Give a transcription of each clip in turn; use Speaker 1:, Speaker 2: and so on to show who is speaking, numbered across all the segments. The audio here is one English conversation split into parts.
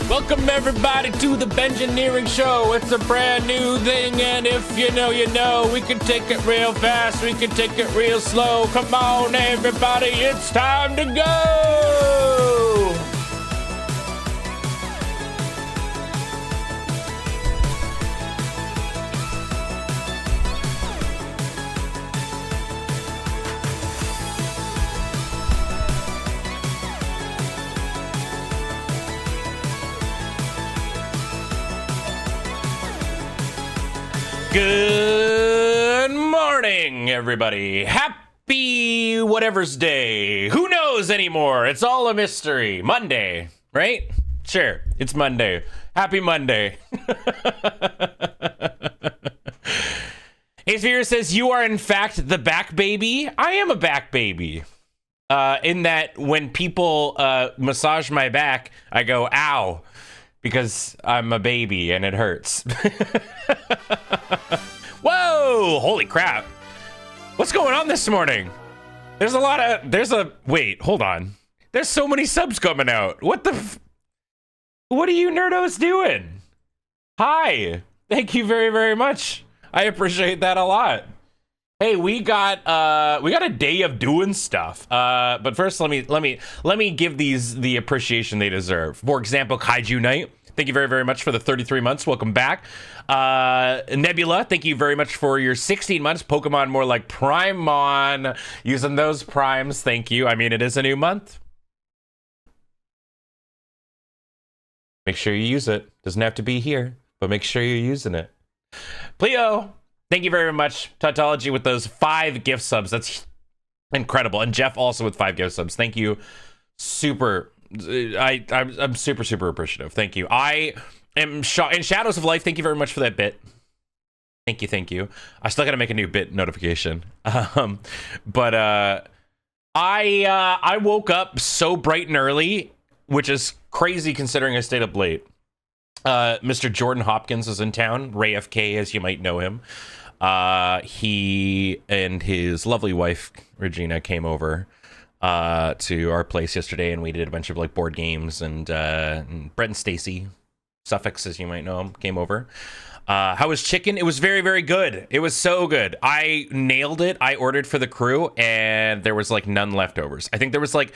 Speaker 1: Welcome everybody to the Bengineering show. It's a brand new thing, and if you know, you know. We can take it real fast, we can take it real slow. Come on everybody, it's time to go! Good morning, everybody. Happy whatever's day. Who knows anymore? It's all a mystery. Monday, right? Sure, it's Monday. Happy Monday. Ace says, you are in fact the back baby. I am a back baby. In that when people massage my back, I go, ow. Because I'm a baby and it hurts. Whoa! Holy crap. What's going on this morning? Wait, hold on. There's so many subs coming out. What are you nerdos doing? Hi. Thank you very, very much. I appreciate that a lot. Hey, we got a day of doing stuff. But first, let me give these the appreciation they deserve. For example, Kaiju Knight, thank you very, very much for the 33 months. Welcome back. Nebula, thank you very much for your 16 months. Pokemon more like Primon, using those primes. Thank you. I mean, it is a new month. Make sure you use it. Doesn't have to be here, but make sure you're using it. Pleo, thank you very much. Tautology with those 5 gift subs. That's incredible. And Jeff also with 5 gift subs. Thank you. I'm super, super appreciative. Thank you. I am in Shadows of Life. Thank you very much for that bit. Thank you. I still got to make a new bit notification. But I woke up so bright and early, which is crazy considering I stayed up late. Mr. Jordan Hopkins is in town. Ray FK, as you might know him. He and his lovely wife Regina came over to our place yesterday, and we did a bunch of like board games, and Brett and Stacy Suffix, as you might know him, came over. How was chicken? It was very, very good. It was so good. I nailed it. I ordered for the crew, and there was like none leftovers. I think there was like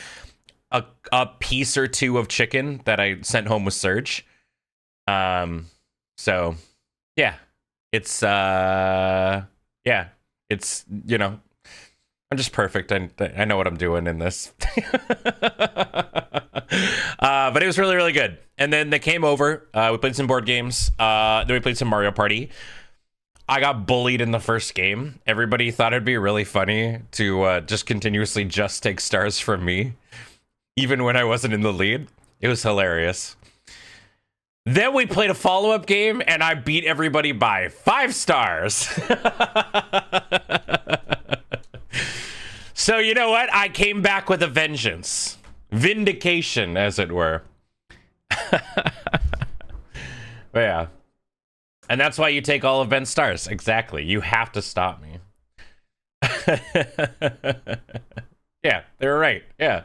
Speaker 1: a piece or two of chicken that I sent home with Serge. So yeah, it's you know, I'm just perfect. I know what I'm doing in this. But it was really, really good. And then they came over. We played some board games. Then we played some Mario Party. I got bullied in the first game. Everybody thought it'd be really funny to just continuously just take stars from me, even when I wasn't in the lead. It was hilarious. Then we played a follow-up game, and I beat everybody by 5 stars. So you know what? I came back with a vengeance. Vindication, as it were. But yeah. And that's why you take all of Ben's stars. Exactly. You have to stop me. Yeah, they were right. Yeah.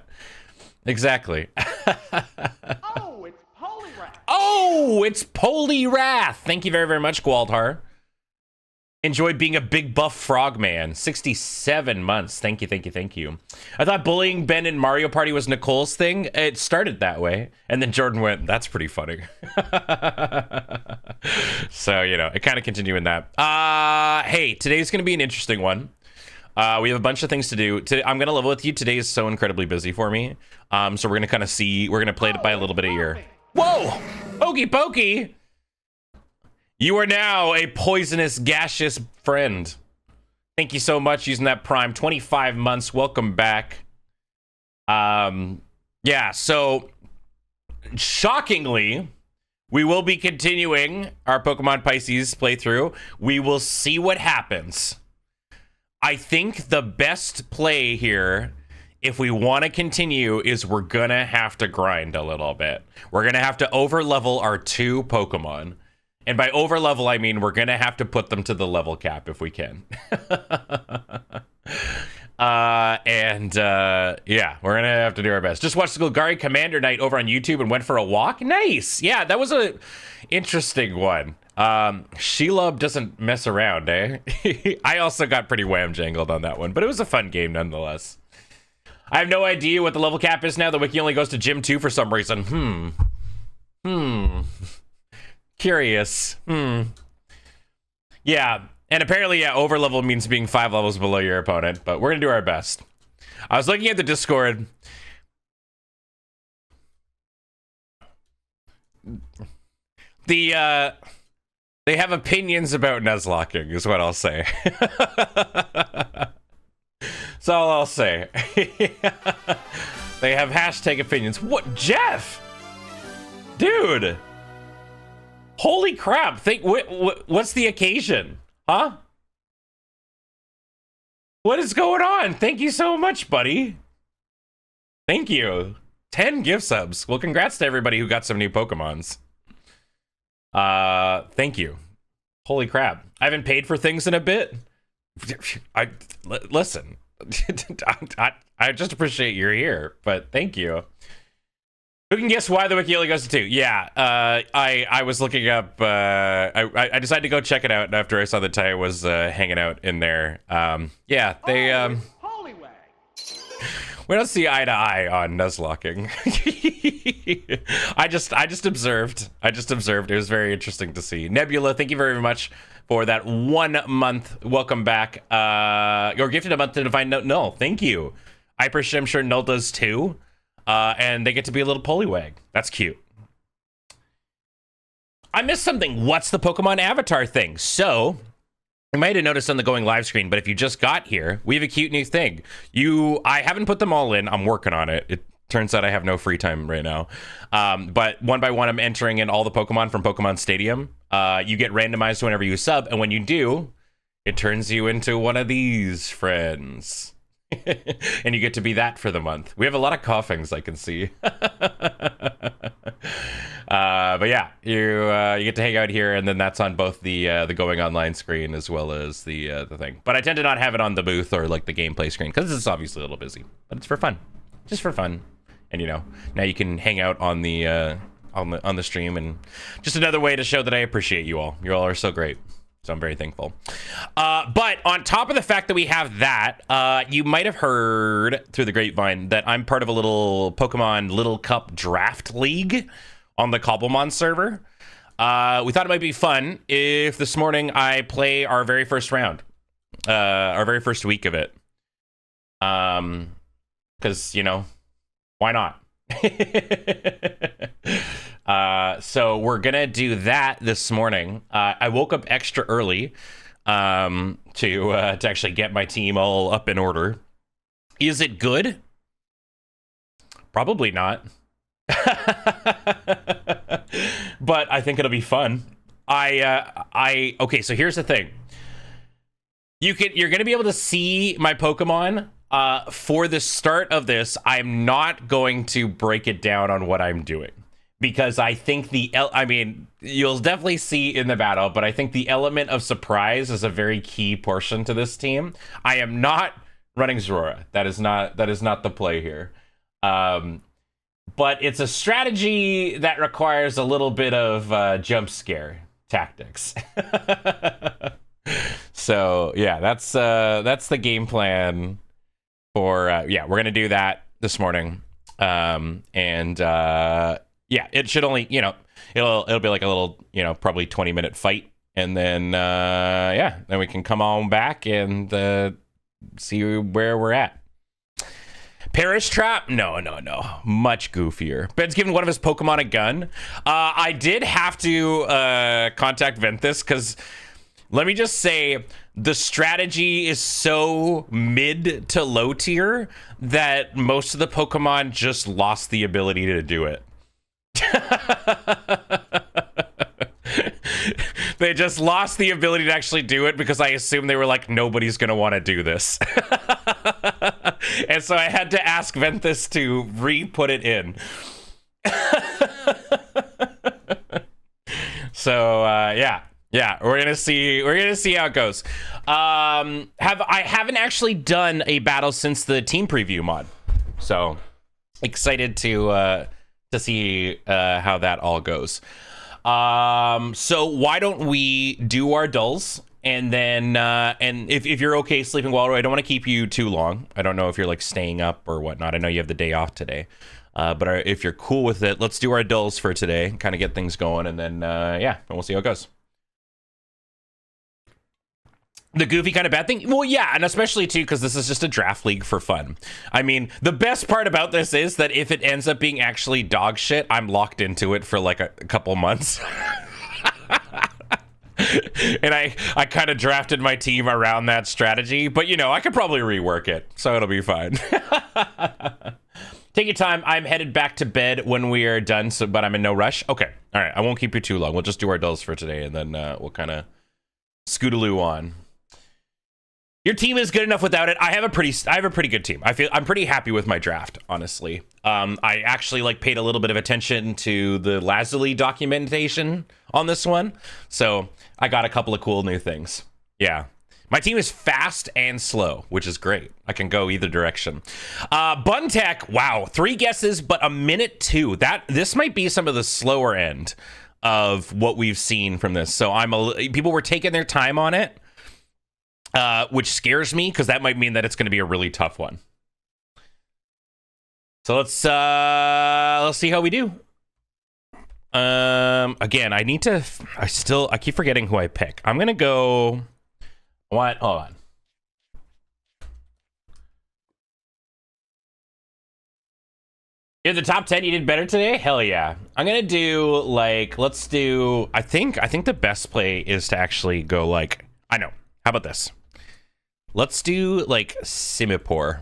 Speaker 1: Exactly. Oh, it's Poliwrath. Thank you very, very much, Gwaldhar. Enjoy being a big buff frog man. 67 months. Thank you. I thought bullying Ben in Mario Party was Nicole's thing. It started that way. And then Jordan went, that's pretty funny. So, you know, it kind of continued in that. Hey, today's going to be an interesting one. We have a bunch of things to do. I'm going to level with you. Today is so incredibly busy for me. So we're going to kind of see. We're going to play it by a little bit of ear. Whoa! Pokey pokey! You are now a poisonous, gaseous friend. Thank you so much using that Prime. 25 months. Welcome back. Yeah, so shockingly, we will be continuing our Pokemon Pisces playthrough. We will see what happens. I think the best play here, if we want to continue, is we're going to have to grind a little bit. We're going to have to over-level our 2 Pokemon. And by over-level, I mean we're going to have to put them to the level cap if we can. Yeah, we're gonna have to do our best. Just watched the Golgari Commander Night over on YouTube and went for a walk. Nice. Yeah, that was a interesting one. Shelob doesn't mess around, eh? I also got pretty wham jangled on that one, but it was a fun game nonetheless. I have no idea what the level cap is now. The wiki only goes to Gym 2 for some reason. Curious. Yeah. And apparently, yeah, over level means being 5 levels below your opponent, but we're gonna do our best. I was looking at the Discord. They have opinions about Nuzlocking, is what I'll say. That's all I'll say. They have hashtag opinions. What, Jeff? Dude. Holy crap. What's the occasion? Huh? What is going on? Thank you so much, buddy. Thank you. 10 gift subs. Well, congrats to everybody who got some new Pokemons. Thank you. Holy crap. I haven't paid for things in a bit. Listen. I just appreciate you're here, but thank you. Who can guess why the wiki only goes to 2? Yeah, I was looking up, I decided to go check it out after I saw that Ty was hanging out in there. Yeah, they, we don't see eye to eye on Nuzlocking. I just observed. It was very interesting to see. Nebula, thank you very much for that 1 month. Welcome back. You're gifted a month to Divine No, thank you. I appreciate, I'm sure Null does too. And they get to be a little Poliwag. That's cute. I missed something. What's the Pokemon avatar thing? So, you might have noticed on the going live screen, but if you just got here, we have a cute new thing. I haven't put them all in. I'm working on it. It turns out I have no free time right now. But one by one, I'm entering in all the Pokemon from Pokemon Stadium. You get randomized whenever you sub, and when you do, it turns you into one of these friends. And you get to be that for the month. We have a lot of coughings, I can see. But yeah, you get to hang out here, and then that's on both the going online screen as well as the thing. But I tend to not have it on the booth or like the gameplay screen because it's obviously a little busy. But it's for fun, just for fun. And you know, now you can hang out on the stream, and just another way to show that I appreciate you all. You all are so great. So I'm very thankful. But on top of the fact that we have that, you might have heard through the grapevine that I'm part of a little Pokemon Little Cup draft league on the Cobblemon server. We thought it might be fun if this morning I play our very first round, our very first week of it. Because, you know, why not? So we're gonna do that this morning. I woke up extra early to actually get my team all up in order. Is it good? Probably not. But I think it'll be fun. Okay, so here's the thing. You're gonna be able to see my Pokemon. For the start of this, I'm not going to break it down on what I'm doing, because I think you'll definitely see in the battle, but I think the element of surprise is a very key portion to this team. I am not running Zorora. That is not the play here. But it's a strategy that requires a little bit of jump scare tactics. So yeah, that's the game plan. Yeah, we're gonna do that this morning, yeah, it should only, you know, it'll be like a little, you know, probably 20-minute fight, and then yeah, then we can come on back and see where we're at. Parish Trap? No, much goofier. Ben's giving one of his Pokemon a gun. I did have to contact Ventus because, let me just say, the strategy is so mid to low tier that most of the Pokemon just lost the ability to do it. They just lost the ability to actually do it because I assume they were like, nobody's going to want to do this. And so I had to ask Ventus to re-put it in. So, yeah. Yeah, we're gonna see how it goes. I haven't actually done a battle since the team preview mod, so excited to see how that all goes. So why don't we do our dulls, and then and if you're okay sleeping well, I don't want to keep you too long. I don't know if you're like staying up or whatnot. I know you have the day off today. But if you're cool with it, let's do our dulls for today, kind of get things going, and then yeah, and we'll see how it goes. The goofy kind of bad thing? Well, yeah, and especially, too, because this is just a draft league for fun. I mean, the best part about this is that if it ends up being actually dog shit, I'm locked into it for, like, a couple months. And I kind of drafted my team around that strategy. But, you know, I could probably rework it, so it'll be fine. Take your time. I'm headed back to bed when we are done, but I'm in no rush. Okay. All right. I won't keep you too long. We'll just do our dulls for today, and then we'll kind of scootaloo on. Your team is good enough without it. I have a pretty good team. I'm pretty happy with my draft, honestly. I actually like paid a little bit of attention to the Lazuli documentation on this one, so I got a couple of cool new things. Yeah, my team is fast and slow, which is great. I can go either direction. Buntech, wow, 3 guesses, but a minute 2. This might be some of the slower end of what we've seen from this. So people were taking their time on it. Which scares me because that might mean that it's going to be a really tough one. So let's see how we do. Again, I keep forgetting who I pick. I'm gonna go. What? Hold on. In the top 10, you did better today? Hell yeah. I'm gonna do like let's do. I think the best play is to actually go like I know. How about this? Let's do like Simipour.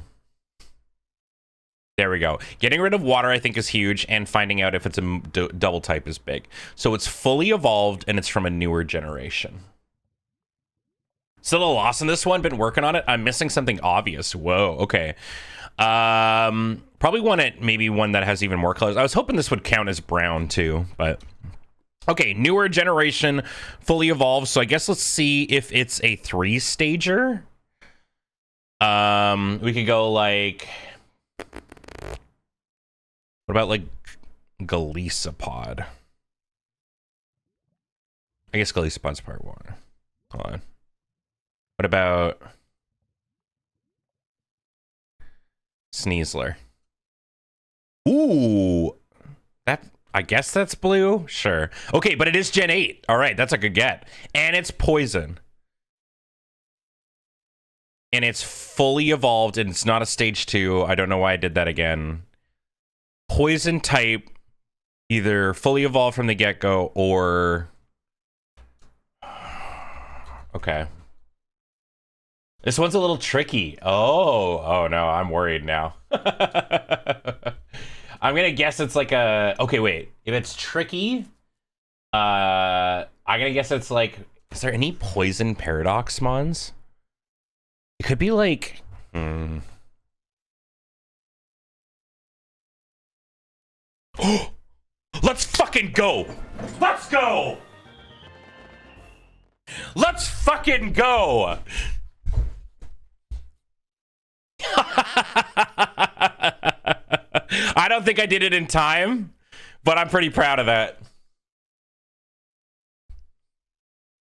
Speaker 1: There we go. Getting rid of water, I think, is huge, and finding out if it's a double type is big. So it's fully evolved, and it's from a newer generation. Still a loss in this one. Been working on it. I'm missing something obvious. Whoa. Okay. Probably maybe one that has even more colors. I was hoping this would count as brown too, but. Okay, newer generation, fully evolved. So I guess let's see if it's a 3-stager. We could go like, what about like Golisopod? I guess Golisopod's part 1. Hold on. What about Sneasler? Ooh, I guess that's blue. Sure. Okay, but it is Gen 8. All right, that's a good get. And it's poison. And it's fully evolved, and it's not a stage 2. I don't know why I did that again. Poison type, either fully evolved from the get-go or... Okay. This one's a little tricky. Oh no, I'm worried now. I'm gonna guess it's like a... Okay, wait. If it's tricky, I'm gonna guess it's like... Is there any poison paradox mons? It could be like... Let's fucking go! Let's go! Let's fucking go! I don't think I did it in time, but I'm pretty proud of that.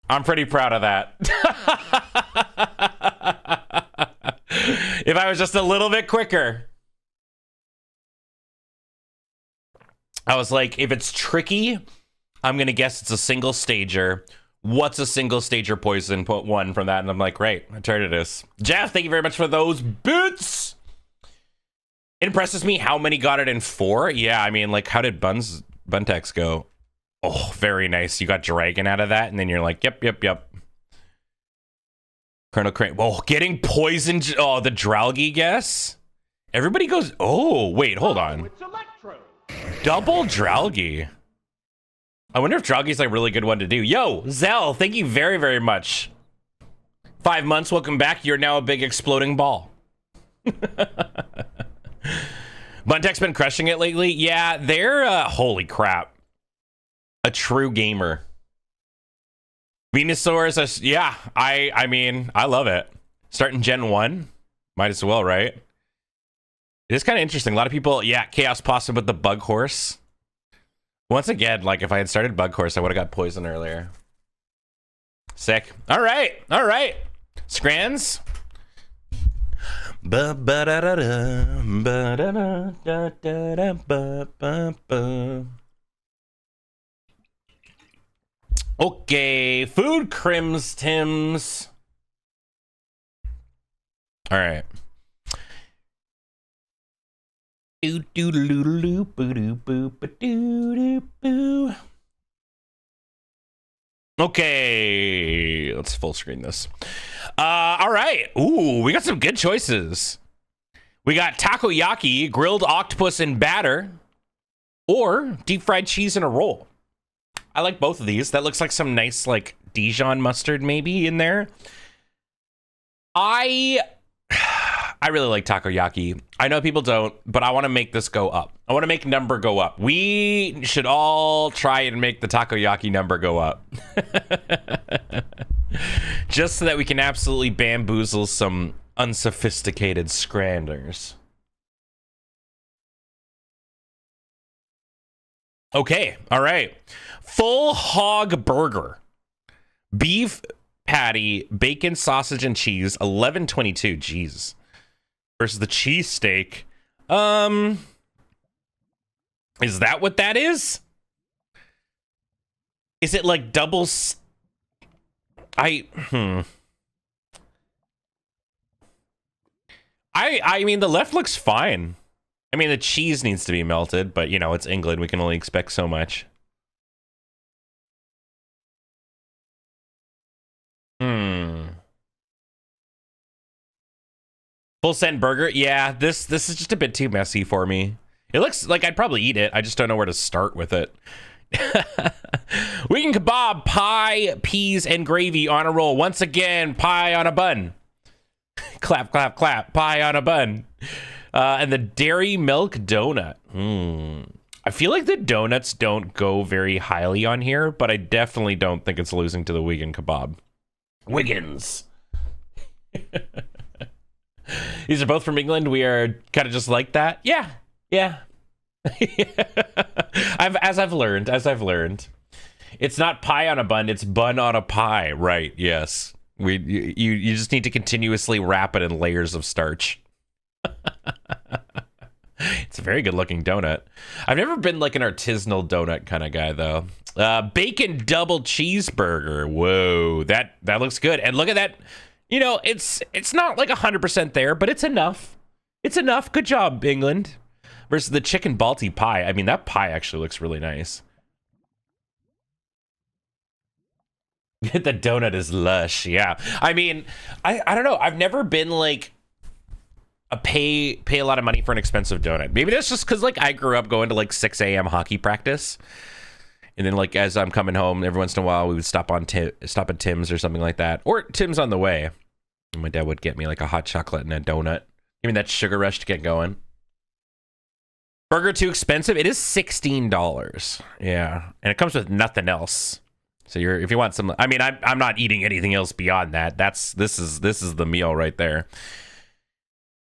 Speaker 1: I'm pretty proud of that. If I was just a little bit quicker. I was like, if it's tricky, I'm going to guess it's a single stager. What's a single stager poison? Put 1 from that. And I'm like, great. Eternatus. Jeff, thank you very much for those boots. It impresses me how many got it in 4. Yeah, I mean, like, how did Buntex go? Oh, very nice. You got Dragon out of that, and then you're like, yep. Colonel Crane. Whoa, getting poisoned. Oh, the Dralgi guess? Everybody goes, oh, wait, hold on.
Speaker 2: It's Electro.
Speaker 1: Double Dralgi. I wonder if Dralgi's like a really good one to do. Yo, Zell, thank you very, very much. 5 months, welcome back. You're now a big exploding ball. Buntek's been crushing it lately. Yeah, they're, holy crap. A true gamer. Venusaurs, yeah, I mean, I love it. Starting Gen 1, might as well, right? It is kind of interesting. A lot of people, yeah, Chaos Possum with the Bug Horse. Once again, like, if I had started Bug Horse, I would have got poison earlier. Sick. All right. Scrans. Okay, food crims, Tims. All right. Okay, let's full screen this. All right. Ooh, we got some good choices. We got takoyaki, grilled octopus in batter, or deep fried cheese in a roll. I like both of these. That looks like some nice, like, Dijon mustard maybe in there. I really like takoyaki. I know people don't, but I want to make this go up. I want to make number go up. We should all try and make the takoyaki number go up. Just so that we can absolutely bamboozle some unsophisticated scranders. Okay, all right. Full hog burger. Beef patty, bacon, sausage, and cheese, $11.22. Jeez. Versus the cheesesteak. Is that what that is? Is it like double? I mean, the left looks fine. I mean, the cheese needs to be melted, but you know, it's England. We can only expect so much. Full send burger. Yeah, this is just a bit too messy for me. It looks like I'd probably eat it. I just don't know where to start with it. Vegan kebab, pie, peas, and gravy on a roll. Once again, pie on a bun. Clap, clap, clap. Pie on a bun. And the dairy milk donut. I feel like the donuts don't go very highly on here, but I definitely don't think it's losing to the vegan kebab. Wiggins. These are both from England. We are kind of just like that. Yeah. As I've learned. It's not pie on a bun, it's bun on a pie. Right, yes. You just need to continuously wrap it in layers of starch. It's a very good looking donut. I've never been like an artisanal donut kind of guy though. Bacon double cheeseburger. Whoa, that looks good. And look at that. You know, it's not like 100% there, but it's enough. It's enough. Good job, England. Versus the chicken balti pie. I mean, that pie actually looks really nice. The donut is lush. Yeah. I mean, I don't know. I've never been like pay a lot of money for an expensive donut. Maybe that's just because like I grew up going to like 6 a.m. hockey practice. And then like as I'm coming home, every once in a while we would stop at Tim's or something like that. Or Tim's on the way. And my dad would get me like a hot chocolate and a donut. Give me that sugar rush to get going. Burger too expensive? It is $16. Yeah. And it comes with nothing else. So if you want some, I mean, I'm not eating anything else beyond that. This is the meal right there.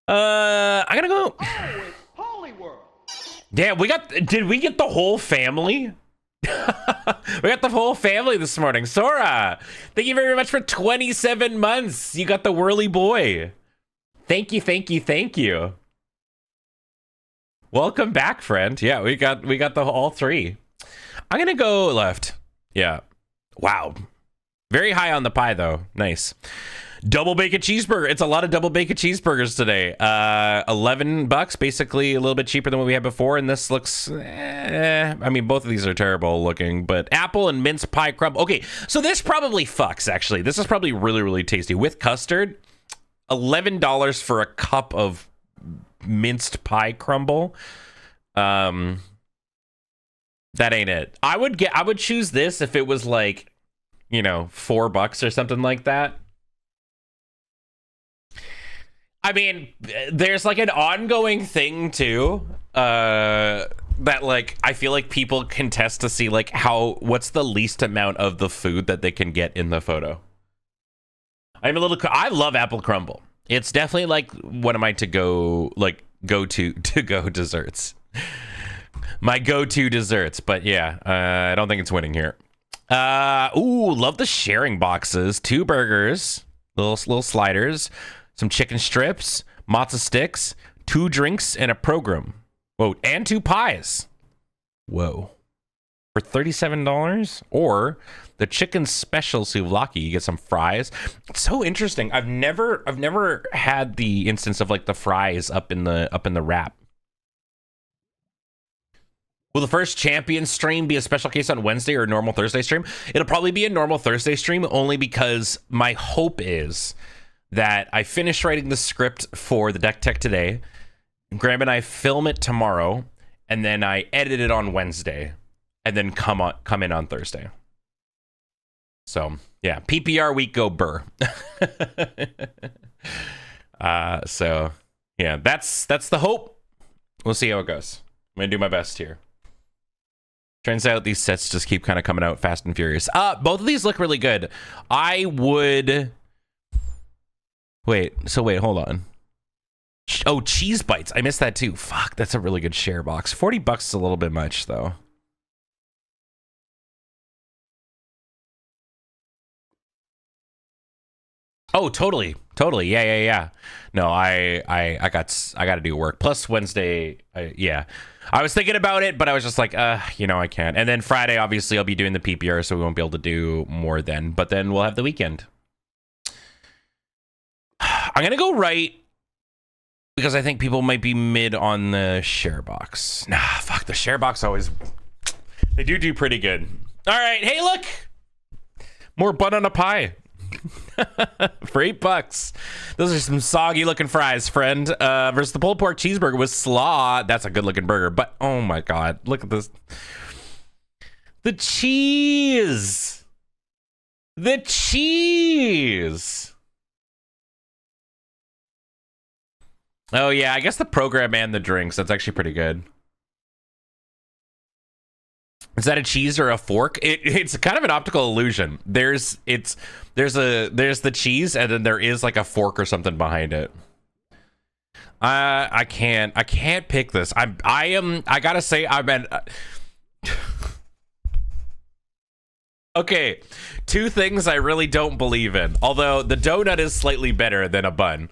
Speaker 1: I gotta go.
Speaker 2: Oh, it's Holy World.
Speaker 1: Damn, did we get the whole family? We got the whole family this morning. Sora, thank you very much for 27 months. You got the whirly boy. Thank you. Welcome back, friend. Yeah, we got all three. I'm gonna go left. Yeah. Wow. Very high on the pie though. Nice. Double bacon cheeseburger. It's a lot of double bacon cheeseburgers today. $11, basically a little bit cheaper than what we had before. And this looks, I mean, both of these are terrible looking, but apple and mince pie crumb. Okay, so this probably fucks, actually. This is probably really, really tasty. With custard, $11 for a cup of minced pie crumble. That ain't it. I would choose this if it was like, you know, $4 or something like that. I mean, there's like an ongoing thing too, that like I feel like people can test to see like what's the least amount of the food that they can get in the photo. I love apple crumble. It's definitely like one of my go to desserts. My go-to desserts, but yeah, I don't think it's winning here. Ooh, love the sharing boxes. 2 burgers, little sliders, some chicken strips, matzo sticks, 2 drinks, and a program. Whoa, and 2 pies. Whoa. For $37? Or the chicken special souvlaki, you get some fries. It's so interesting. I've never had the instance of like the fries up in the wrap. Will the first champion stream be a special case on Wednesday or a normal Thursday stream? It'll probably be a normal Thursday stream, only because my hope is that I finish writing the script for the deck tech today. Graham and I film it tomorrow, and then I edit it on Wednesday, and then come in on Thursday. So yeah, PPR week, go Burr. So yeah, that's the hope. We'll see how it goes. I'm gonna do my best here. Turns out these sets just keep kind of coming out fast and furious. Both of these look really good. I would... Wait, hold on. Oh, cheese bites. I missed that too. Fuck, that's a really good share box. $40 is a little bit much, though. Oh, totally. Yeah. No, I got to do work. Plus Wednesday, yeah. I was thinking about it, but I was just like, I can't. And then Friday, obviously, I'll be doing the PPR, so we won't be able to do more then. But then we'll have the weekend. I'm gonna go right because I think people might be mid on the share box. Nah, fuck, the share box always... They do pretty good. All right, hey, look! More bun on a pie. For $8. Those are some soggy looking fries, friend. Versus the pulled pork cheeseburger with slaw. That's a good looking burger, but oh my god, look at this. The cheese. Oh yeah, I guess the program and the drinks, that's actually pretty good. Is that a cheese or a fork? It's kind of an optical illusion. There's the cheese, and then there is like a fork or something behind it. I can't pick this. I gotta say I've been. Okay, 2 things I really don't believe in. Although the donut is slightly better than a bun.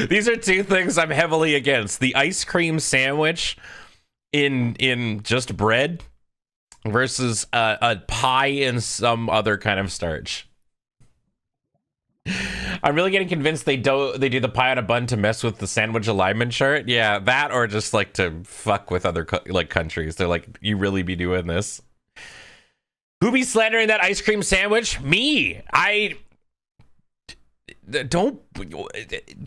Speaker 1: These are 2 things I'm heavily against: the ice cream sandwich in just bread versus a pie in some other kind of starch. I'm really getting convinced they do the pie on a bun to mess with the sandwich alignment chart. Yeah, that, or just like to fuck with other countries. They're like, you really be doing this? Who be slandering that ice cream sandwich? Me. I don't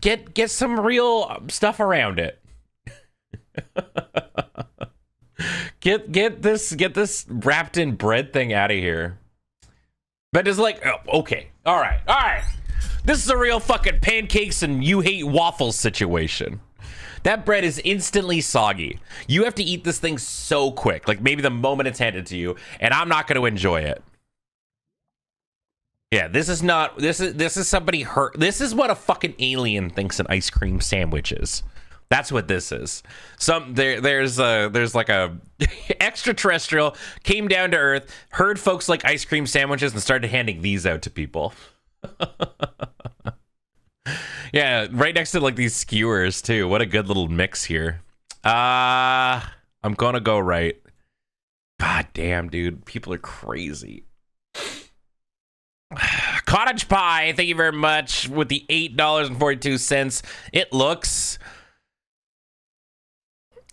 Speaker 1: get some real stuff around it. Get this wrapped in bread thing out of here. But it's like, oh, okay, all right. This is a real fucking pancakes and you hate waffles situation. That bread is instantly soggy. You have to eat this thing so quick, like maybe the moment it's handed to you, and I'm not going to enjoy it. Yeah, this is not. This is somebody hurt. This is what a fucking alien thinks an ice cream sandwich is. That's what this is. There's like a extraterrestrial came down to Earth, heard folks like ice cream sandwiches, and started handing these out to people. Yeah, right next to like these skewers too. What a good little mix here. I'm gonna go right. God damn, dude, people are crazy. Cottage pie, thank you very much, with the $8.42. It looks.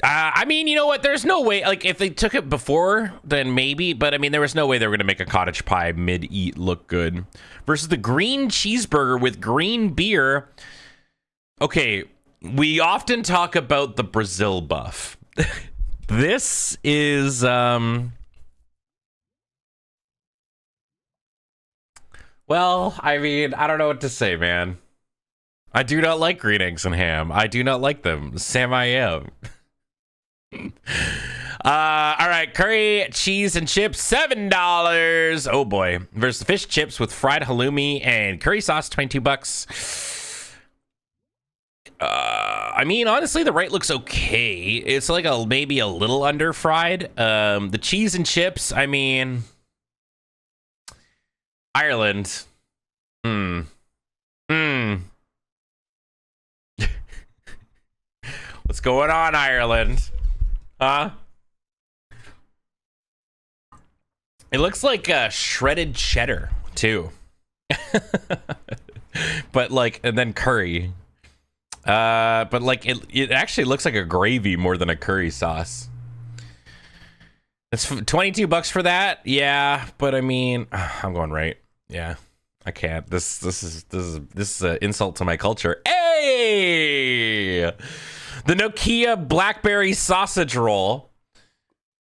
Speaker 1: I mean, you know what? There's no way. Like, if they took it before, then maybe. But I mean, there was no way they were gonna make a cottage pie mid-eat look good. Versus the green cheeseburger with green beer. Okay, we often talk about the Brazil buff. This is well, I mean, I don't know what to say, man. I do not like green eggs and ham. I do not like them. Sam I am. All right, curry, cheese, and chips, $7. Oh boy. Versus fish chips with fried halloumi and curry sauce, $22. I mean, honestly, the right looks okay. It's like maybe a little under fried. The cheese and chips, I mean, Ireland. What's going on, Ireland? Huh? It looks like shredded cheddar too. But like, and then curry. But like it actually looks like a gravy more than a curry sauce. It's $22 for that. Yeah, but I mean, I'm going right. Yeah, I can't. This is an insult to my culture. Hey, the Nokia blackberry sausage roll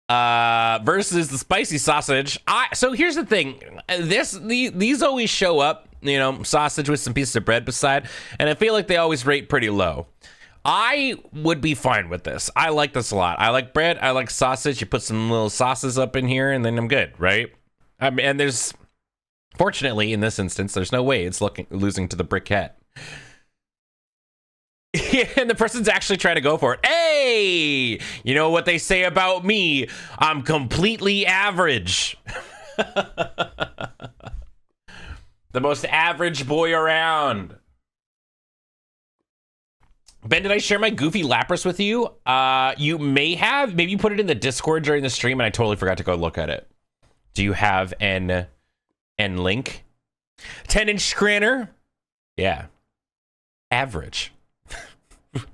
Speaker 1: versus the spicy sausage. So here's the thing. These always show up. You know, sausage with some pieces of bread beside, and I feel like they always rate pretty low. I would be fine with this. I like this a lot. I like bread. I like sausage. You put some little sauces up in here, and then I'm good, right? I mean, and there's, fortunately, in this instance, there's no way it's losing to the briquette. And the person's actually trying to go for it. Hey, you know what they say about me? I'm completely average. The most average boy around. Ben, did I share my goofy Lapras with you? You may have. Maybe you put it in the Discord during the stream and I totally forgot to go look at it. Do you have an link? 10-inch scranner? Yeah. Average.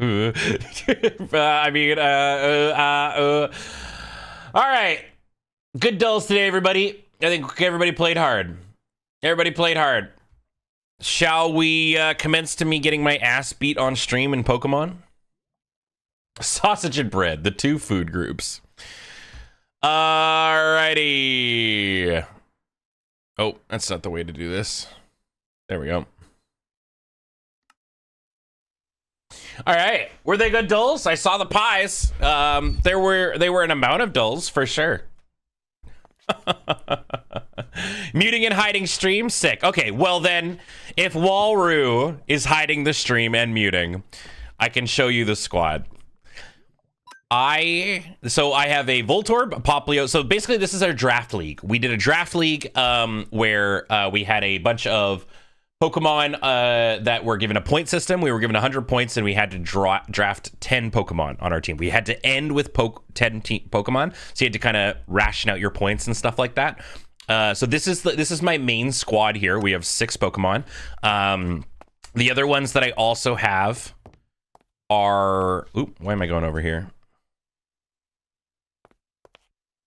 Speaker 1: I mean, all right. Good dulls today, everybody. I think everybody played hard. Everybody played hard. Shall we commence to me getting my ass beat on stream in Pokemon? Sausage and bread, the two food groups. Alrighty. Oh, that's not the way to do this. There we go. All right, were they good dulls? I saw the pies. They were an amount of dulls for sure. Muting and hiding stream, sick. Okay, well then, if Walroo is hiding the stream and muting, I can show you the squad. I have a Voltorb, a Poplio. So basically, this is our draft league. We did a draft league where we had a bunch of Pokemon that were given a point system. We were given 100 points, and we had to draft 10 Pokemon on our team. We had to end with 10 Pokemon, so you had to kind of ration out your points and stuff like that. So this is my main squad here. We have 6 Pokemon. The other ones that I also have are... Oop, why am I going over here?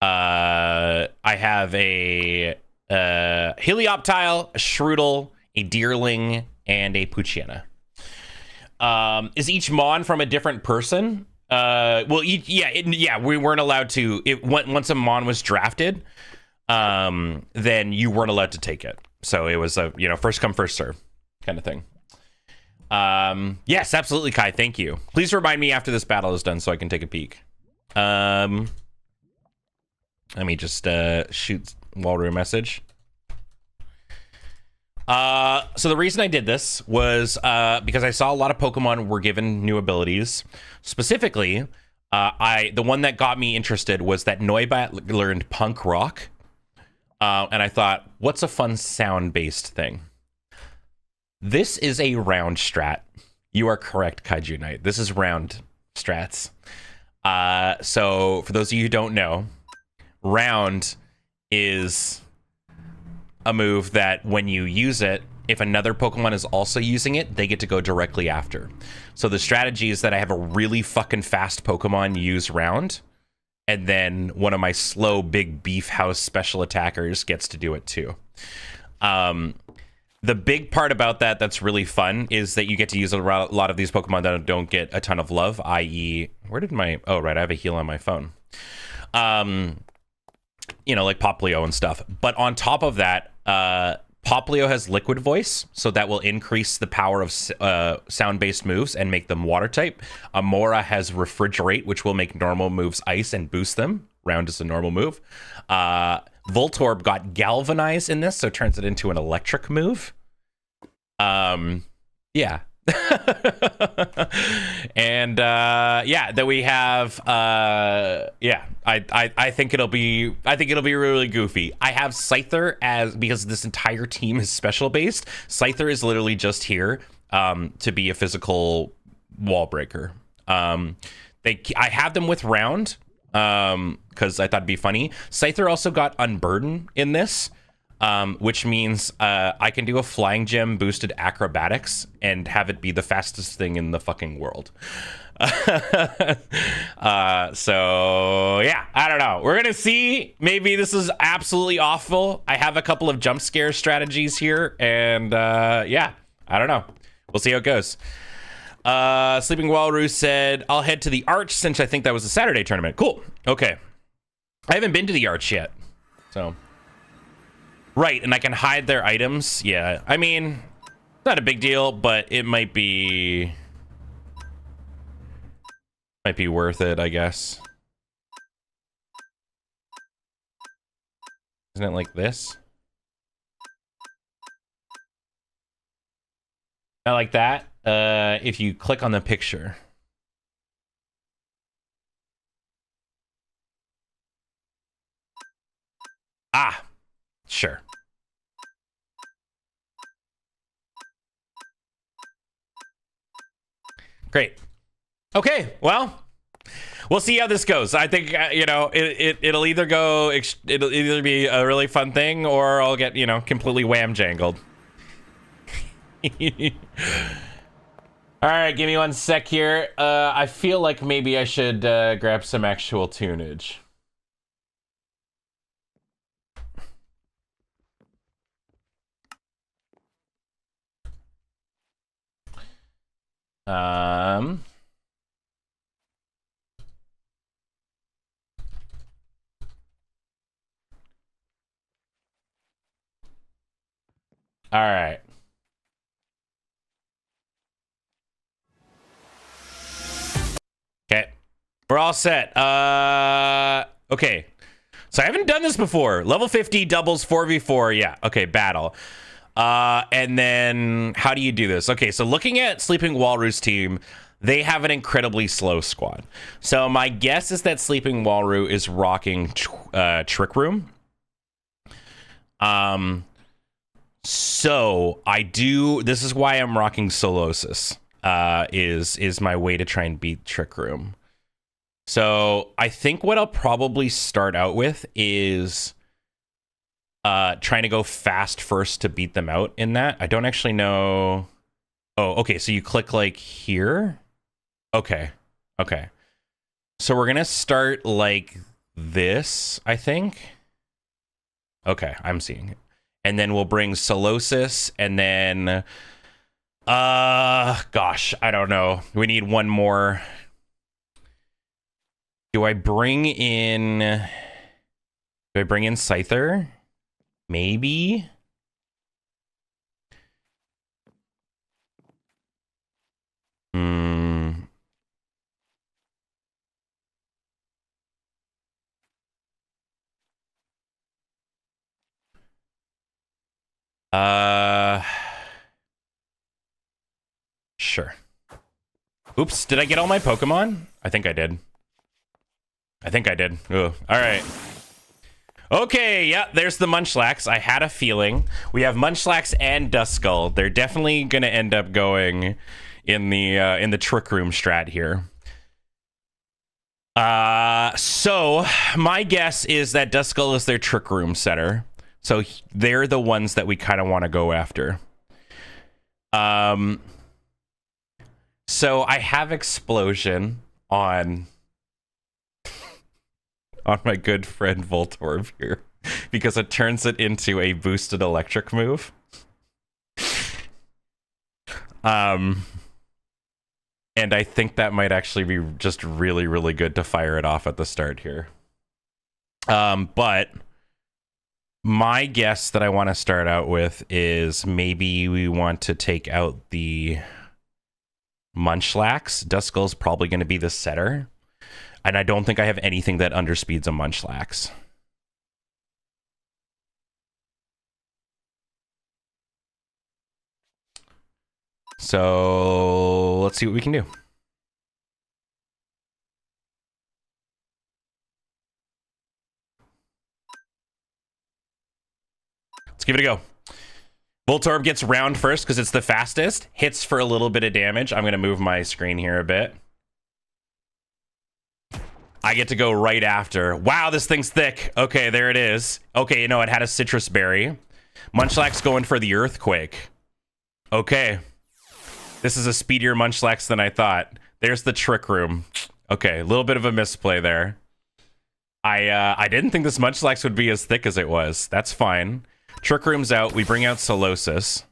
Speaker 1: I have a Helioptile, a Shroodle, a Deerling, and a Poochyena. Is each Mon from a different person? Well, we weren't allowed to. Once a Mon was drafted, then you weren't allowed to take it. So it was a first come first serve kind of thing. Yes, absolutely, Kai. Thank you. Please remind me after this battle is done so I can take a peek. Let me just shoot Walroo a message. So the reason I did this was because I saw a lot of Pokemon were given new abilities. Specifically, the one that got me interested was that Noibat learned Punk Rock. And I thought, what's a fun sound-based thing? This is a round strat. You are correct, Kaiju Knight. This is round strats. So for those of you who don't know, round is a move that when you use it, if another Pokemon is also using it, they get to go directly after. So the strategy is that I have a really fucking fast Pokemon use round, and then one of my slow big beef house special attackers gets to do it too. The big part about that that's really fun is that you get to use a lot of these Pokemon that don't get a ton of love, i.e. where did my... Oh, right, I have a heal on my phone. Like Poplio and stuff. But on top of that, Poplio has liquid voice, so that will increase the power of sound-based moves and make them water type. Amora has refrigerate, which will make normal moves ice and boost them. Round is a normal move. Voltorb got galvanized in this, so turns it into an electric move. Yeah. And then we have I think it'll be really goofy. I have Scyther as, because this entire team is special based. Scyther is literally just here to be a physical wall breaker. I have them with round because I thought it'd be funny. Scyther also got Unburden in this, which means I can do a flying gem boosted acrobatics and have it be the fastest thing in the fucking world. So yeah, I don't know. We're gonna see. Maybe this is absolutely awful. I have a couple of jump scare strategies here, and yeah, I don't know. We'll see how it goes. Sleeping Walrus said, I'll head to the Arch since I think that was a Saturday tournament. Cool. Okay. I haven't been to the Arch yet, so. Right, and I can hide their items. Yeah, I mean, it's not a big deal, but it might be worth it, I guess. Isn't it like this? Not like that. If you click on the picture. Ah, sure. Great. Okay, well, we'll see how this goes. I think it'll either be a really fun thing, or I'll get completely wham jangled. All right, give me 1 sec here. I feel like maybe I should grab some actual tunage. All right. Okay. We're all set. Okay. So I haven't done this before. Level 50 doubles 4v4. Yeah. Okay, battle. And then how do you do this? Okay, so looking at Sleeping Walrus team, they have an incredibly slow squad. So my guess is that Sleeping Walrus is rocking Trick Room. So this is why I'm rocking Solosis, is my way to try and beat Trick Room. So I think what I'll probably start out with is trying to go fast first to beat them out in that. I don't actually know. Oh, okay. So you click like here. Okay. Okay. So we're going to start like this, I think. Okay. I'm seeing it. And then we'll bring Solosis, and then gosh, I don't know. We need one more. Do I bring in Scyther? Maybe. Sure. Oops, did I get all my Pokemon? I think I did. Ugh. All right. Okay, yeah, there's the Munchlax. I had a feeling. We have Munchlax and Duskull. They're definitely going to end up going in the Trick Room strat here. So my guess is that Duskull is their Trick Room setter. So they're the ones that we kind of want to go after. So I have Explosion on my good friend Voltorb here, because it turns it into a boosted electric move. And I think that might actually be just really, really good to fire it off at the start here. But My guess that I want to start out with is maybe we want to take out the Munchlax. Duskull's probably going to be the setter. And I don't think I have anything that underspeeds a Munchlax. So let's see what we can do. Let's give it a go. Voltorb gets round first because it's the fastest. Hits for a little bit of damage. I'm going to move my screen here a bit. I get to go right after. Wow, this thing's thick. Okay, there it is. Okay, you know, it had a citrus berry. Munchlax going for the earthquake. Okay. This is a speedier Munchlax than I thought. There's the Trick Room. Okay, a little bit of a misplay there. I didn't think this Munchlax would be as thick as it was. That's fine. Trick Room's out. We bring out Solosis.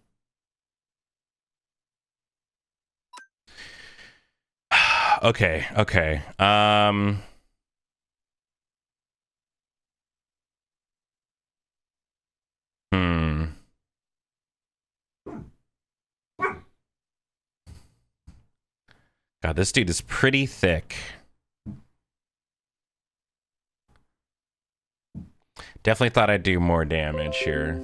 Speaker 1: Okay, okay. God, this dude is pretty thick. Definitely thought I'd do more damage here.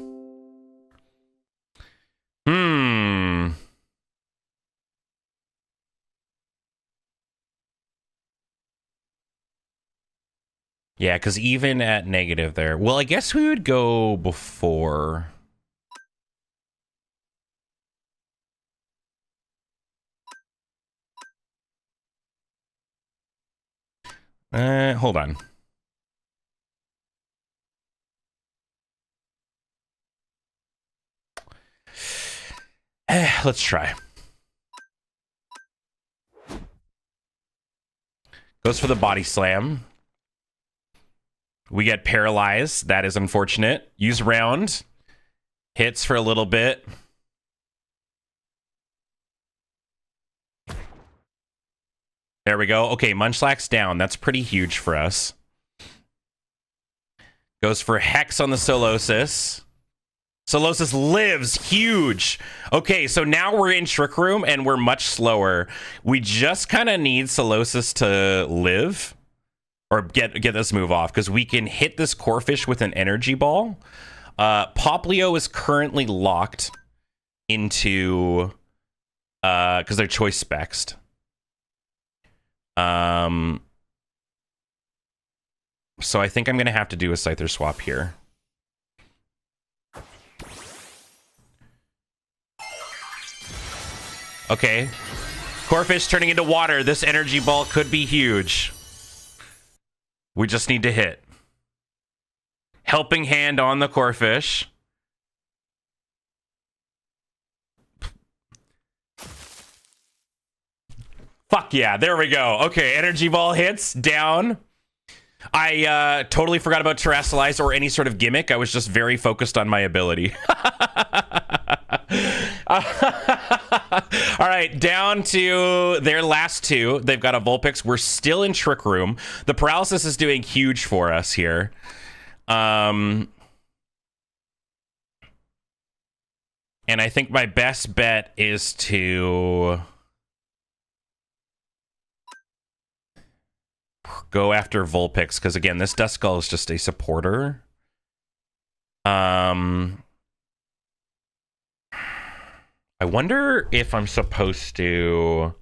Speaker 1: Yeah, because even at negative there. Well, I guess we would go before. Hold on. Let's try. Goes for the body slam. We get paralyzed. That is unfortunate. Use round. Hits for a little bit. There we go. Okay, Munchlax down. That's pretty huge for us. Goes for Hex on the Solosis. Solosis lives. Huge. Okay, so now we're in Trick Room and we're much slower. We just kind of need Solosis to live. Or get this move off, because we can hit this Corphish with an energy ball. Poplio is currently locked into because they're choice spexed. So I think I'm gonna have to do a Scyther swap here. Okay. Corphish turning into water. This energy ball could be huge. We just need to hit. Helping hand on the Corphish. Fuck yeah, there we go. Okay, energy ball hits, down. I totally forgot about Terrasilize or any sort of gimmick. I was just very focused on my ability. All right, down to their last two. They've got a Vulpix. We're still in Trick Room. The paralysis is doing huge for us here. And I think my best bet is to go after Vulpix, because again, this Duskull is just a supporter. I wonder if I'm supposed to,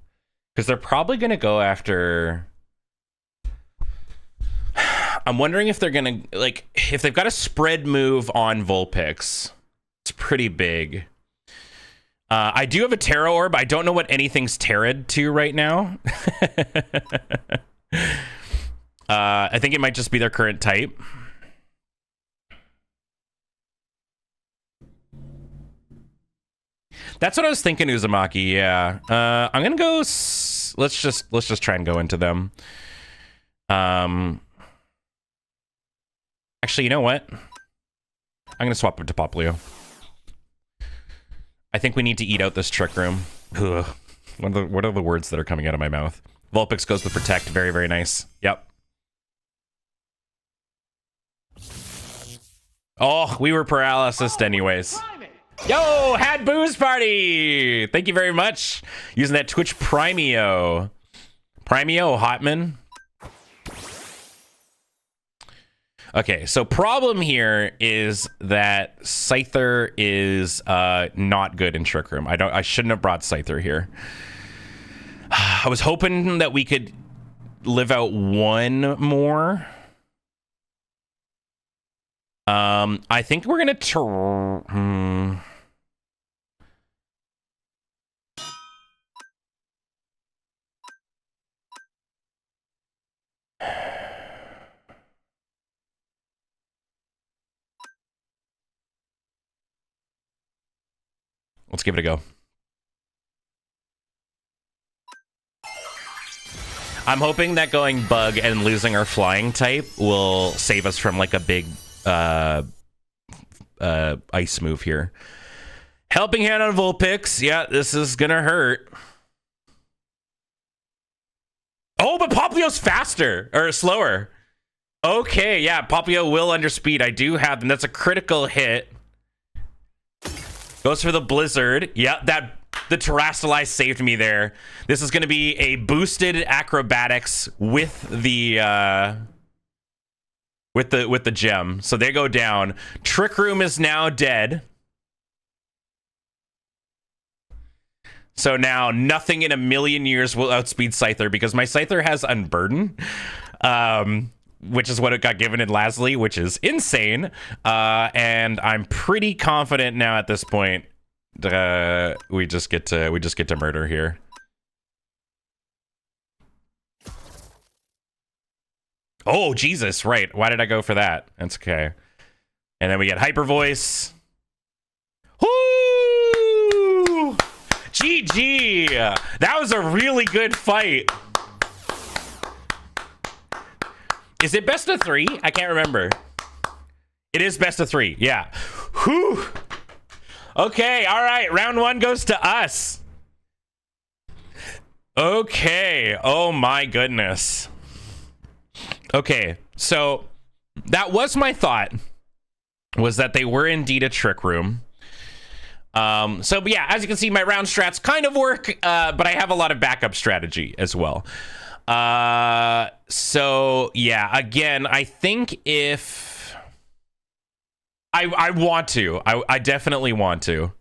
Speaker 1: because they're probably going to go after. I'm wondering if they're going to, like, if they've got a spread move on Vulpix. It's pretty big. I do have a Terra Orb. I don't know what anything's Terra'd to right now. I think it might just be their current type. That's what I was thinking, Uzumaki. Yeah. I'm gonna go. Let's just try and go into them. Actually, you know what? I'm gonna swap it to Poplio. I think we need to eat out this Trick Room. Ugh. What are the words that are coming out of my mouth? Vulpix goes to protect. Very, very nice. Yep. Oh, we were paralysis anyways. Yo, had booze party. Thank you very much. Using that Twitch Primeo. Primeo Hotman. Okay, so problem here is that Scyther is not good in Trick Room. I shouldn't have brought Scyther here. I was hoping that we could live out one more. I think we're gonna let's give it a go. I'm hoping that going bug and losing our flying type will save us from like a big ice move here. Helping hand on Vulpix. Yeah, this is gonna hurt. Oh, but Poplio's faster or slower. Okay, yeah, Poplio will underspeed. I do have them. That's a critical hit. Goes for the Blizzard. Yeah, the Terrastalize saved me there. This is going to be a boosted acrobatics with the gem. So they go down. Trick Room is now dead. So now nothing in a million years will outspeed Scyther because my Scyther has Unburden, which is what it got given in Lasley, which is insane. And I'm pretty confident now at this point we just get to murder here. Oh Jesus, right. Why did I go for that? That's okay. And then we get Hyper Voice. Woo! GG! That was a really good fight. Is it best of 3? I can't remember. It is best of 3. Yeah. Whew. Okay, all right. Round 1 goes to us. Okay. Oh my goodness. Okay, so that was my thought, was that they were indeed a Trick Room. So yeah, as you can see, my round strats kind of work, but I have a lot of backup strategy as well. So yeah, again, I think if I want to, I definitely want to.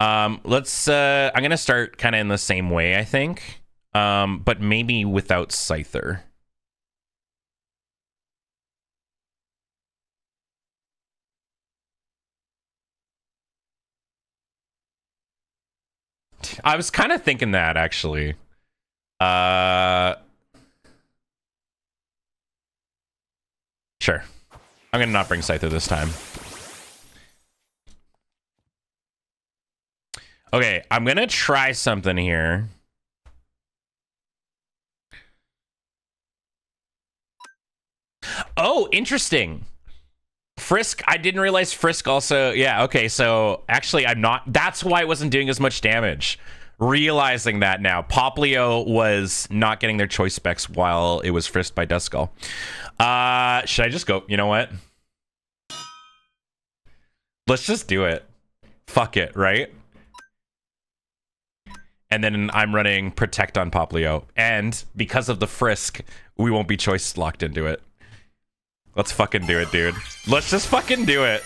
Speaker 1: Let's I'm gonna start kind of in the same way, I think, but maybe without Scyther. I was kind of thinking that, actually. Sure. I'm gonna not bring Scyther this time. Okay, I'm gonna try something here. Oh, interesting. Frisk, I didn't realize Frisk also, yeah, okay, so actually I'm not, that's why it wasn't doing as much damage. Realizing that now. Poplio was not getting their choice specs while it was frisked by Duskull. Should I just go, you know what? Let's just do it. Fuck it, right? And then I'm running Protect on Poplio. And because of the frisk, we won't be choice locked into it. Let's fucking do it, dude. Let's just fucking do it.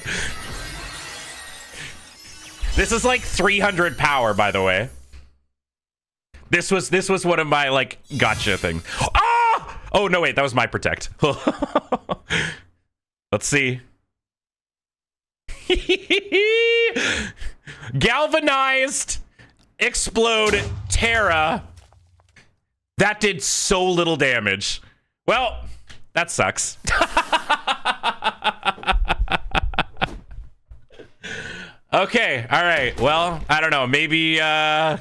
Speaker 1: This is like 300 power, by the way. This was one of my like gotcha thing. Ah! Oh no, wait, that was my Protect. Let's see. Galvanized, explode, Terra. That did so little damage. Well, that sucks. Okay, all right. Well, I don't know. Maybe, I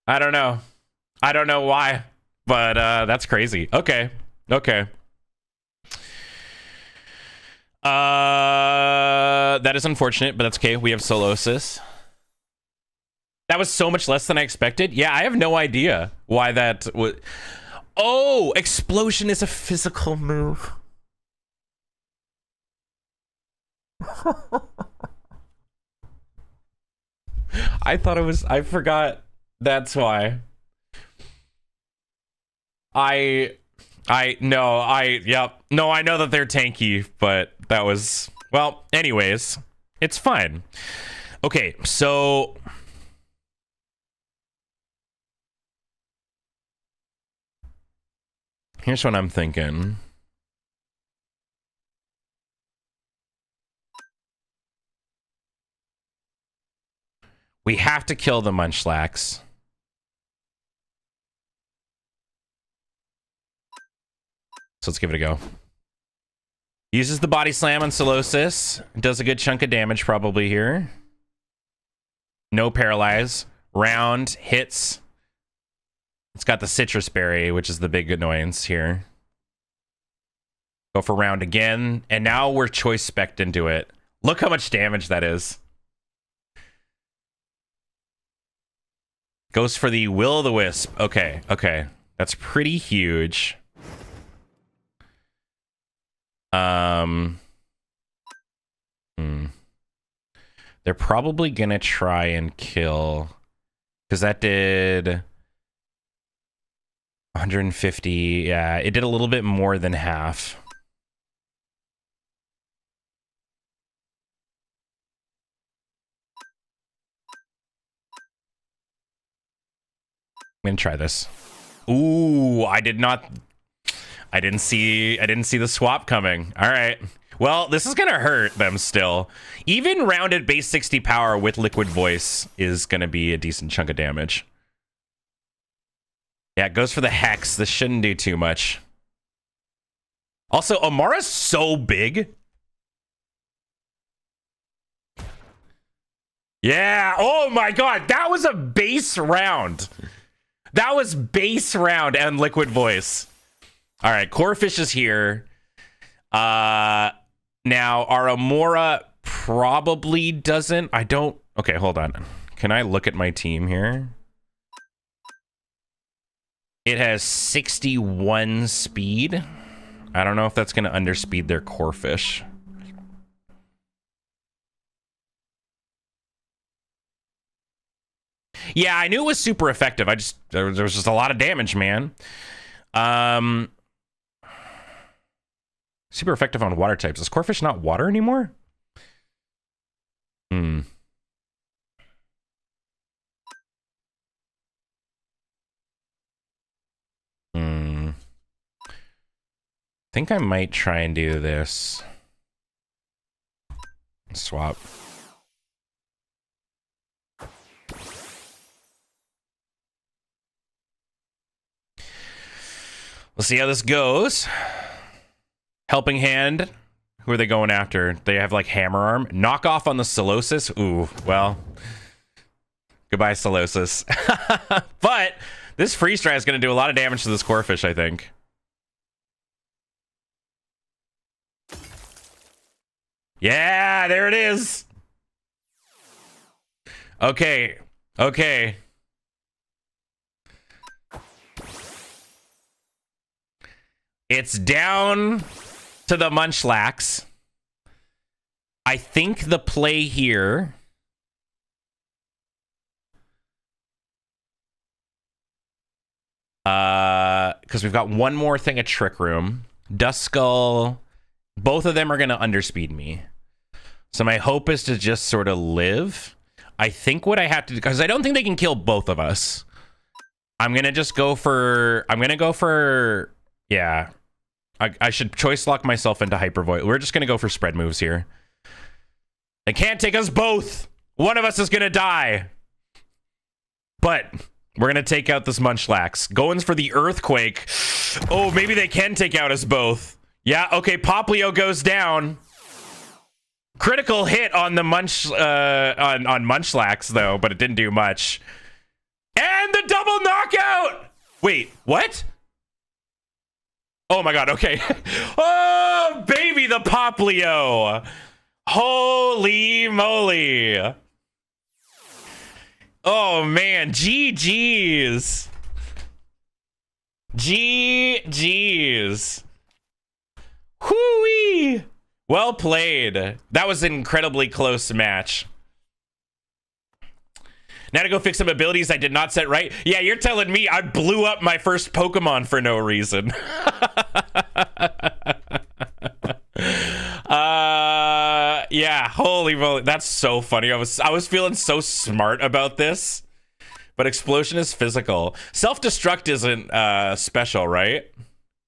Speaker 1: don't know. I don't know why, but that's crazy. Okay, okay. That is unfortunate, but that's okay. We have Solosis. That was so much less than I expected. Yeah, I have no idea why that would... Oh, Explosion is a physical move. I thought it was, I forgot. That's why. Yep. No, I know that they're tanky, but that was, well, anyways, it's fine. Okay, so here's what I'm thinking. We have to kill the Munchlax. So let's give it a go. Uses the body slam on Solosis. Does a good chunk of damage probably here. No paralyze. Round hits. It's got the citrus berry, which is the big annoyance here. Go for round again. And now we're choice spec'd into it. Look how much damage that is. Goes for the Will-o'-the-Wisp. Okay, okay. That's pretty huge. They're probably gonna try and kill, because that did 150. Yeah, it did a little bit more than half. I'm gonna try this. Ooh, I didn't see the swap coming. All right. Well, this is gonna hurt them still. Even rounded base 60 power with liquid voice is gonna be a decent chunk of damage. Yeah, it goes for the hex. This shouldn't do too much. Also, Amara's so big. Yeah. Oh my god, that was a base round. That was base round and liquid voice. All right, Corefish is here. Now our Amora probably doesn't. I don't. Okay, hold on. Can I look at my team here? It has 61 speed. I don't know if that's going to underspeed their Corefish. Yeah, I knew it was super effective. There was just a lot of damage, man. Super effective on water types. Is Corefish not water anymore? I think I might try and do this. Swap. We'll see how this goes. Helping Hand. Who are they going after? They have like Hammer Arm. Knock off on the Solosis. Ooh, well. Goodbye, Solosis. But this Freeze Dry is going to do a lot of damage to this Corefish, I think. Yeah, there it is. Okay. Okay. It's down to the Munchlax. I think the play here because we've got one more thing at Trick Room. Duskull, both of them are gonna underspeed me. So my hope is to just sort of live. I think what I have to do, because I don't think they can kill both of us. I'm gonna just go for yeah. I should choice lock myself into Hyper Void. We're just gonna go for spread moves here. They can't take us both. One of us is gonna die. But we're gonna take out this Munchlax. Going's for the Earthquake. Oh, maybe they can take out us both. Yeah, okay, Poplio goes down. Critical hit on the on Munchlax though, but it didn't do much. And the double knockout! Wait, what? Oh my god, okay. Oh, baby, the Poplio. Holy moly. Oh man, GG's. GG's. Whoo-wee. Well played. That was an incredibly close match. Now to go fix some abilities I did not set right. Yeah, you're telling me I blew up my first Pokemon for no reason. Yeah, holy moly. That's so funny. I was feeling so smart about this. But explosion is physical. Self-destruct isn't special, right?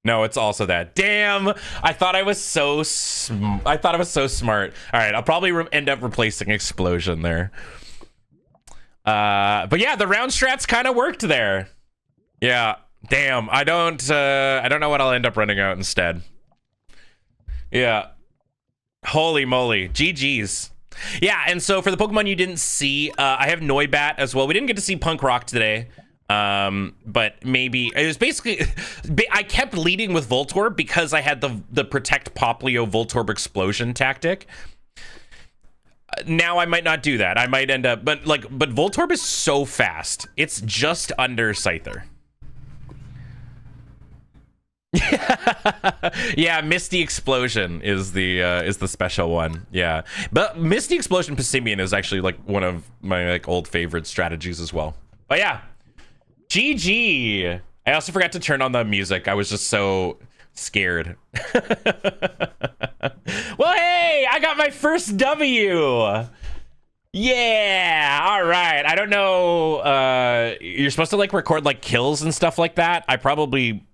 Speaker 1: No, it's also that. Damn, I thought I was so smart. All right, I'll probably end up replacing explosion there. But yeah, the round strats kind of worked there. Yeah, damn. I don't know what I'll end up running out instead. Yeah. Holy moly. GG's. Yeah, and so for the Pokemon you didn't see, I have Noibat as well. We didn't get to see Punk Rock today. But maybe it was basically I kept leading with Voltorb because I had the protect Poplio Voltorb explosion tactic. Now I might not do that. I might end up, but Voltorb is so fast. It's just under Scyther. Yeah, Misty Explosion is the special one. Yeah, but Misty Explosion Passimian is actually like one of my old favorite strategies as well. But yeah, GG. I also forgot to turn on the music. I was just so scared. Well, hey, I got my first W. Yeah, all right. I don't know. You're supposed to record kills and stuff like that. I probably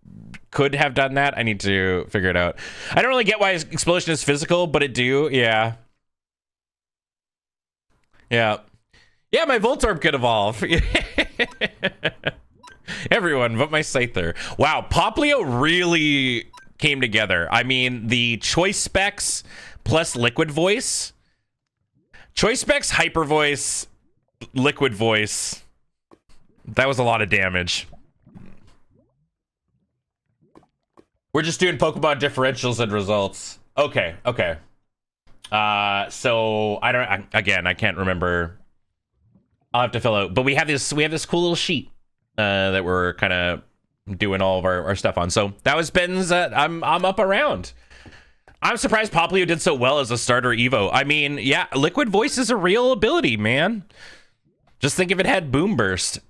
Speaker 1: could have done that. I need to figure it out. I don't really get why explosion is physical, but it do. Yeah. Yeah, my Voltorb could evolve. Everyone but my Scyther. Wow, Poplio really came together. I mean, the choice specs plus liquid voice. Choice specs, hyper voice, liquid voice. That was a lot of damage. We're just doing Pokemon differentials and results. Okay. So I can't remember. I'll have to fill out, but we have this cool little sheet that we're kind of doing all of our stuff on. So that was Ben's. I'm up around. I'm surprised Poplio did so well as a starter Evo. I mean, yeah, liquid voice is a real ability, man. Just think if it had boom burst.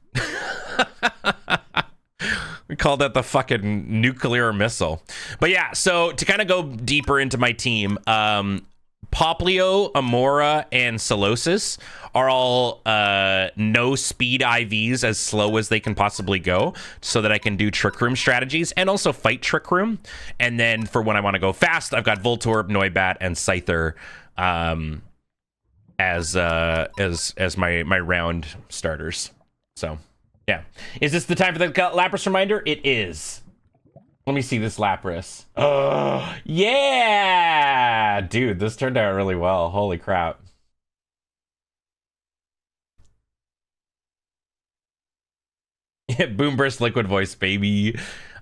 Speaker 1: We call that the fucking nuclear missile. But yeah, so to kind of go deeper into my team, Poplio, Amora, and Solosis are all no speed IVs as slow as they can possibly go so that I can do Trick Room strategies and also fight Trick Room. And then for when I want to go fast, I've got Voltorb, Noibat, and Scyther as my round starters. So yeah. Is this the time for the Lapras reminder? It is. Let me see this Lapras. Oh, yeah! Dude, this turned out really well. Holy crap. Boom burst liquid voice, baby.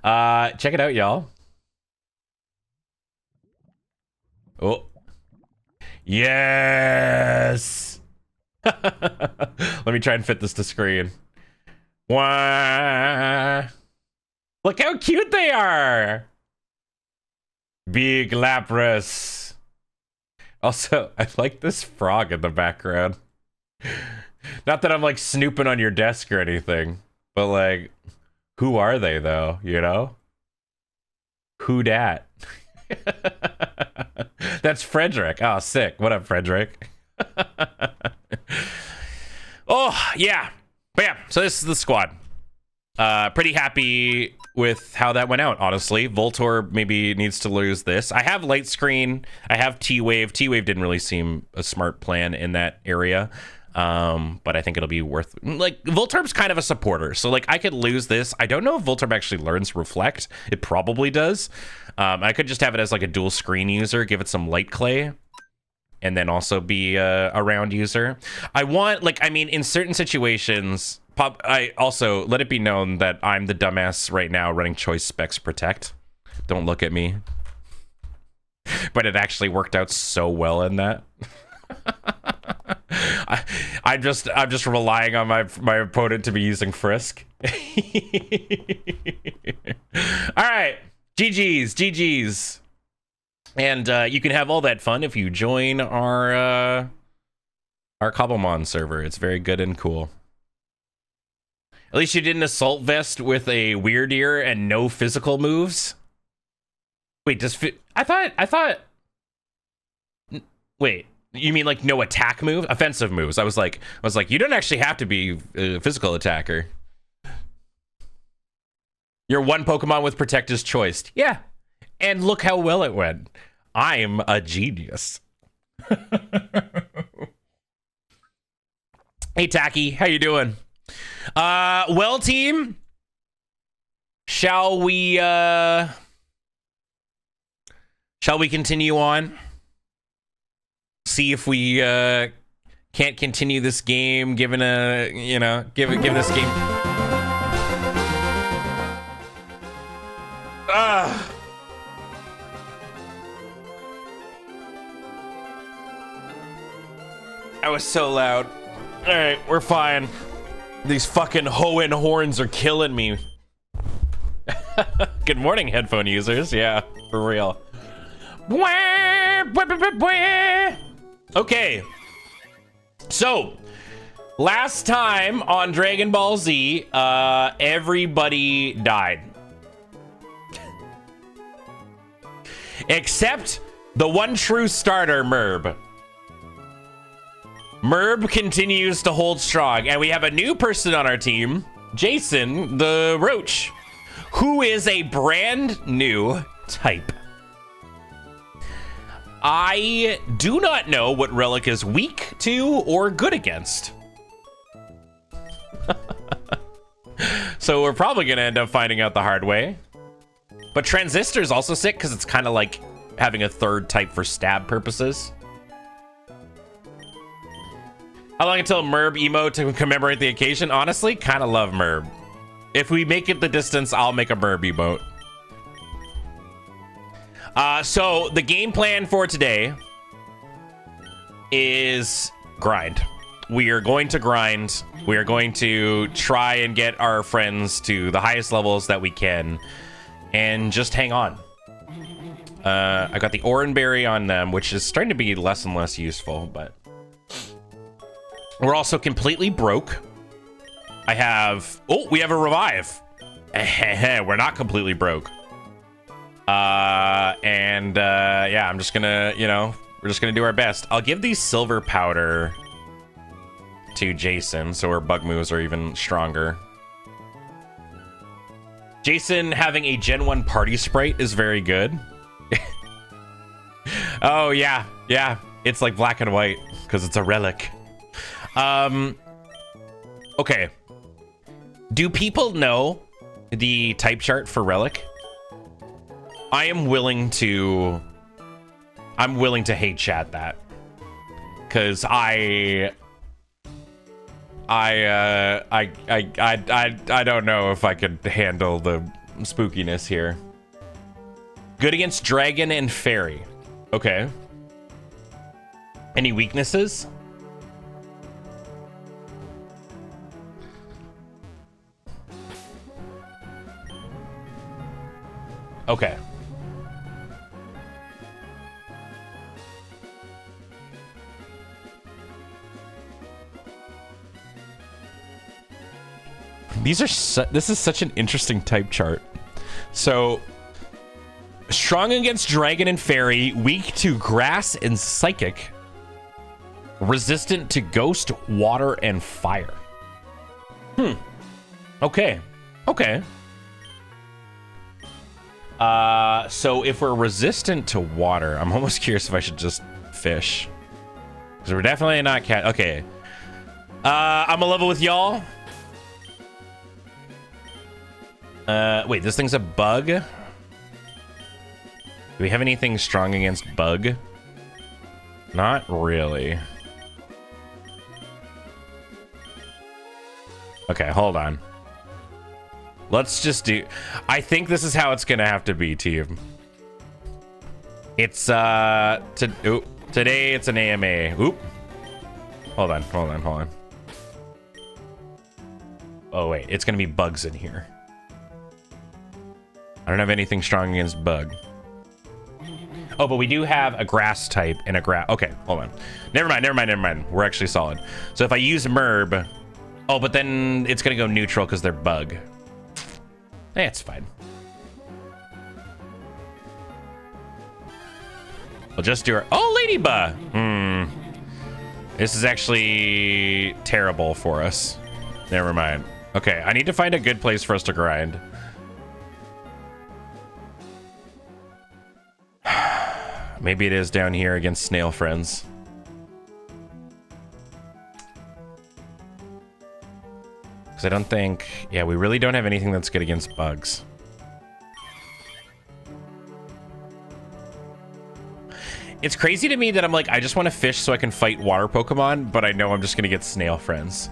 Speaker 1: Check it out, y'all. Oh. Yes! Let me try and fit this to screen. Wah. Look how cute they are. Big Lapras. Also, I like this frog in the background. Not that I'm snooping on your desk or anything, but who are they though? You know? Who dat? That's Frederick. Oh, sick. What up, Frederick? Oh, yeah. But yeah, so this is the squad. Pretty happy with how that went out, honestly. Voltorb maybe needs to lose this. I have Light Screen. I have T-Wave. T-Wave didn't really seem a smart plan in that area. But I think it'll be worth... Voltorb's kind of a supporter. So, I could lose this. I don't know if Voltorb actually learns Reflect. It probably does. I could just have it as, a dual screen user. Give it some Light Clay. And then also be a round user. I want, in certain situations... I also let it be known that I'm the dumbass right now running choice specs protect. Don't look at me. But it actually worked out so well in that. I'm just relying on my opponent to be using Frisk. All right, GG's. And you can have all that fun if you join our Cobblemon server. It's very good and cool. At least you did an assault vest with a weird ear and no physical moves. Wait, I thought. Wait, you mean like no attack move, offensive moves? I was like, you don't actually have to be a physical attacker. You're one Pokemon with Protector's Choice. Yeah, and look how well it went. I'm a genius. Hey, Tacky, how you doing? Well, team, shall we continue on? See if we can't continue this game, given give this game. That was so loud. All right, we're fine. These fucking Hoenn horns are killing me. Good morning, headphone users. Yeah, for real. Okay. So, last time on Dragon Ball Z, everybody died. Except the one true starter, Merb. Merb continues to hold strong, and we have a new person on our team, Jason the Roach, who is a brand new type. I do not know what Relic is weak to or good against. So we're probably going to end up finding out the hard way. But Transistor is also sick because it's kind of like having a third type for stab purposes. How long until Merb emote to commemorate the occasion? Honestly, kind of love Merb. If we make it the distance, I'll make a Merb emote. So the game plan for today is grind. We are going to grind. We are going to try and get our friends to the highest levels that we can and just hang on. I got the Oranberry on them, which is starting to be less and less useful, but we're also completely broke. We have a revive. We're not completely broke. Yeah, I'm just gonna, we're just gonna do our best. I'll give these silver powder to Jason, so our bug moves are even stronger. Jason having a Gen 1 party sprite is very good. Oh, yeah. It's like black and white, because it's a relic. Okay. Do people know the type chart for relic? I'm willing to hate chat that, because I don't know if I could handle the spookiness here. Good against dragon and fairy. Okay. Any weaknesses? Okay. This is such an interesting type chart. So, strong against dragon and fairy, weak to grass and psychic, resistant to ghost, water, and fire. Okay. So if we're resistant to water, I'm almost curious if I should just fish, because we're definitely not cat. Okay. I'm a level with y'all. Wait, this thing's a bug? Do we have anything strong against bug? Not really. Okay, hold on. Let's just do... I think this is how it's gonna have to be, team. It's, today it's an AMA. Oop. Hold on. Oh, wait, it's gonna be bugs in here. I don't have anything strong against bug. Oh, but we do have a grass type and a grass. Okay, hold on. Never mind. We're actually solid. So if I use Merb, oh, but then it's gonna go neutral because they're bug. It's fine. We'll just do our, oh, Ladybug. This is actually terrible for us. Never mind. Okay, I need to find a good place for us to grind. Maybe it is down here against snail friends. Because I don't think... Yeah, we really don't have anything that's good against bugs. It's crazy to me that I'm like, I just want to fish so I can fight water Pokemon, but I know I'm just going to get snail friends.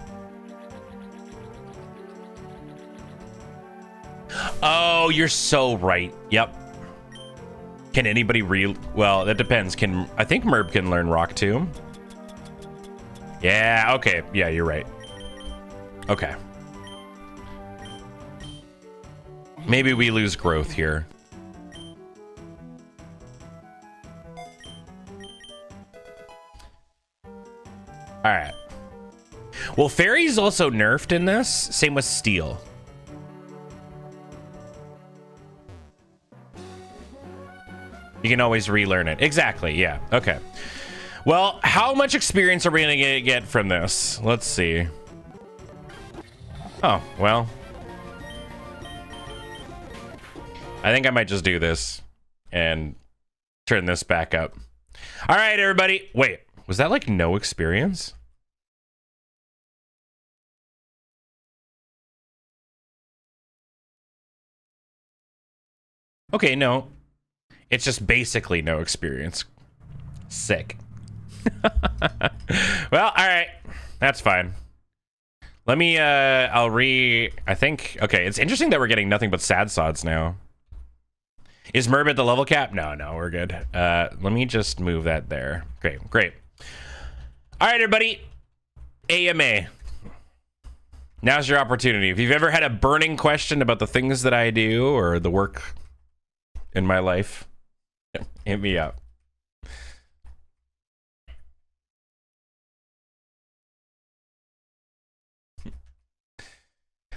Speaker 1: Oh, you're so right. Yep. Can anybody well, that depends. I think Merb can learn Rock too? Yeah, okay. Yeah, you're right. Okay. Maybe we lose growth here. All right. Well, Fairy's also nerfed in this. Same with Steel. You can always relearn it. Exactly, yeah. Okay. Well, how much experience are we going to get from this? Let's see. Oh, well. I think I might just do this and turn this back up. All right, everybody. Wait, was that like no experience? Okay, no. It's just basically no experience. Sick. Well, all right. That's fine. Let me, I think, okay, it's interesting that we're getting nothing but sad sods now. Is Merb at the level cap? No, we're good. Let me just move that there. Great. All right, everybody. AMA. Now's your opportunity. If you've ever had a burning question about the things that I do or the work in my life, hit me up.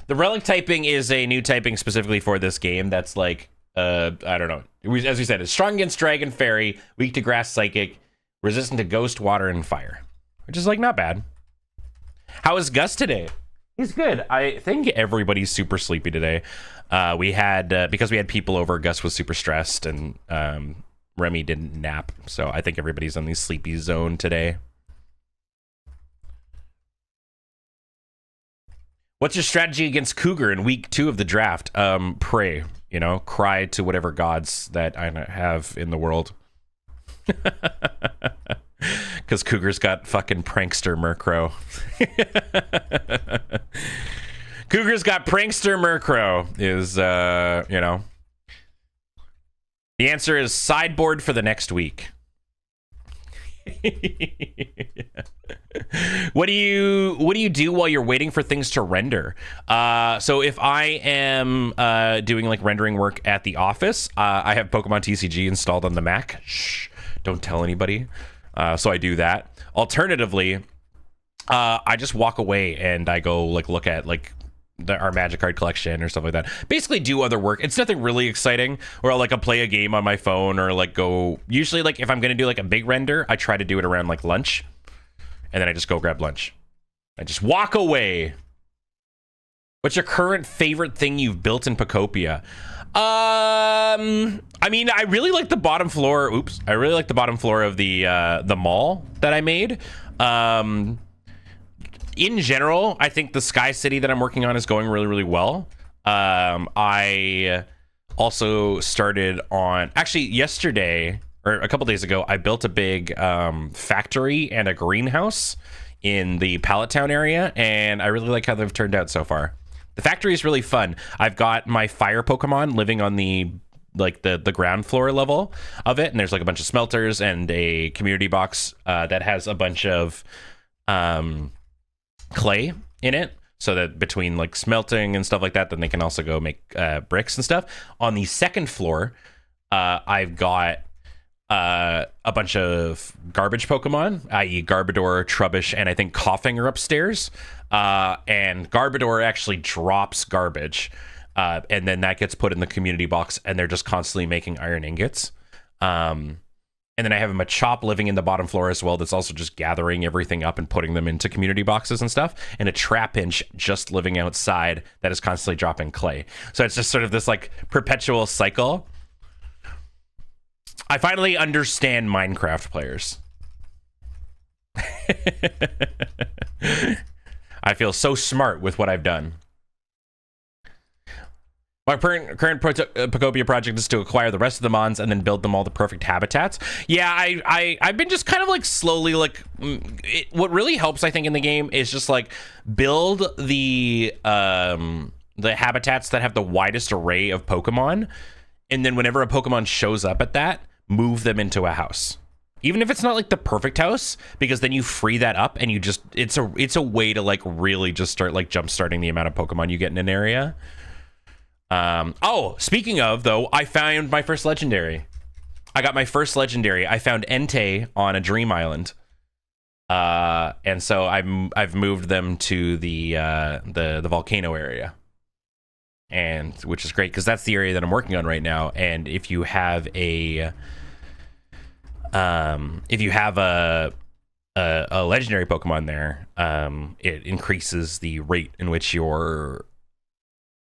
Speaker 1: The relic typing is a new typing specifically for this game. That's like, I don't know. As we said, it's strong against Dragon Fairy, weak to Grass Psychic, resistant to Ghost, Water, and Fire. Which is like not bad. How is Gus today? He's good. I think everybody's super sleepy today. We had, because we had people over, Gus was super stressed, and Remy didn't nap. So I think everybody's on the sleepy zone today. What's your strategy against Cougar in week 2 of the draft? Pray, you know, cry to whatever gods that I have in the world. Because Cougar's got fucking prankster Murkrow. Cougar's got prankster Murkrow is, you know. The answer is sideboard for the next week. What do you do while you're waiting for things to render? So if I am doing like rendering work at the office, I have Pokemon TCG installed on the Mac. Shh, don't tell anybody. So I do that. Alternatively, I just walk away and I go like look at like our Magic card collection or stuff like that. Basically do other work. It's nothing really exciting, or I'll play a game on my phone, or like go, usually like if I'm gonna do like a big render, I try to do it around like lunch, and then I just go grab lunch. I just walk away. What's your current favorite thing you've built in Pokopia? I mean, I really like the bottom floor. Oops. I really like the bottom floor of the mall that I made. In general, I think the Sky City that I'm working on is going really, really well. I also started on, actually yesterday, or a couple days ago, I built a big factory and a greenhouse in the Pallet Town area, and I really like how they've turned out so far. The factory is really fun. I've got my fire Pokemon living on the ground floor level of it, and there's like a bunch of smelters and a community box that has a bunch of clay in it, so that between like smelting and stuff like that, then they can also go make bricks and stuff. On the second floor, I've got a bunch of garbage Pokemon, i.e. Garbodor, Trubbish, and I think Coughing are upstairs. And Garbodor actually drops garbage, and then that gets put in the community box, and they're just constantly making iron ingots. And then I have a Machop living in the bottom floor as well that's also just gathering everything up and putting them into community boxes and stuff. And a Trapinch just living outside that is constantly dropping clay. So it's just sort of this like perpetual cycle. I finally understand Minecraft players. I feel so smart with what I've done. My current Pokopia project is to acquire the rest of the mons and then build them all the perfect habitats. Yeah, I've been just kind of like slowly like what really helps I think in the game is just like build the habitats that have the widest array of Pokemon, and then whenever a Pokemon shows up at that, move them into a house. Even if it's not like the perfect house, because then you free that up and you just it's a way to like really just start like jump starting the amount of Pokemon you get in an area. Oh, speaking of though, I found my first legendary. I got my first legendary. I found Entei on a dream island. And so I've moved them to the volcano area. And which is great because that's the area that I'm working on right now. And if you have a legendary Pokemon there, it increases the rate in which your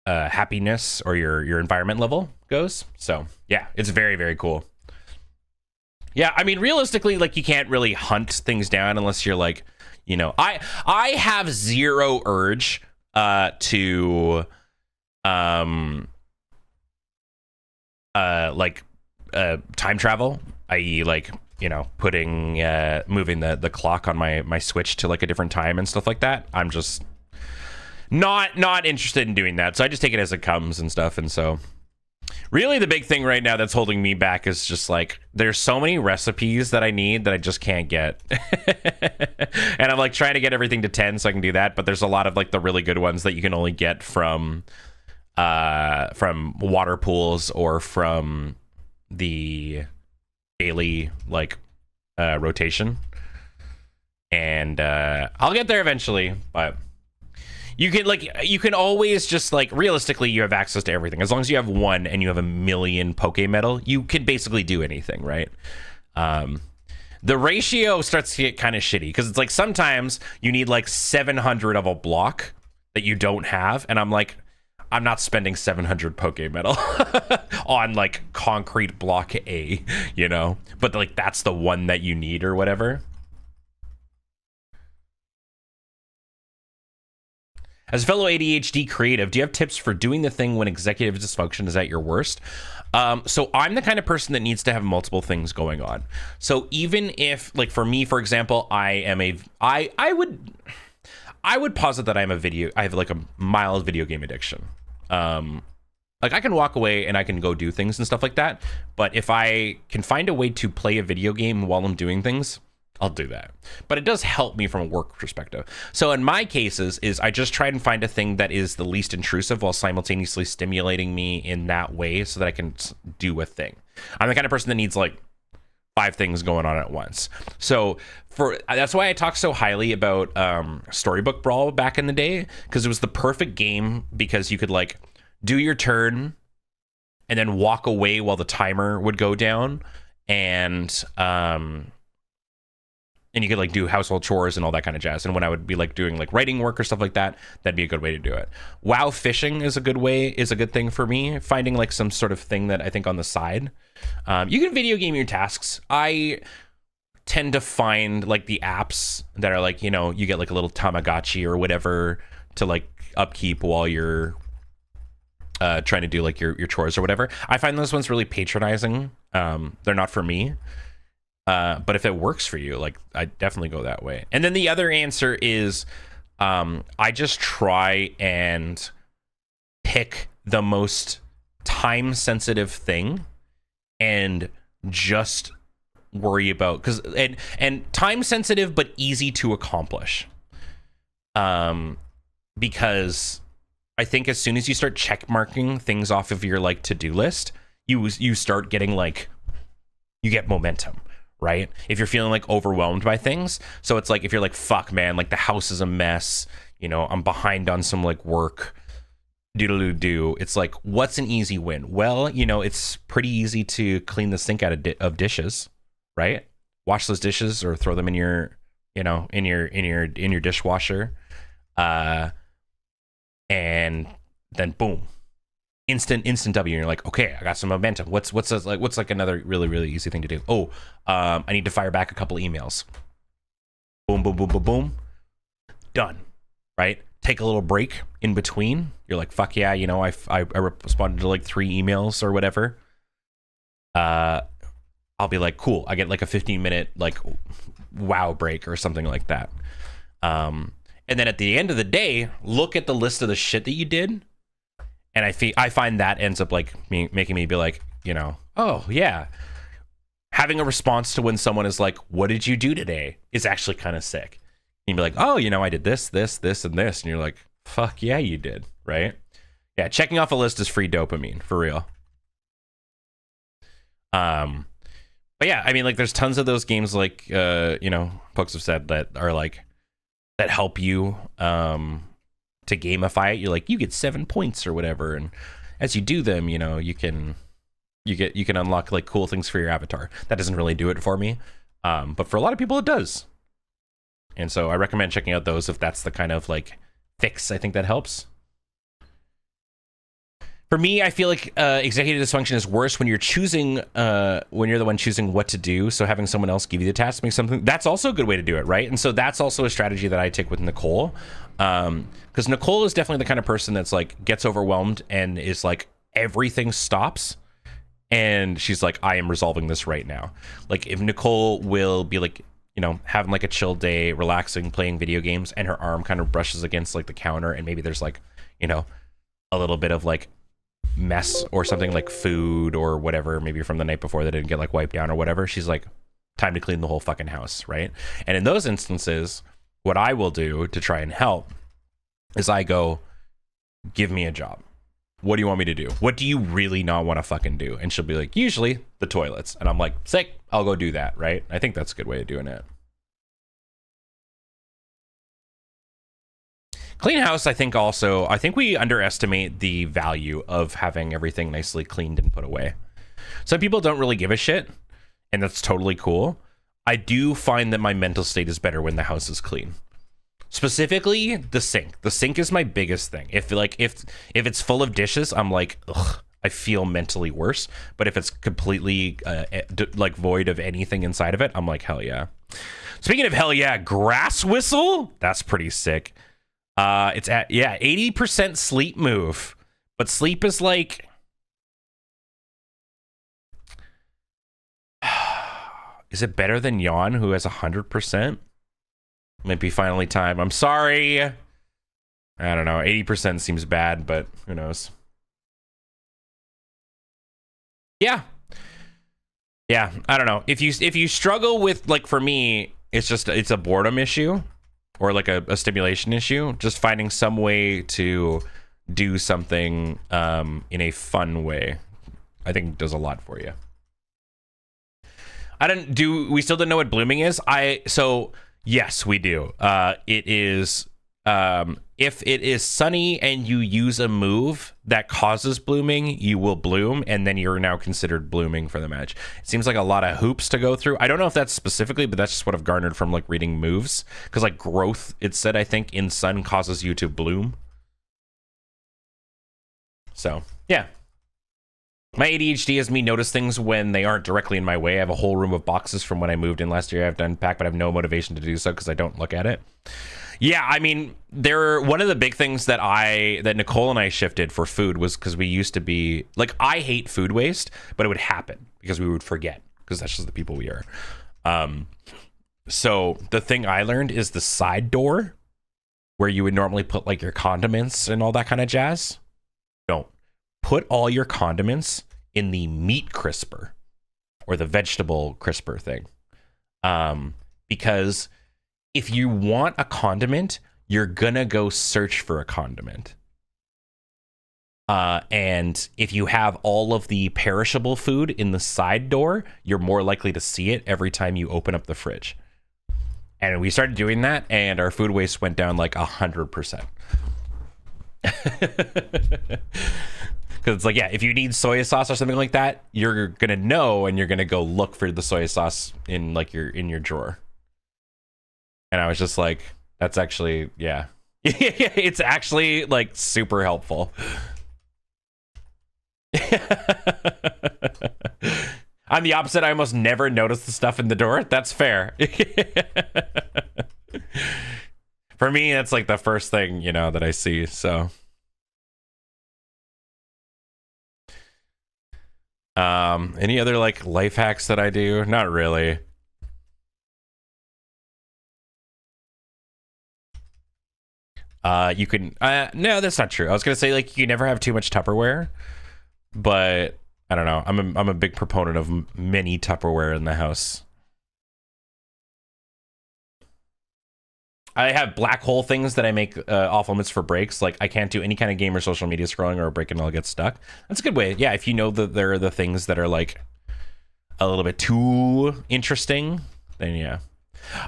Speaker 1: happiness or your environment level goes. So yeah, it's very, very cool. Yeah, I mean, realistically, like you can't really hunt things down unless you're like, you know, I have zero urge to time travel, i.e. like, you know, putting moving the clock on my Switch to like a different time and stuff like that. I'm just not interested in doing that, so I just take it as it comes and stuff. And so really the big thing right now that's holding me back is just like there's so many recipes that I need that I just can't get. And I'm like trying to get everything to 10 so I can do that, but there's a lot of like the really good ones that you can only get from water pools or from the daily like rotation. And I'll get there eventually, but you can always just like realistically you have access to everything as long as you have one and you have a million Poke Metal. You can basically do anything, right? The ratio starts to get kind of shitty because it's like sometimes you need like 700 of a block that you don't have, and I'm like, I'm not spending 700 Poke Metal on like concrete block A, you know, but like that's the one that you need or whatever. As a fellow ADHD creative, do you have tips for doing the thing when executive dysfunction is at your worst? So I'm the kind of person that needs to have multiple things going on. So even if, like for me, for example, I would posit that I have like a mild video game addiction. Like I can walk away and I can go do things and stuff like that. But if I can find a way to play a video game while I'm doing things, I'll do that. But it does help me from a work perspective. So in my cases is I just try and find a thing that is the least intrusive while simultaneously stimulating me in that way so that I can do a thing. I'm the kind of person that needs like 5 things going on at once. So that's why I talk so highly about Storybook Brawl back in the day, because it was the perfect game because you could like do your turn and then walk away while the timer would go down, and you could like do household chores and all that kind of jazz. And when I would be like doing like writing work or stuff like that, that'd be a good way to do it. WoW fishing is a good thing for me. Finding like some sort of thing that I think on the side. You can video game your tasks. I tend to find like the apps that are like, you know, you get like a little Tamagotchi or whatever to like upkeep while you're trying to do like your chores or whatever. I find those ones really patronizing. They're not for me. But if it works for you, like I definitely go that way. And then the other answer is I just try and pick the most time sensitive thing and just worry about and time sensitive but easy to accomplish. Because I think as soon as you start check marking things off of your like to-do list, you start getting like you get momentum, right? If you're feeling like overwhelmed by things. So it's like, if you're like, fuck man, like the house is a mess, you know, I'm behind on some like work, doodle-doo. It's like, what's an easy win? Well, you know, it's pretty easy to clean the sink out of dishes, right? Wash those dishes or throw them in your, you know, in your dishwasher, and then boom, instant W. And you're like, okay, I got some momentum. What's another really easy thing to do? Oh, I need to fire back a couple emails. Boom, boom, boom, boom, boom. Done. Right? Take a little break in between. You're like, fuck yeah, you know, I responded to like 3 emails or whatever. I'll be like, cool. I get like a 15-minute like wow break or something like that. And then at the end of the day, look at the list of the shit that you did. And I find that ends up like making me be like, you know, oh yeah. Having a response to when someone is like, what did you do today? Is actually kind of sick. And you'd be like, oh, you know, I did this, and this. And you're like, fuck yeah, you did. Right? Yeah. Checking off a list is free dopamine for real. But yeah, I mean, like, there's tons of those games, like, you know, folks have said that are like, that help you, to gamify it. You're like, you get 7 points or whatever. And as you do them, you know, you can unlock like cool things for your avatar. That doesn't really do it for me. But for a lot of people it does. And so I recommend checking out those if that's the kind of like fix I think that helps. For me, I feel like executive dysfunction is worse when you're choosing, when you're the one choosing what to do. So having someone else give you the task, make something, that's also a good way to do it, right? And so that's also a strategy that I take with Nicole. Because Nicole is definitely the kind of person that's like, gets overwhelmed and is like, everything stops. And she's like, I am resolving this right now. Like if Nicole will be like, you know, having like a chill day, relaxing, playing video games, and her arm kind of brushes against like the counter, and maybe there's like, you know, a little bit of like mess or something, like food or whatever, maybe from the night before that didn't get like wiped down or whatever, she's like, time to clean the whole fucking house, right? And in those instances, what I will do to try and help is I go, give me a job. What do you want me to do? What do you really not want to fucking do? And she'll be like, usually the toilets. And I'm like, sick, I'll go do that, right? I think that's a good way of doing it. Clean house, I think we underestimate the value of having everything nicely cleaned and put away. Some people don't really give a shit, and that's totally cool. I do find that my mental state is better when the house is clean. Specifically, the sink. The sink is my biggest thing. If it's full of dishes, I'm like, ugh, I feel mentally worse. But if it's completely like void of anything inside of it, I'm like, hell yeah. Speaking of hell yeah, grass whistle? That's pretty sick. It's at 80% sleep move, but sleep is like, is it better than Yawn, who has 100%? Might be finally time. I'm sorry. I don't know. 80% seems bad, but who knows? Yeah. Yeah, I don't know. If you struggle with, like, for me, it's a boredom issue. Or like a stimulation issue, just finding some way to do something in a fun way, I think does a lot for you. We still don't know what blooming is? So yes, we do. It is, if it is sunny and you use a move that causes blooming, you will bloom, and then you're now considered blooming for the match. It seems like a lot of hoops to go through. I don't know if that's specifically, but that's just what I've garnered from like reading moves. Because like growth, it said, I think, in sun causes you to bloom. So, yeah. My ADHD has me notice things when they aren't directly in my way. I have a whole room of boxes from when I moved in last year. I have to unpack, but I have no motivation to do so because I don't look at it. Yeah, I mean, one of the big things that Nicole and I shifted for food was because we used to be like, I hate food waste, but it would happen because we would forget because that's just the people we are. So the thing I learned is the side door where you would normally put like your condiments and all that kind of jazz. Don't put all your condiments in the meat crisper or the vegetable crisper thing. Because if you want a condiment, you're gonna go search for a condiment. And if you have all of the perishable food in the side door, you're more likely to see it every time you open up the fridge. And we started doing that, and our food waste went down like 100%. Because it's like, yeah, if you need soy sauce or something like that, you're gonna know, and you're gonna go look for the soy sauce in like your drawer. And I was just like, that's actually, yeah. It's actually like super helpful. I'm the opposite. I almost never notice the stuff in the door. That's fair. For me, that's like the first thing, you know, that I see. So, any other like life hacks that I do? Not really. You can, no, that's not true. I was gonna say like you never have too much Tupperware, but I don't know. I'm a big proponent of mini Tupperware in the house. I have black hole things that I make off limits for breaks. Like I can't do any kind of game or social media scrolling, or a break and I'll get stuck. That's a good way. Yeah, if you know that there are the things that are like a little bit too interesting, then yeah.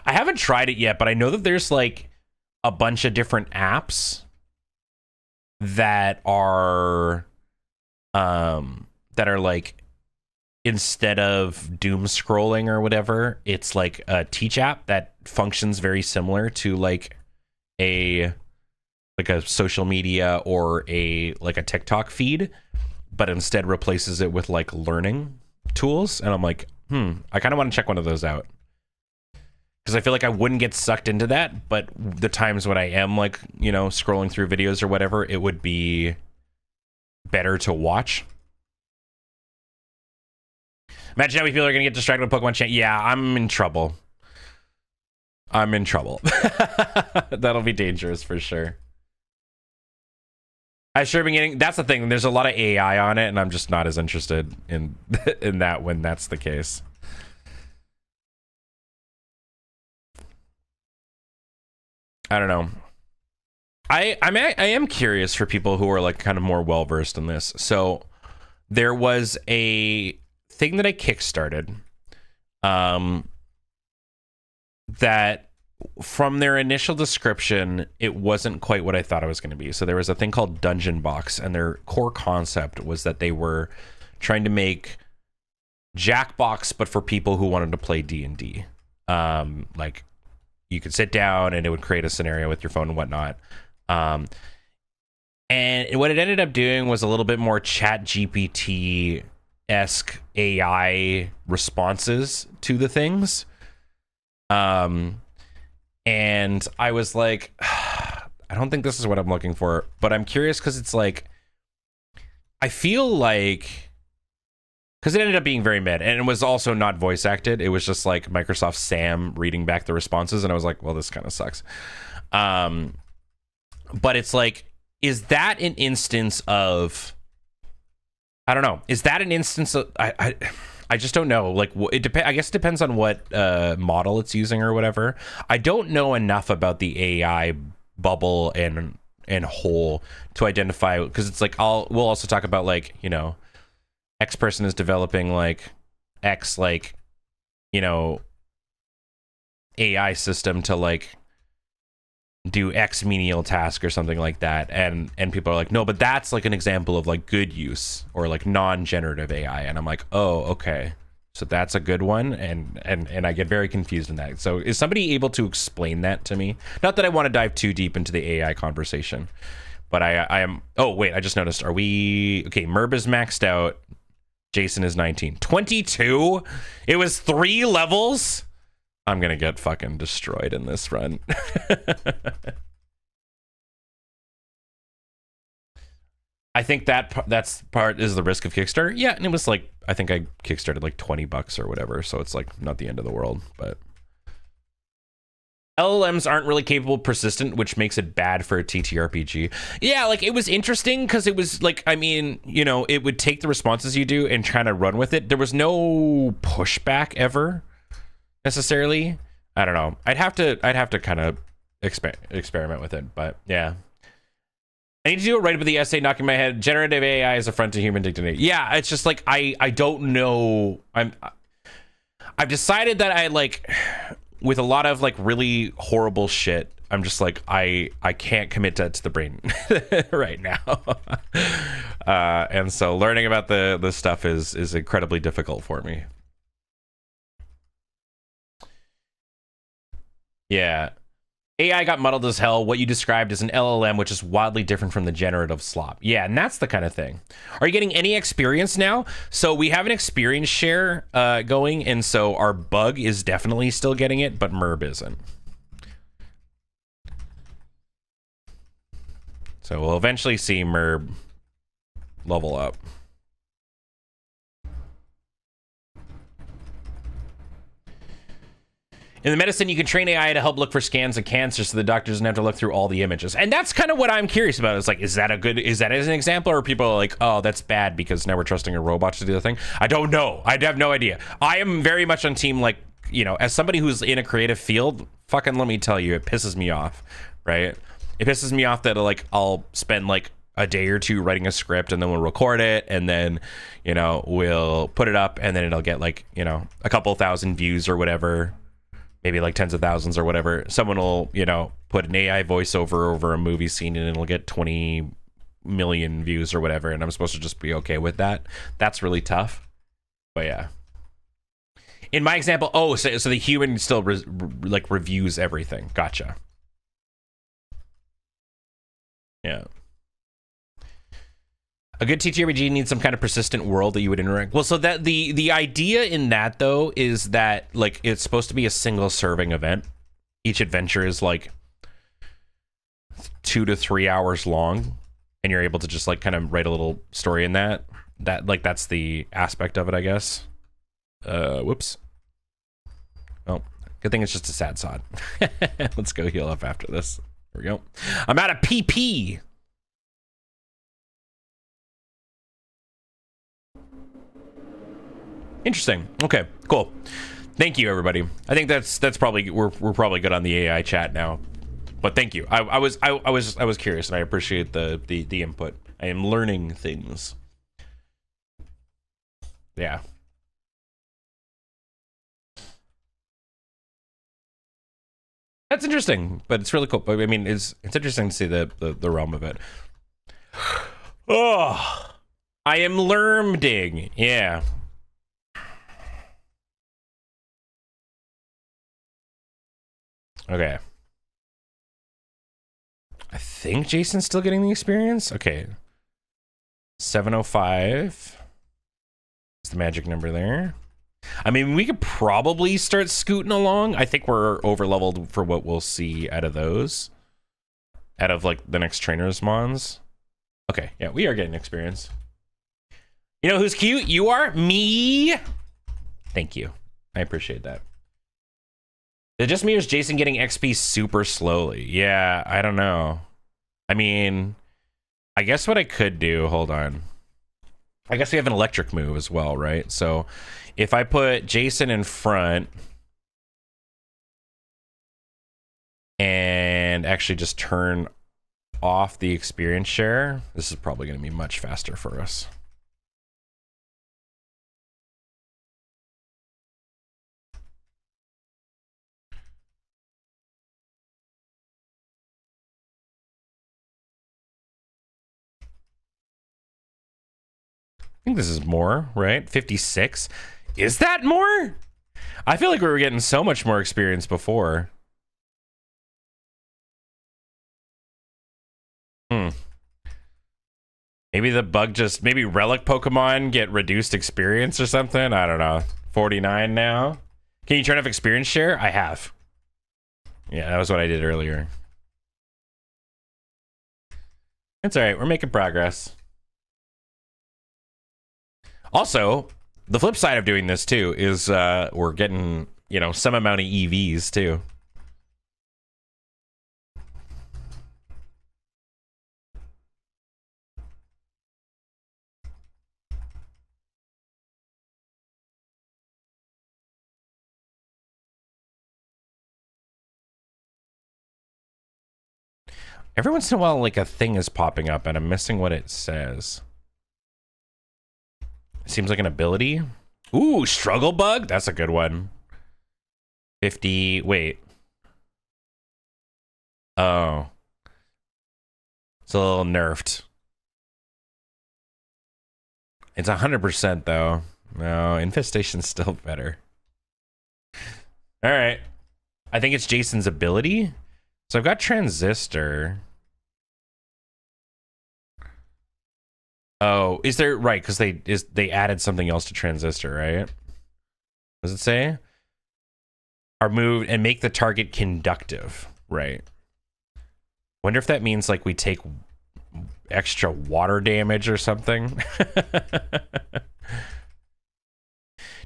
Speaker 1: I haven't tried it yet, but I know that there's like a bunch of different apps that are like, instead of doom scrolling or whatever, it's like a teach app that functions very similar to like a social media or a TikTok feed, but instead replaces it with like learning tools. And I'm like, I kind of want to check one of those out, because I feel like I wouldn't get sucked into that, but the times when I am like, you know, scrolling through videos or whatever, it would be better to watch. Imagine how many people are going to get distracted with Pokemon chant. Yeah, I'm in trouble. That'll be dangerous for sure. I sure been getting, that's the thing. There's a lot of AI on it, and I'm just not as interested in in that when that's the case. I don't know. I am curious for people who are like kind of more well versed in this. So there was a thing that I kickstarted, that from their initial description, it wasn't quite what I thought it was going to be. So there was a thing called Dungeon Box, and their core concept was that they were trying to make Jackbox, but for people who wanted to play D&D. Like you could sit down and it would create a scenario with your phone and whatnot. And what it ended up doing was a little bit more Chat GPT-esque AI responses to the things. And I was like, I don't think this is what I'm looking for, but I'm curious because it's like, I feel like, because it ended up being very mid, and it was also not voice acted. It was just like Microsoft Sam reading back the responses, and I was like, well, this kind of sucks. But it's like, is that an instance of, I don't know, is that an instance of, I just don't know. Like, I guess it depends on what model it's using or whatever. I don't know enough about the AI bubble and whole to identify, because it's like, we'll also talk about like, you know, X person is developing like X, like, you know, AI system to like do X menial task or something like that, and people are like, no, but that's like an example of like good use or like non-generative AI, and I'm like, oh, okay, so that's a good one, and I get very confused in that. So is somebody able to explain that to me? Not that I want to dive too deep into the AI conversation, but I am. Oh wait, I just noticed. Are we okay? Merb is maxed out. Jason is 19. 22? It was 3 levels? I'm gonna get fucking destroyed in this run. I think that's part is the risk of Kickstarter. Yeah, and it was like, I think I kickstarted like $20 or whatever, so it's like not the end of the world, but LLMs aren't really capable of persistent, which makes it bad for a TTRPG. Yeah, like it was interesting because it was like, I mean, you know, it would take the responses you do and kind of run with it. There was no pushback ever necessarily. I don't know. I'd have to kind of experiment with it, but yeah. I need to do it right, but the essay knocking my head. Generative AI is a front to human dignity. Yeah, it's just like I don't know. I've decided that I like with a lot of like really horrible shit. I'm just like I can't commit to the brain right now, and so learning about the stuff is incredibly difficult for me. Yeah. AI got muddled as hell. What you described as an LLM, which is wildly different from the generative slop. Yeah, and that's the kind of thing. Are you getting any experience now? So we have an experience share going, and so our bug is definitely still getting it, but Merb isn't. So we'll eventually see Merb level up. In the medicine, you can train AI to help look for scans of cancer so the doctor doesn't have to look through all the images. And that's kind of what I'm curious about. It's like, is that as an example? Or are people like, oh, that's bad because now we're trusting a robot to do the thing? I don't know. I have no idea. I am very much on team, like, you know, as somebody who's in a creative field, fucking let me tell you, it pisses me off, right? It pisses me off that like I'll spend like a day or two writing a script and then we'll record it and then, you know, we'll put it up and then it'll get like, you know, a couple thousand views or whatever. Maybe like tens of thousands or whatever. Someone will, you know, put an AI voiceover over a movie scene and it'll get 20 million views or whatever. And I'm supposed to just be okay with that. That's really tough. But yeah. In my example, oh, so the human still like reviews everything. Gotcha. Yeah. A good TTRPG needs some kind of persistent world that you would interact. Well, so that the idea in that though is that like it's supposed to be a single serving event. Each adventure is like 2 to 3 hours long, and you're able to just like kind of write a little story in that. That like that's the aspect of it, I guess. Whoops. Oh, good thing it's just a sad sod. Let's go heal up after this. There we go. I'm out of PP. Interesting. Okay, cool. Thank you, everybody. I think that's probably we're probably good on the AI chat now. But thank you. I was curious, and I appreciate the input. I am learning things. Yeah. That's interesting, but it's really cool. I mean, it's interesting to see the realm of it. Oh, I am learning. Yeah. Okay. I think Jason's still getting the experience. Okay. 705 is the magic number there. I mean, we could probably start scooting along. I think we're over leveled for what we'll see out of those. Out of like the next trainers mons. Okay, yeah, we are getting experience. You know who's cute? You are? Me. Thank you. I appreciate that. Is it just me or is Jason getting XP super slowly? Yeah, I don't know. I mean, I guess what I could do, hold on. I guess we have an electric move as well, right? So if I put Jason in front and actually just turn off the experience share, this is probably going to be much faster for us. I think this is more, right? 56. Is that more? I feel like we were getting so much more experience before. Maybe the bug just, maybe relic Pokemon get reduced experience or something. I don't know. 49 now. Can you turn off experience share? I have. Yeah, that was what I did earlier. It's all right. We're making progress. Also, the flip side of doing this too is we're getting, you know, some amount of EVs too. Every once in a while, like a thing is popping up and I'm missing what it says. It seems like an ability. Ooh, struggle bug. That's a good one. 50. Wait. Oh. It's a little nerfed. It's 100% though. No, infestation's still better. All right. I think it's Jason's ability. So I've got transistor. Oh, is there right? Because they added something else to transistor, right? What does it say? Are moved and make the target conductive, right? Wonder if that means like we take extra water damage or something.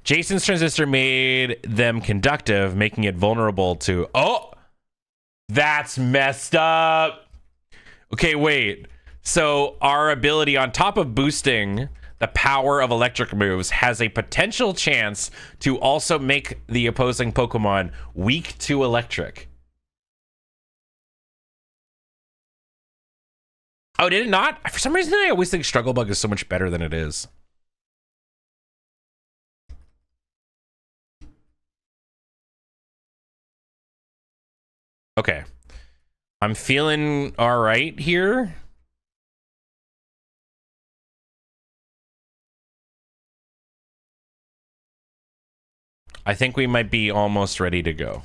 Speaker 1: Jason's transistor made them conductive, making it vulnerable to... Oh! That's messed up! Okay, wait. So our ability, on top of boosting the power of electric moves, has a potential chance to also make the opposing Pokemon weak to electric. Oh, did it not? For some reason, I always think Struggle Bug is so much better than it is. Okay. I'm feeling all right here. I think we might be almost ready to go.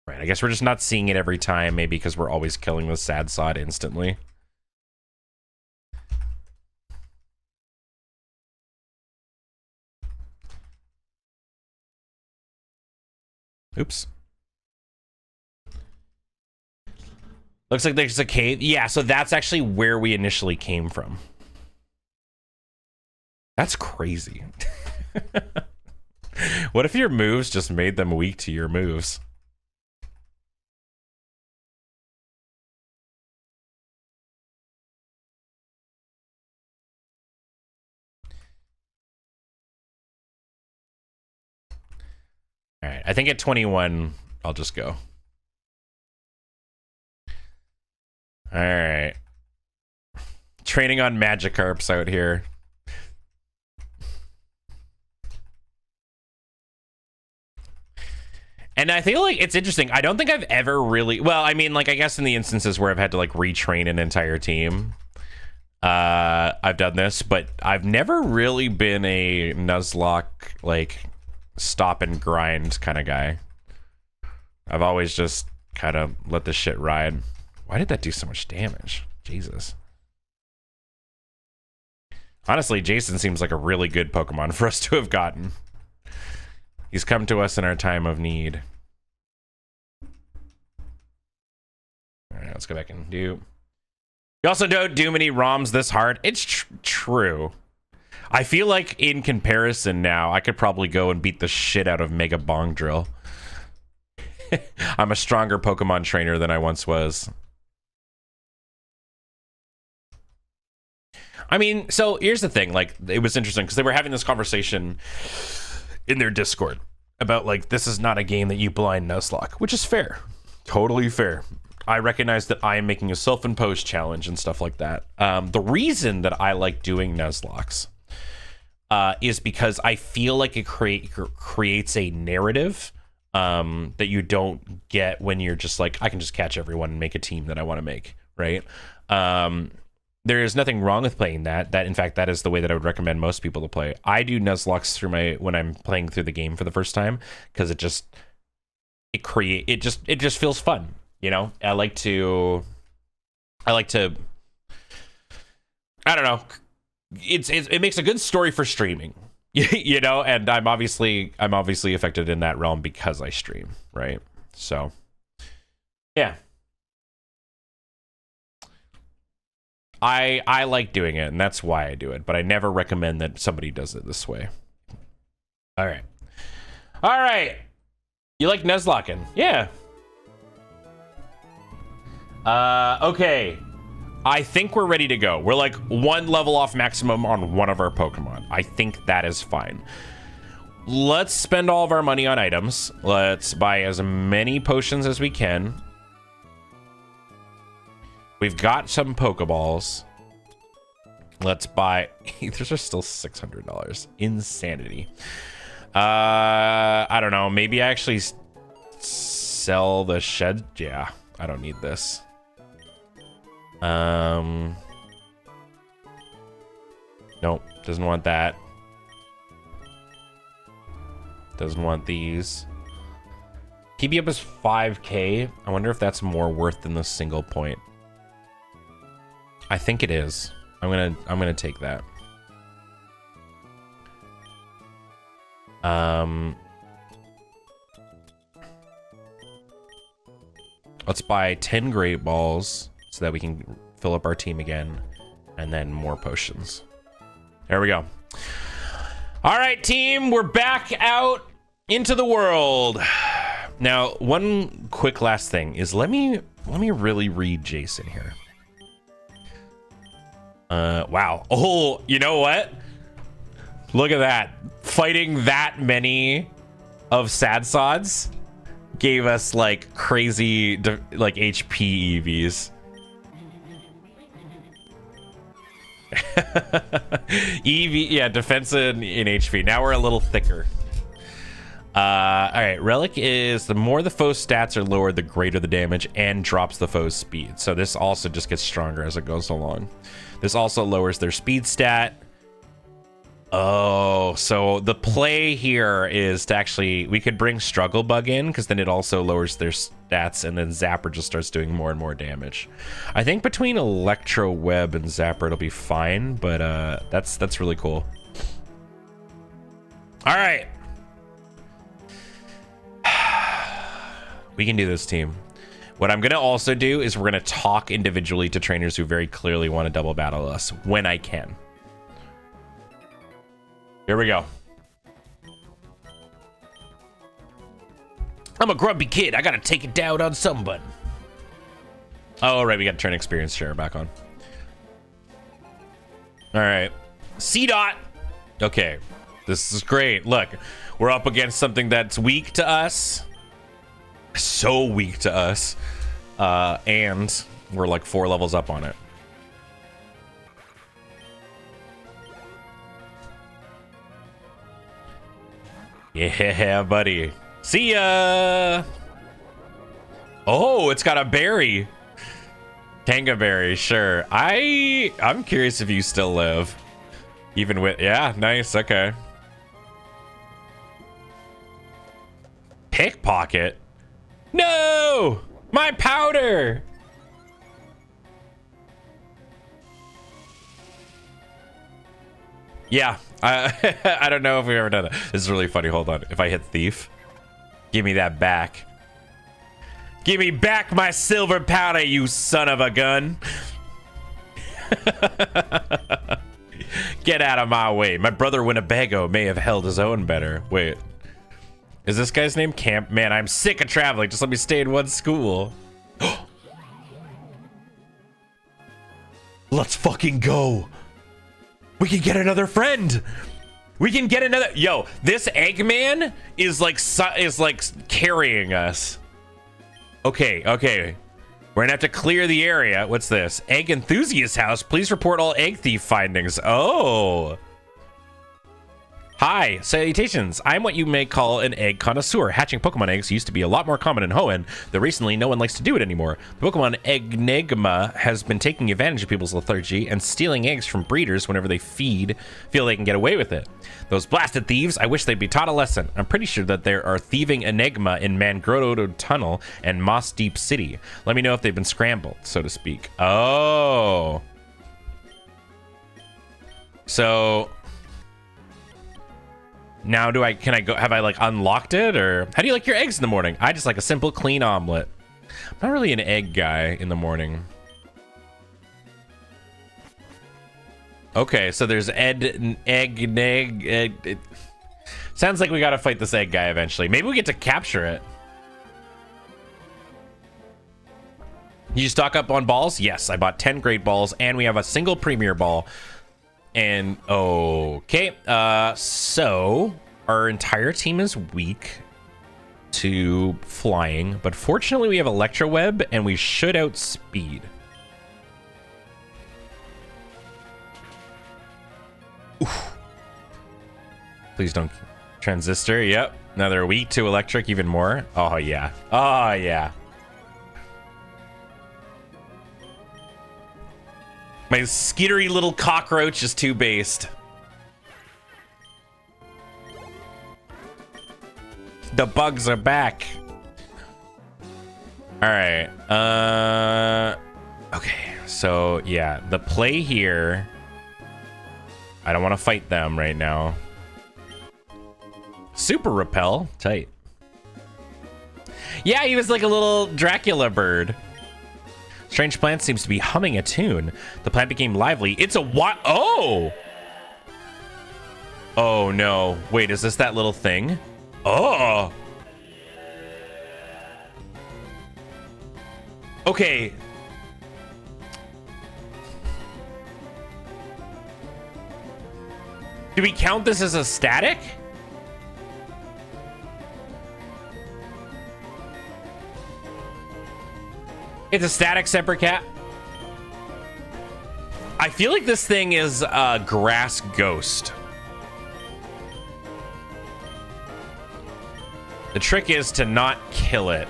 Speaker 1: Right, I guess we're just not seeing it every time, maybe because we're always killing the sad sod instantly. Oops. Looks like there's a cave. Yeah, so that's actually where we initially came from. That's crazy. What if your moves just made them weak to your moves? All right, I think at 21, I'll just go. All right. Training on Magikarps out here. And I feel like it's interesting. I don't think I've ever really... Well, I mean, like, I guess in the instances where I've had to, like, retrain an entire team, I've done this, but I've never really been a Nuzlocke, like, stop and grind kind of guy. I've always just kind of let this shit ride. Why did that do so much damage? Jesus. Honestly, Jason seems like a really good Pokemon for us to have gotten. He's come to us in our time of need. All right, let's go back and do... You also don't do many ROMs this hard. It's true. I feel like in comparison now, I could probably go and beat the shit out of Mega Bong Drill. I'm a stronger Pokemon trainer than I once was. I mean, so here's the thing. Like, it was interesting because they were having this conversation in their Discord about, like, this is not a game that you blind Nuzlocke, which is fair. Totally fair. I recognize that I am making a self-imposed challenge and stuff like that. The reason that I like doing Nuzlockes is because I feel like it creates a narrative that you don't get when you're just like, I can just catch everyone and make a team that I want to make, right? There is nothing wrong with playing that. In fact, that is the way that I would recommend most people to play. I do Nuzlocke through when I'm playing through the game for the first time because it just feels fun, you know. I like to I don't know. It makes a good story for streaming, you know. And I'm obviously affected in that realm because I stream, right? So, yeah. I like doing it, and that's why I do it, but I never recommend that somebody does it this way. All right. You like Nuzlocking? Yeah. Okay. I think we're ready to go. We're like one level off maximum on one of our Pokemon. I think that is fine. let's spend all of our money on items. Let's buy as many potions as we can. We've got some Pokeballs. Let's buy... These are still $600. Insanity. I don't know. Maybe I actually sell the shed. Yeah, I don't need this. Nope, doesn't want that. Doesn't want these. PB up is 5K. I wonder if that's more worth than the single point. I think it is. I'm gonna take that. Let's buy 10 Great Balls so that we can fill up our team again, and then more potions. There we go. All right, team, we're back out into the world. Now, one quick last thing is let me really read Jason here. Wow. Oh, you know what? Look at that. Fighting that many of Sad Sods gave us like crazy like HP EVs. EV, yeah, defense in HP. Now we're a little thicker. All right, relic is the more the foe's stats are lower, the greater the damage, and drops the foe's speed. So this also just gets stronger as it goes along. This also lowers their speed stat. Oh, so the play here is to actually, we could bring Struggle Bug in because then it also lowers their stats, and then Zapper just starts doing more and more damage. I think between Electro Web and Zapper it'll be fine, but that's really cool. All right. We can do this, team. What I'm gonna also do is we're gonna talk individually to trainers who very clearly want to double battle us when I can. Here we go. I'm a grumpy kid. I gotta take it down on somebody. Oh, right. We gotta turn experience share back on. All right. C-Dot. Okay. This is great. Look, we're up against something that's weak to us. So weak to us. And we're like 4 levels up on it. Yeah, buddy. See ya. Oh, it's got a berry. Tanga berry, sure. I'm curious if you still live. Even with, yeah, nice, okay. Pickpocket? No! My powder! Yeah, I don't know if we've ever done that. This is really funny. Hold on. If I hit thief, give me that back. Give me back my silver powder, you son of a gun. Get out of my way. My brother Winnebago may have held his own better. Wait, is this guy's name Camp? Man, I'm sick of traveling. Just let me stay in one school. Let's fucking go. We can get another friend. We can get another. Yo, this Eggman is like carrying us. Okay. We're gonna have to clear the area. What's this? Egg enthusiast house. Please report all egg thief findings. Oh. Hi, salutations. I'm what you may call an egg connoisseur. Hatching Pokemon eggs used to be a lot more common in Hoenn, though recently no one likes to do it anymore. The Pokemon Enigma has been taking advantage of people's lethargy and stealing eggs from breeders whenever they feel they can get away with it. Those blasted thieves, I wish they'd be taught a lesson. I'm pretty sure that there are thieving Enigma in Mangrotto Tunnel and Moss Deep City. Let me know if they've been scrambled, so to speak. Oh. So... now can I go, have I like unlocked it, or how do you like your eggs in the morning? I just like a simple clean omelet. I'm not really an egg guy in the morning. Okay, so there's egg. It sounds like we gotta fight this egg guy eventually. Maybe we get to capture it. You stock up on balls? Yes, I bought 10 great balls, and we have a single premier ball. And okay, so Our entire team is weak to flying, but fortunately we have Electro Web and we should outspeed. Oof. Please don't. Transistor, yep. Now they're weak to electric even more. Oh, yeah. Oh, yeah. My skittery little cockroach is too based. The bugs are back. All right. Okay. So, yeah. The play here... I don't want to fight them right now. Super repel. Tight. Yeah, he was like a little Dracula bird. Strange plant seems to be humming a tune. The plant became lively. It's a what? Oh! Oh, no. Wait, is this that little thing? Oh! Okay. Do we count this as a static? It's a static separate cat. I feel like this thing is a grass ghost. The trick is to not kill it.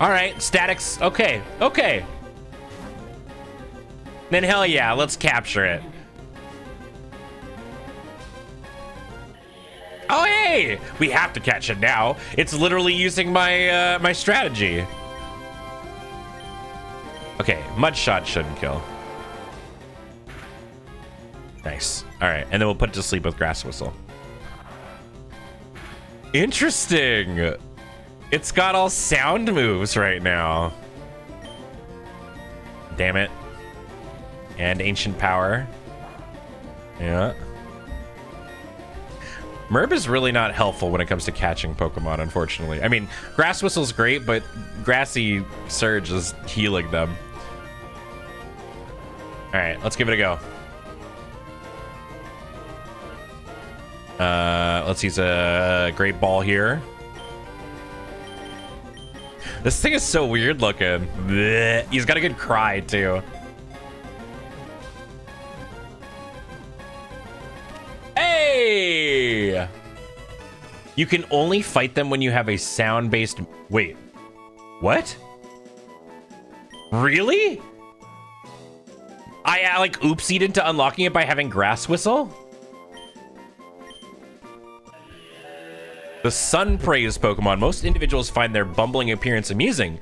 Speaker 1: All right, statics. Okay, okay. Then hell yeah, let's capture it. Oh, hey! We have to catch it now. It's literally using my my strategy. Okay, mud shot shouldn't kill. Nice. All right, and then we'll put it to sleep with grass whistle. Interesting. It's got all sound moves right now. Damn it. And ancient power. Yeah. Merb is really not helpful when it comes to catching Pokemon, unfortunately. I mean, Grass Whistle's great, but Grassy Surge is healing them. All right, let's give it a go. Let's use a Great Ball here. This thing is so weird looking. Blech. He's got a good cry, too. Hey! You can only fight them when you have a sound-based... Wait. What? Really? I like oopsied into unlocking it by having Grass Whistle? The Sun Praise Pokemon. Most individuals find their bumbling appearance amusing.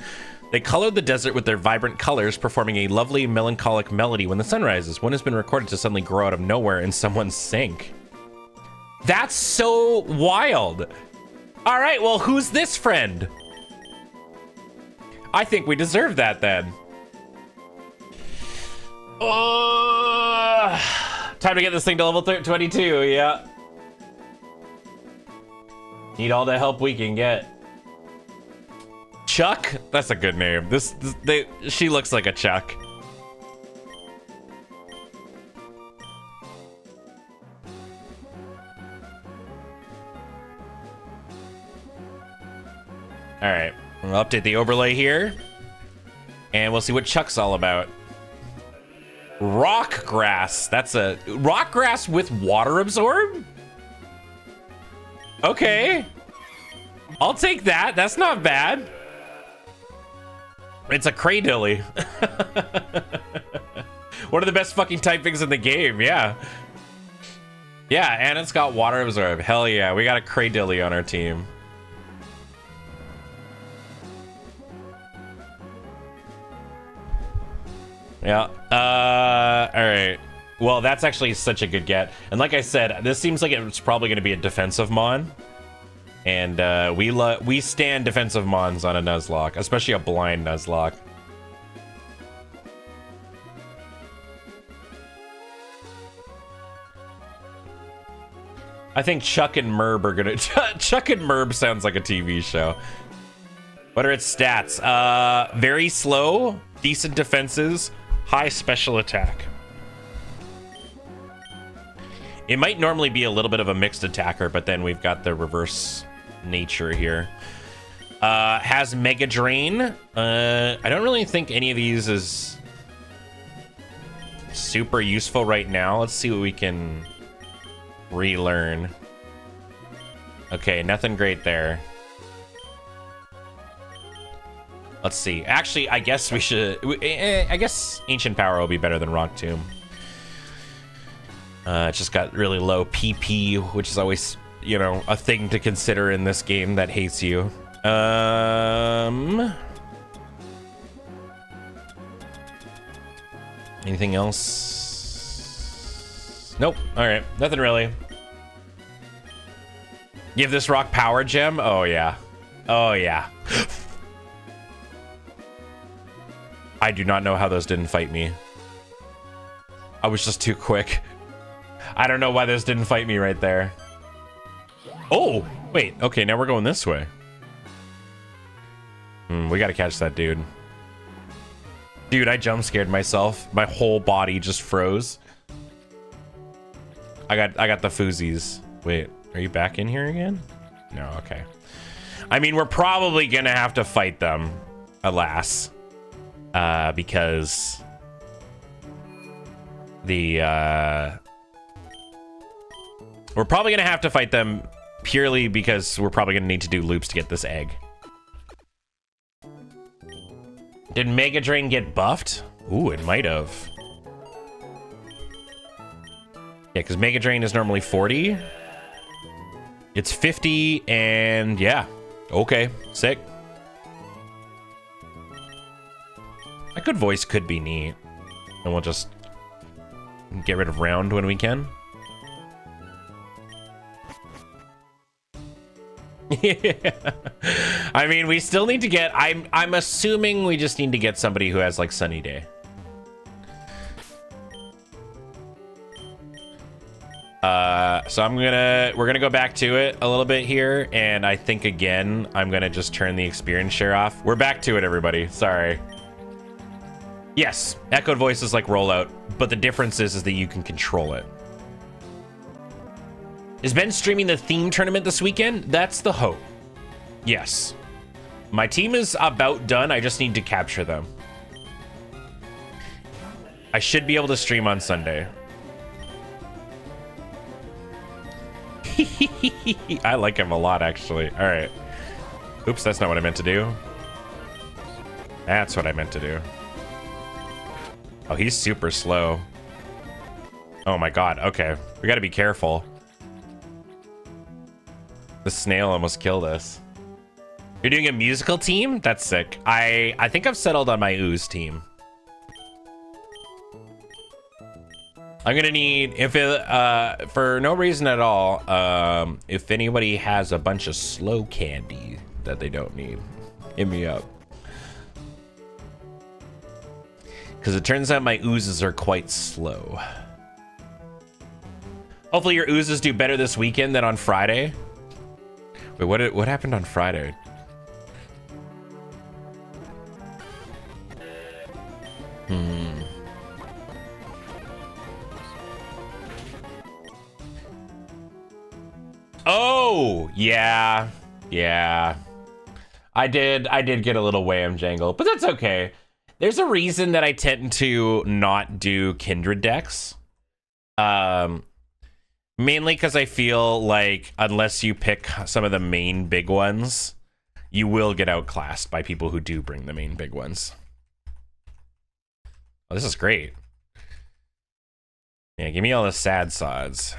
Speaker 1: They colored the desert with their vibrant colors, performing a lovely melancholic melody when the sun rises. One has been recorded to suddenly grow out of nowhere in someone's sink. That's so wild. All right, well, who's this friend? I think we deserve that then. Time to get this thing to level 22, yeah. Need all the help we can get. Chuck? That's a good name. She looks like a Chuck. All right, we'll update the overlay here, and we'll see what Chuck's all about. Rock grass. That's a rock grass with water absorb? Okay. I'll take that. That's not bad. It's a Cradilly. One of the best fucking typings in the game, yeah. Yeah, and it's got water absorb. Hell yeah, we got a Cradilly on our team. Yeah. All right. Well, that's actually such a good get. And like I said, this seems like it's probably going to be a defensive mon. And we stand defensive mons on a Nuzlocke, especially a blind Nuzlocke. I think Chuck and Merb are gonna... Chuck and Merb sounds like a TV show. What are its stats? Very slow, decent defenses, high special attack. It might normally be a little bit of a mixed attacker, but then we've got the reverse nature here. Has Mega Drain. I don't really think any of these is super useful right now. Let's see what we can relearn. Okay, nothing great there. Let's see. Actually, I guess we should... I guess Ancient Power will be better than Rock Tomb. It's just got really low PP, which is always, you know, a thing to consider in this game that hates you. Anything else? Nope. All right. Nothing really. Give this rock power gem? Oh, yeah. Oh, yeah. I do not know how those didn't fight me. I was just too quick. I don't know why those didn't fight me right there. Oh, wait. Okay, now we're going this way. We gotta catch that dude. Dude, I jump scared myself. My whole body just froze. I got the foozies. Wait, are you back in here again? No, okay. I mean, we're probably gonna have to fight them, alas. Because the we're probably gonna have to fight them purely because we're probably gonna need to do loops to get this egg. Did Mega Drain get buffed? Ooh, it might have. Yeah, because Mega Drain is normally 40. It's 50, and yeah. Okay, sick. A good voice could be neat. And we'll just get rid of round when we can. Yeah. I mean, we still need to get... I'm assuming we just need to get somebody who has, like, Sunny Day. So we're gonna go back to it a little bit here, and I think, again, I'm gonna just turn the experience share off. We're back to it, everybody. Sorry. Yes, echoed voices like rollout, but the difference is that you can control it. Is Ben streaming the theme tournament this weekend? That's the hope. Yes. My team is about done. I just need to capture them. I should be able to stream on Sunday. I like him a lot, actually. All right. Oops, that's not what I meant to do. That's what I meant to do. Oh, he's super slow. Oh my god. Okay. We gotta be careful. The snail almost killed us. You're doing a musical team? That's sick. I think I've settled on my ooze team. I'm gonna need, if it, for no reason at all, if anybody has a bunch of slow candy that they don't need, hit me up. Because it turns out my oozes are quite slow. Hopefully your oozes do better this weekend than on Friday. Wait, what happened on Friday? Oh, yeah. I did get a little wham jangle, but that's okay. There's a reason that I tend to not do kindred decks. Mainly because I feel like unless you pick some of the main big ones, you will get outclassed by people who do bring the main big ones. Oh, this is great. Yeah, give me all the sad sods.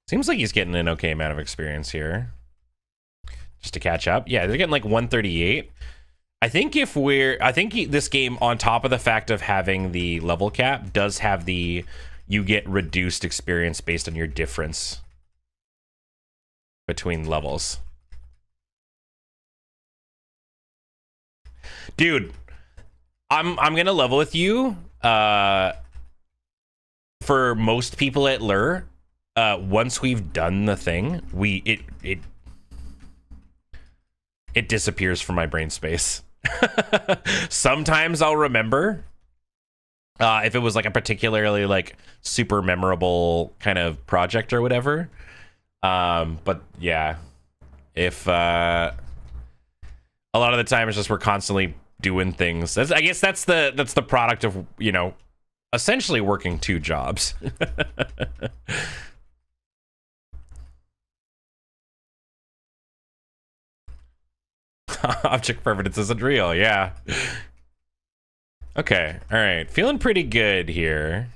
Speaker 1: Seems like he's getting an okay amount of experience here. Just to catch up. Yeah, they're getting like 138. I think this game, on top of the fact of having the level cap, does have the you get reduced experience based on your difference between levels. Dude, I'm gonna level with you. For most people at Lure, once we've done the thing, it disappears from my brain space. Sometimes I'll remember. if it was like a particularly like super memorable kind of project or whatever. But yeah, if a lot of the time it's just we're constantly doing things. I guess that's the product of, you know, essentially working 2 jobs. Object permanence isn't real. Yeah. Okay. All right. Feeling pretty good here.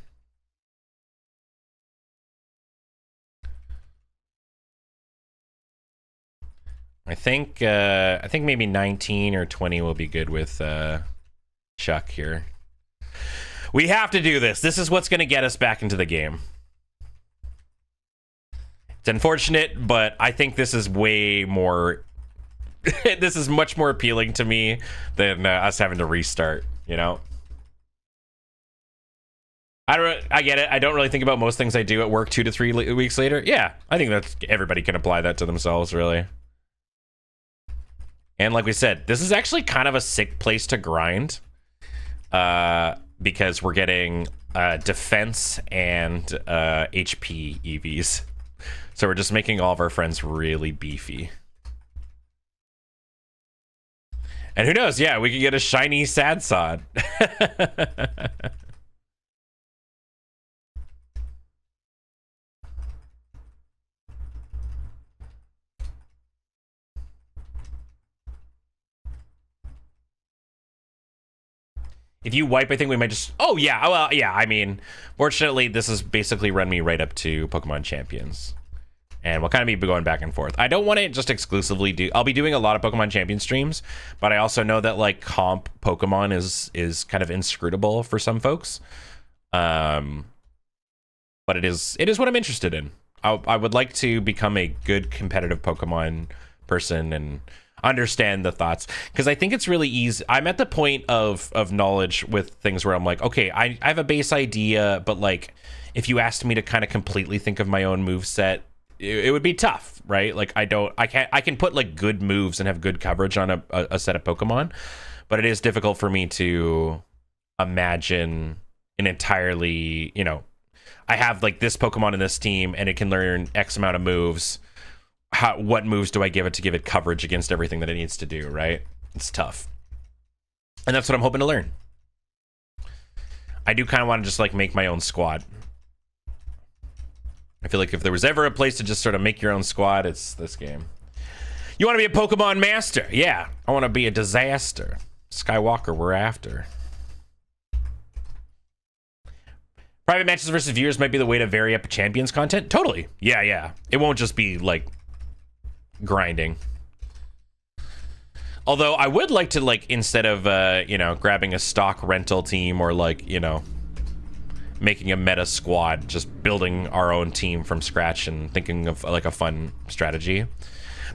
Speaker 1: I think maybe 19 or 20 will be good with Chuck here. We have to do this. This is what's going to get us back into the game. It's unfortunate, but I think this is way more this is much more appealing to me than us having to restart, you know? I get it. I don't really think about most things I do at work 2 to 3 weeks later. Yeah, I think that's everybody can apply that to themselves, really. And like we said, this is actually kind of a sick place to grind, because we're getting defense and HP EVs. So we're just making all of our friends really beefy. And who knows? Yeah, we could get a shiny sad sod. If you wipe, I think we might just... Oh, yeah. Well, yeah, I mean, fortunately, this has basically run me right up to Pokemon Champions. And we'll kind of be going back and forth. I don't want to just exclusively do... I'll be doing a lot of Pokemon Champion streams, but I also know that, like, comp Pokemon is kind of inscrutable for some folks. But it is what I'm interested in. I would like to become a good competitive Pokemon person and understand the thoughts, because I think it's really easy. I'm at the point of knowledge with things where I'm like, okay, I have a base idea, but like if you asked me to kind of completely think of my own move set, it would be tough, right? Like I can put like good moves and have good coverage on a set of Pokemon, but it is difficult for me to imagine an entirely, you know, I have like this Pokemon in this team and it can learn X amount of moves. What moves do I give it to give it coverage against everything that it needs to do, right? It's tough. And that's what I'm hoping to learn. I do kind of want to just like make my own squad. I feel like if there was ever a place to just sort of make your own squad, it's this game. You want to be a Pokemon master? Yeah. I want to be a disaster. Skywalker, we're after. Private matches versus viewers might be the way to vary up champions content. Totally. Yeah, yeah. It won't just be like grinding. Although I would like to, like, instead of you know, grabbing a stock rental team or like, you know, making a meta squad, just building our own team from scratch and thinking of like a fun strategy.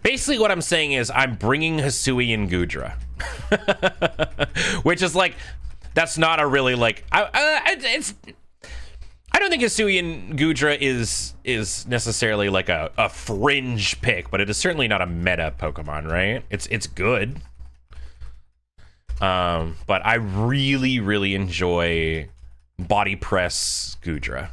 Speaker 1: Basically what I'm saying is I'm bringing Hisui and Gudra. Which is like, that's not a really like I don't think Hisui and Gudra is necessarily like a fringe pick, but it is certainly not a meta Pokemon, right? It's good. But I really enjoy Body Press Gudra.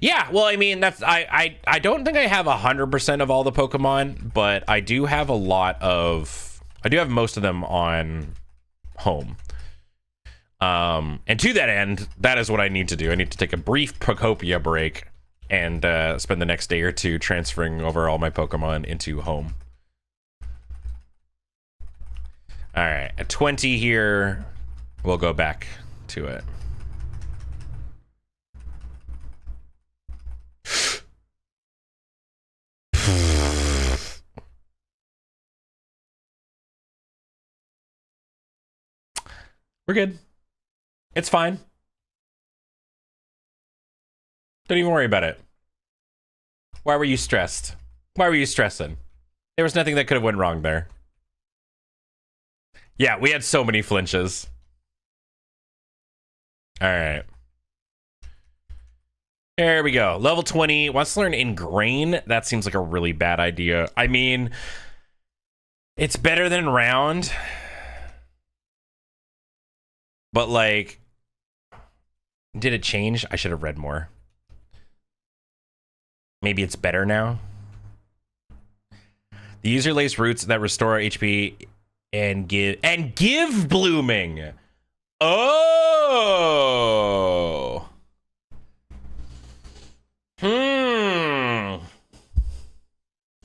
Speaker 1: Yeah, well, I mean, that's I don't think I have 100% of all the Pokemon, but I do have I do have most of them on home. And to that end, that is what I need to do. I need to take a brief Procopia break and spend the next day or two transferring over all my Pokemon into home. All right, at 20 here, we'll go back to it. We're good. It's fine. Don't even worry about it. Why were you stressed? Why were you stressing? There was nothing that could have went wrong there. Yeah, we had so many flinches. All right. There we go. Level 20. Wants to learn Ingrain. That seems like a really bad idea. I mean, it's better than Round. But, like, did it change? I should have read more. Maybe it's better now. The user lays roots that restore HP and give blooming. Oh.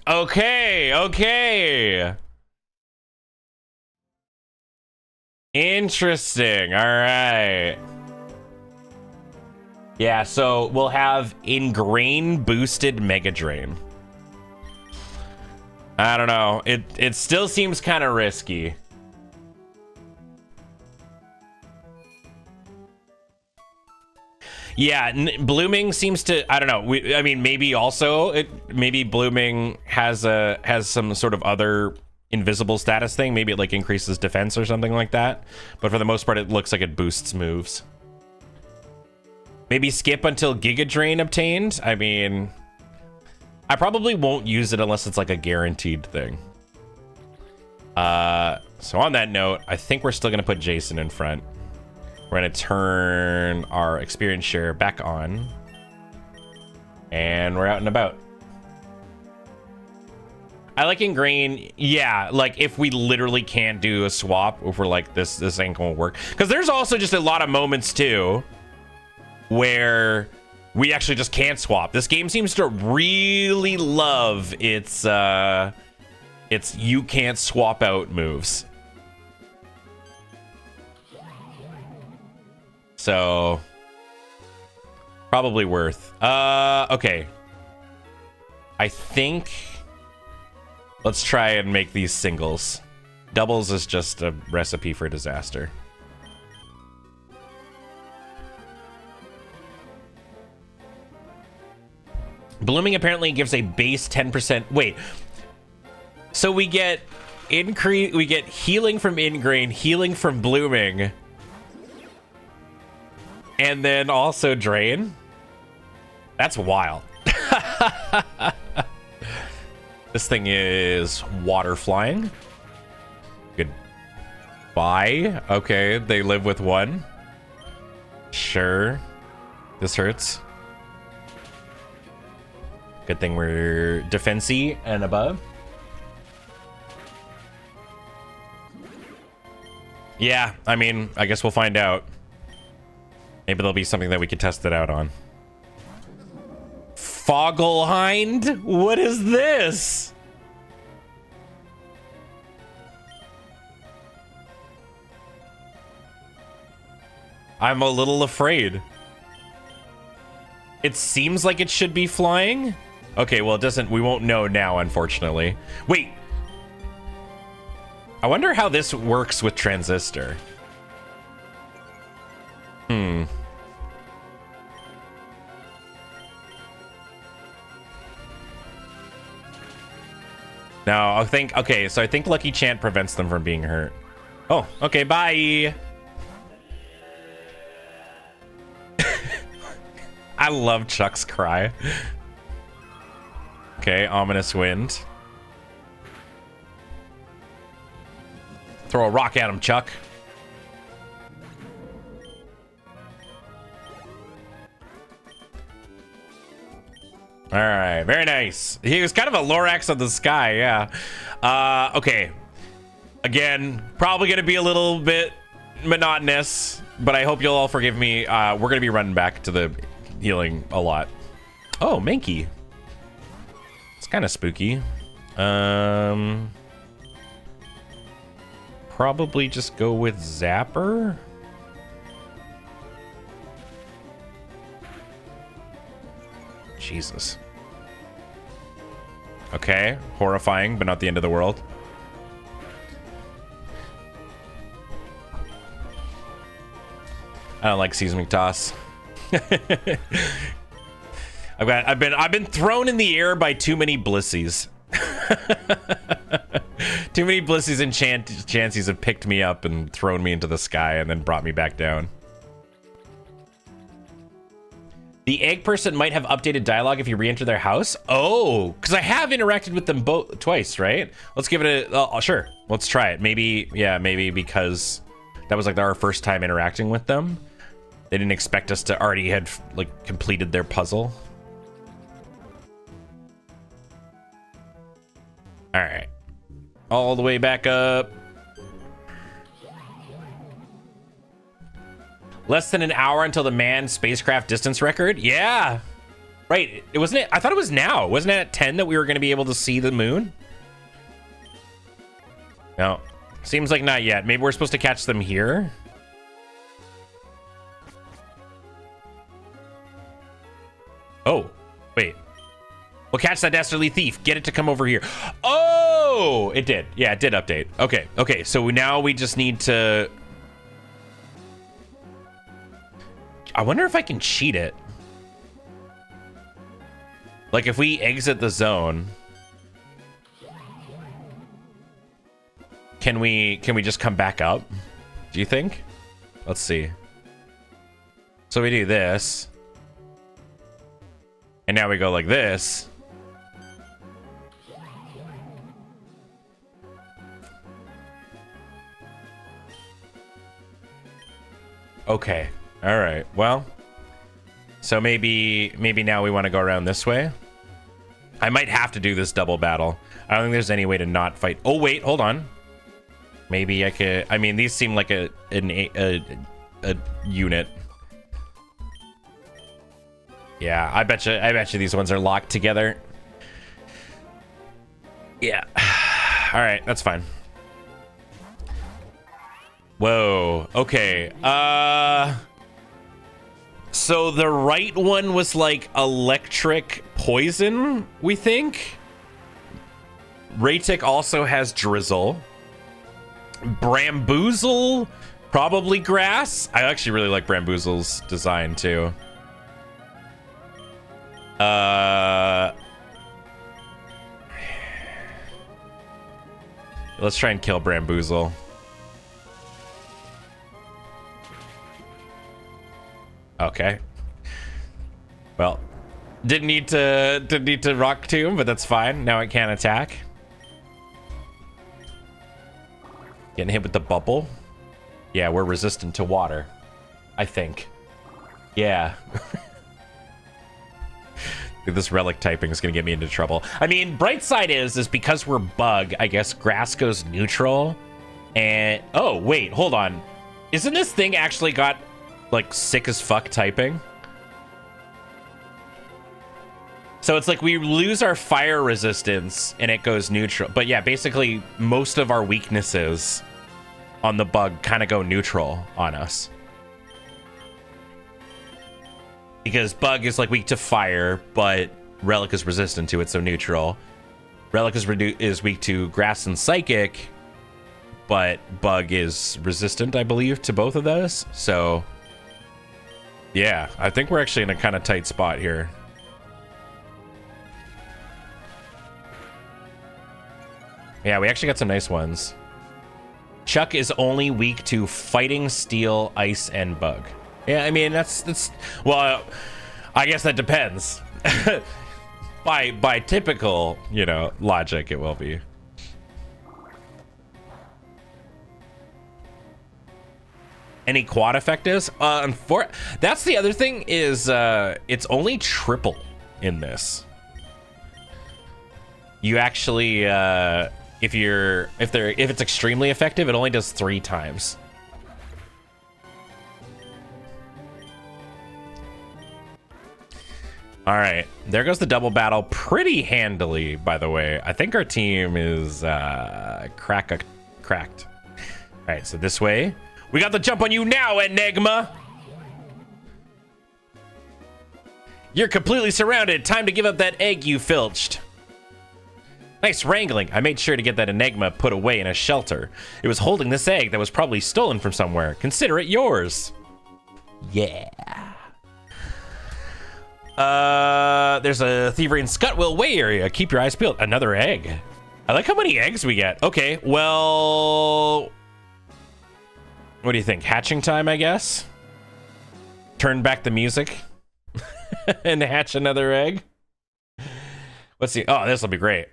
Speaker 1: Okay. Interesting. All right. Yeah, so we'll have Ingrain boosted Mega Drain. I don't know. It still seems kind of risky. Yeah, blooming seems to, I don't know. I mean, maybe also maybe blooming has some sort of other invisible status thing. Maybe it like increases defense or something like that. But for the most part, it looks like it boosts moves. Maybe skip until Giga Drain obtained. I mean, I probably won't use it unless it's like a guaranteed thing. So on that note, I think we're still gonna put Jason in front. We're gonna turn our experience share back on. And we're out and about. I like Ingrain. Yeah, like if we literally can't do a swap, if we're like, this ain't gonna work. Because there's also just a lot of moments too where we actually just can't swap. This game seems to really love its you can't swap out moves. So probably worth. Okay. I think let's try and make these singles. Doubles is just a recipe for disaster. Blooming apparently gives a base 10%. Wait. So we get healing from Ingrain, healing from blooming, and then also drain. That's wild. This thing is water flying. Goodbye. Okay, they live with one. Sure. This hurts. Good thing we're defensy and above. Yeah, I mean, I guess we'll find out. Maybe there'll be something that we can test it out on. Fogglehind? What is this? I'm a little afraid. It seems like it should be flying. Okay, well, it doesn't. We won't know now, unfortunately. Wait. I wonder how this works with Transistor. No, I think, okay, so I think Lucky Chant prevents them from being hurt. Oh, okay, bye. I love Chuck's cry. Okay, Ominous Wind. Throw a rock at him, Chuck. All right, very nice. He was kind of a Lorax of the sky, yeah. Okay. Again, probably going to be a little bit monotonous, but I hope you'll all forgive me. We're going to be running back to the healing a lot. Oh, Mankey. It's kind of spooky. Probably just go with Zapper. Jesus. Okay, horrifying, but not the end of the world. I don't like Seismic Toss. I've been thrown in the air by too many Blissies. Too many Blissies and Chansies have picked me up and thrown me into the sky and then brought me back down. The egg person might have updated dialogue if you re-enter their house. Oh, because I have interacted with them both twice, right? Let's give it a, sure. Let's try it. Maybe, yeah, maybe because that was like our first time interacting with them. They didn't expect us to already had like completed their puzzle. All right, all the way back up. Less than an hour until the manned spacecraft distance record. Yeah, right. It wasn't it. I thought it was now. Wasn't it at 10 that we were going to be able to see the moon? No, seems like not yet. Maybe we're supposed to catch them here. Oh, wait. We'll catch that dastardly thief. Get it to come over here. Oh, it did. Yeah, it did update. Okay, okay. So now we just need to... I wonder if I can cheat it. Like if we exit the zone, can we just come back up? Do you think? Let's see. So we do this. And now we go like this. Okay. All right. Well, so maybe now we want to go around this way. I might have to do this double battle. I don't think there's any way to not fight. Oh, wait, hold on. Maybe I could. I mean, these seem like a unit. Yeah, I bet you these ones are locked together. Yeah. All right, that's fine. Whoa. Okay. So the right one was like electric poison, we think. Raytic also has drizzle. Bramboozle, probably grass. I actually really like Bramboozle's design too. Let's try and kill Bramboozle. Okay. Well, didn't need to rock tomb, but that's fine. Now it can't attack. Getting hit with the bubble. Yeah, we're resistant to water, I think. Yeah. This relic typing is gonna get me into trouble. I mean, bright side is because we're bug, I guess grass goes neutral. And oh wait, hold on. Isn't this thing actually got like sick as fuck typing? So it's like we lose our fire resistance and it goes neutral. But yeah, basically most of our weaknesses on the bug kind of go neutral on us. Because bug is like weak to fire, but relic is resistant to it, so neutral. Relic is weak to grass and psychic, but bug is resistant, I believe, to both of those. So yeah, I think we're actually in a kind of tight spot here. Yeah, we actually got some nice ones. Chuck is only weak to fighting, steel, ice, and bug. Yeah, I mean, that's well, I guess that depends. by typical, you know, logic, it will be. Any quad effect is? That's the other thing is it's only triple in this. You actually if it's extremely effective, it only does 3 times. All right, there goes the double battle pretty handily, by the way. I think our team is cracked. All right, so this way. We got the jump on you now, Enigma. You're completely surrounded. Time to give up that egg you filched. Nice wrangling. I made sure to get that Enigma put away in a shelter. It was holding this egg that was probably stolen from somewhere. Consider it yours. Yeah. There's a thievery in Scutwell Way area. Keep your eyes peeled. Another egg. I like how many eggs we get. Okay, well... What do you think? Hatching time, I guess? Turn back the music? and hatch another egg. Let's see. Oh, this will be great.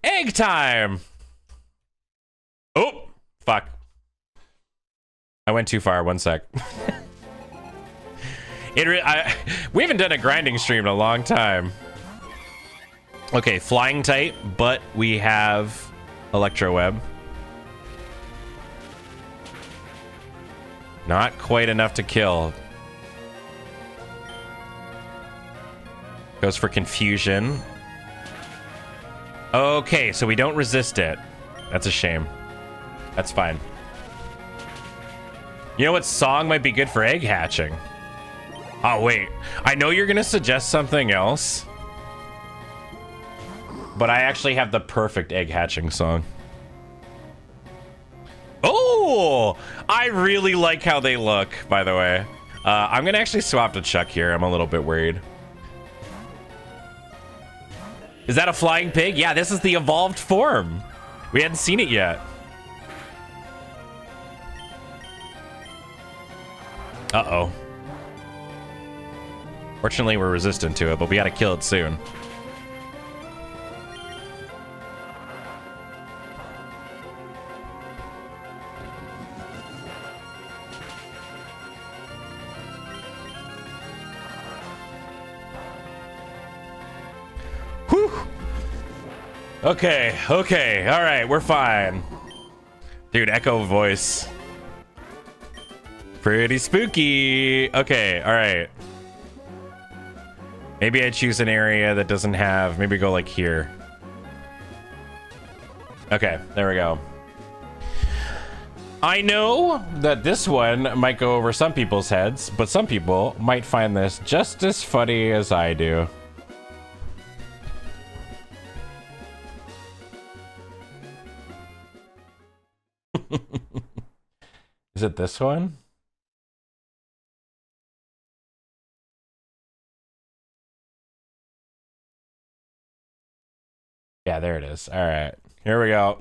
Speaker 1: Egg time. Oh, fuck. I went too far. One sec. We haven't done a grinding stream in a long time. Okay, flying tight, but we have electro web. Not quite enough to kill. Goes for confusion. Okay, so we don't resist it. That's a shame. That's fine. You know what song might be good for egg hatching? Oh, wait. I know you're going to suggest something else. But I actually have the perfect egg hatching song. Oh! I really like how they look, by the way. I'm going to actually swap to Chuck here. I'm a little bit worried. Is that a flying pig? Yeah, this is the evolved form. We hadn't seen it yet. Uh-oh. Fortunately, we're resistant to it, but we gotta kill it soon. Whew. Okay, okay, all right, we're fine. Dude, echo voice. Pretty spooky. Okay, all right. Maybe I choose an area that doesn't have, maybe go like here. Okay, there we go. I know that this one might go over some people's heads, but some people might find this just as funny as I do. Is it this one? Yeah, there it is. All right, here we go.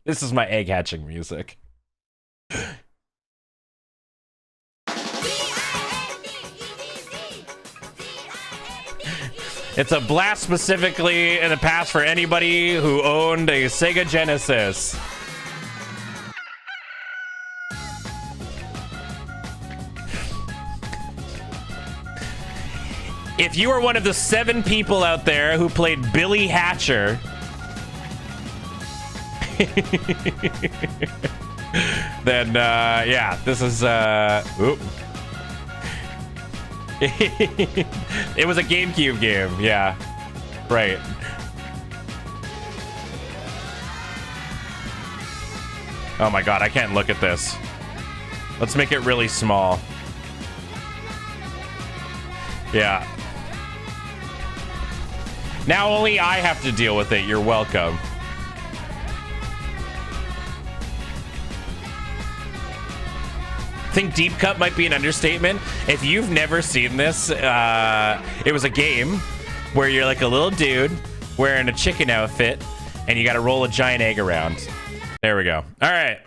Speaker 1: This is my egg hatching music. It's a blast specifically in the past for anybody who owned a Sega Genesis. If you are one of the 7 people out there who played Billy Hatcher, then yeah, this is oop. It was a GameCube game, yeah, right. Oh my god, I can't look at this. Let's make it really small. Yeah. Now only I have to deal with it. You're welcome. I think deep cut might be an understatement. If you've never seen this, it was a game where you're like a little dude wearing a chicken outfit and you got to roll a giant egg around. There we go. All right.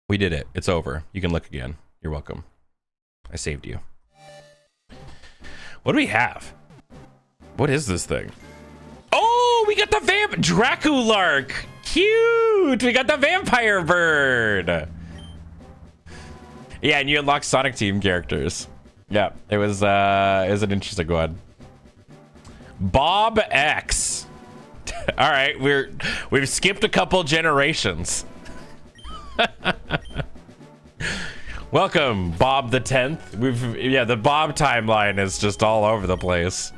Speaker 1: We did it. It's over. You can look again. You're welcome. I saved you. What do we have? What is this thing? Oh, we got the Draculark. Cute. We got the vampire bird. Yeah, and you unlock Sonic Team characters. Yeah, it was an interesting one. Bob X. All right, we've skipped a couple generations. Welcome, Bob the 10th. Yeah, the Bob timeline is just all over the place.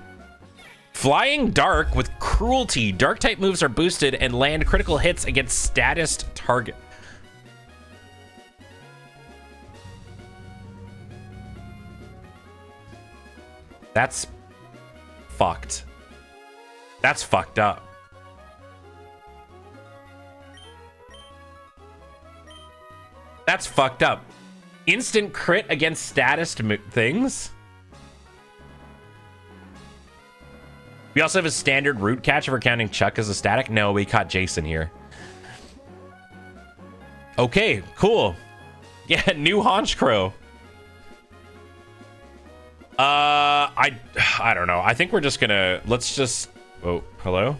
Speaker 1: Flying Dark with Cruelty. Dark type moves are boosted and land critical hits against status target. That's fucked. That's fucked up. That's fucked up. Instant crit against status things. We also have a standard root catch if we're counting Chuck as a static. No, we caught Jason here. Okay, cool. Yeah, new Haunch Crow. I don't know. I think we're just gonna, let's just, oh, hello?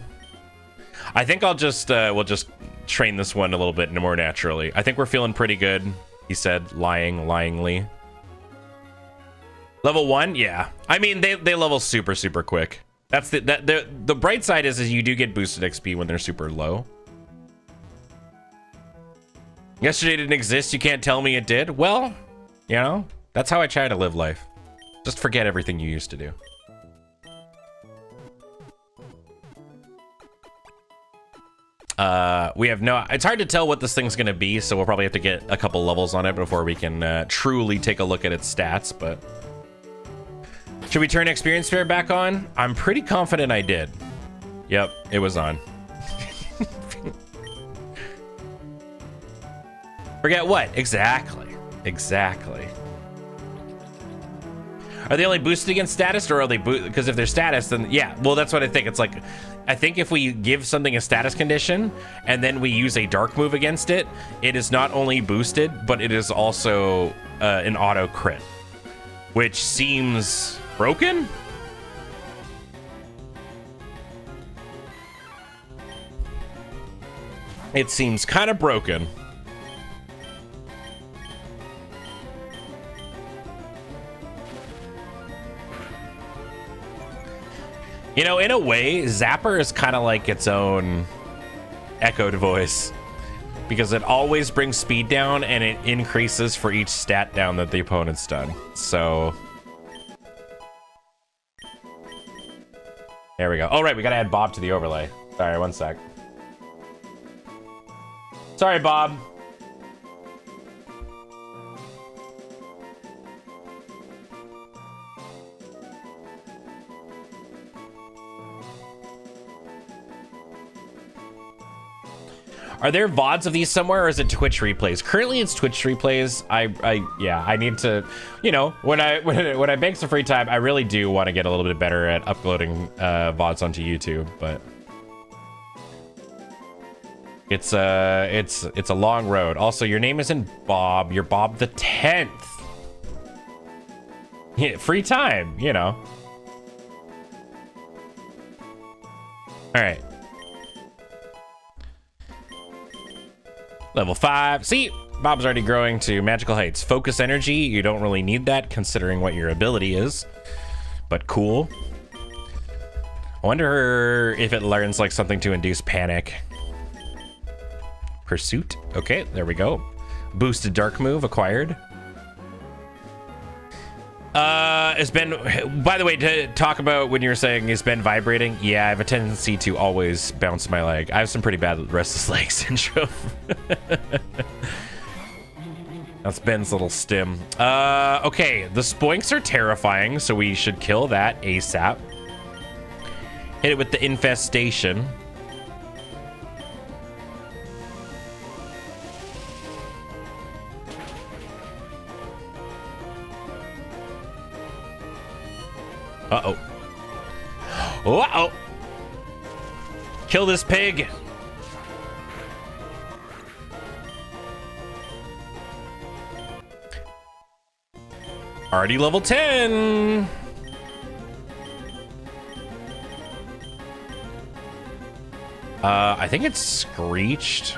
Speaker 1: I think I'll just, we'll just train this one a little bit more naturally. I think we're feeling pretty good, he said, lyingly. Level 1? Yeah. I mean, they level super quick. That's the bright side is you do get boosted XP when they're super low. Yesterday didn't exist, you can't tell me it did. Well, you know, that's how I try to live life. Just forget everything you used to do. We have no, it's hard to tell what this thing's gonna be, so we'll probably have to get a couple levels on it before we can truly take a look at its stats, but... Should we turn Experience Fair back on? I'm pretty confident I did. Yep, it was on. Forget what? Exactly. Are they only boosted against status, or are they because if they're status, then yeah, well, that's what I think. It's like, I think if we give something a status condition and then we use a dark move against it, it is not only boosted, but it is also an auto crit, which seems broken. It seems kind of broken. You know, in a way, Zapper is kind of like its own echoed voice, because it always brings speed down and it increases for each stat down that the opponent's done. So there we go. All right, we gotta add Bob to the overlay. Sorry, one sec. Sorry, Bob. Are there VODs of these somewhere, or is it Twitch replays? Currently, it's Twitch replays. Yeah, I need to, you know, when I make some free time, I really do want to get a little bit better at uploading VODs onto YouTube, but it's a long road. Also, your name isn't Bob. You're Bob the 10th. Yeah, free time, you know. All right. Level 5. See, Bob's already growing to magical heights. Focus energy. You don't really need that considering what your ability is, but cool. I wonder if it learns like something to induce panic. Pursuit. Okay, there we go. Boosted dark move acquired. Has been, by the way, to talk about when you're saying is Ben vibrating, yeah, I have a tendency to always bounce my leg. I have some pretty bad restless leg syndrome. That's Ben's little stim. Okay, the spoinks are terrifying, so we should kill that ASAP. Hit it with the infestation. Uh-oh. Uh-oh. Kill this pig. Already level 10. I think it's Screeched.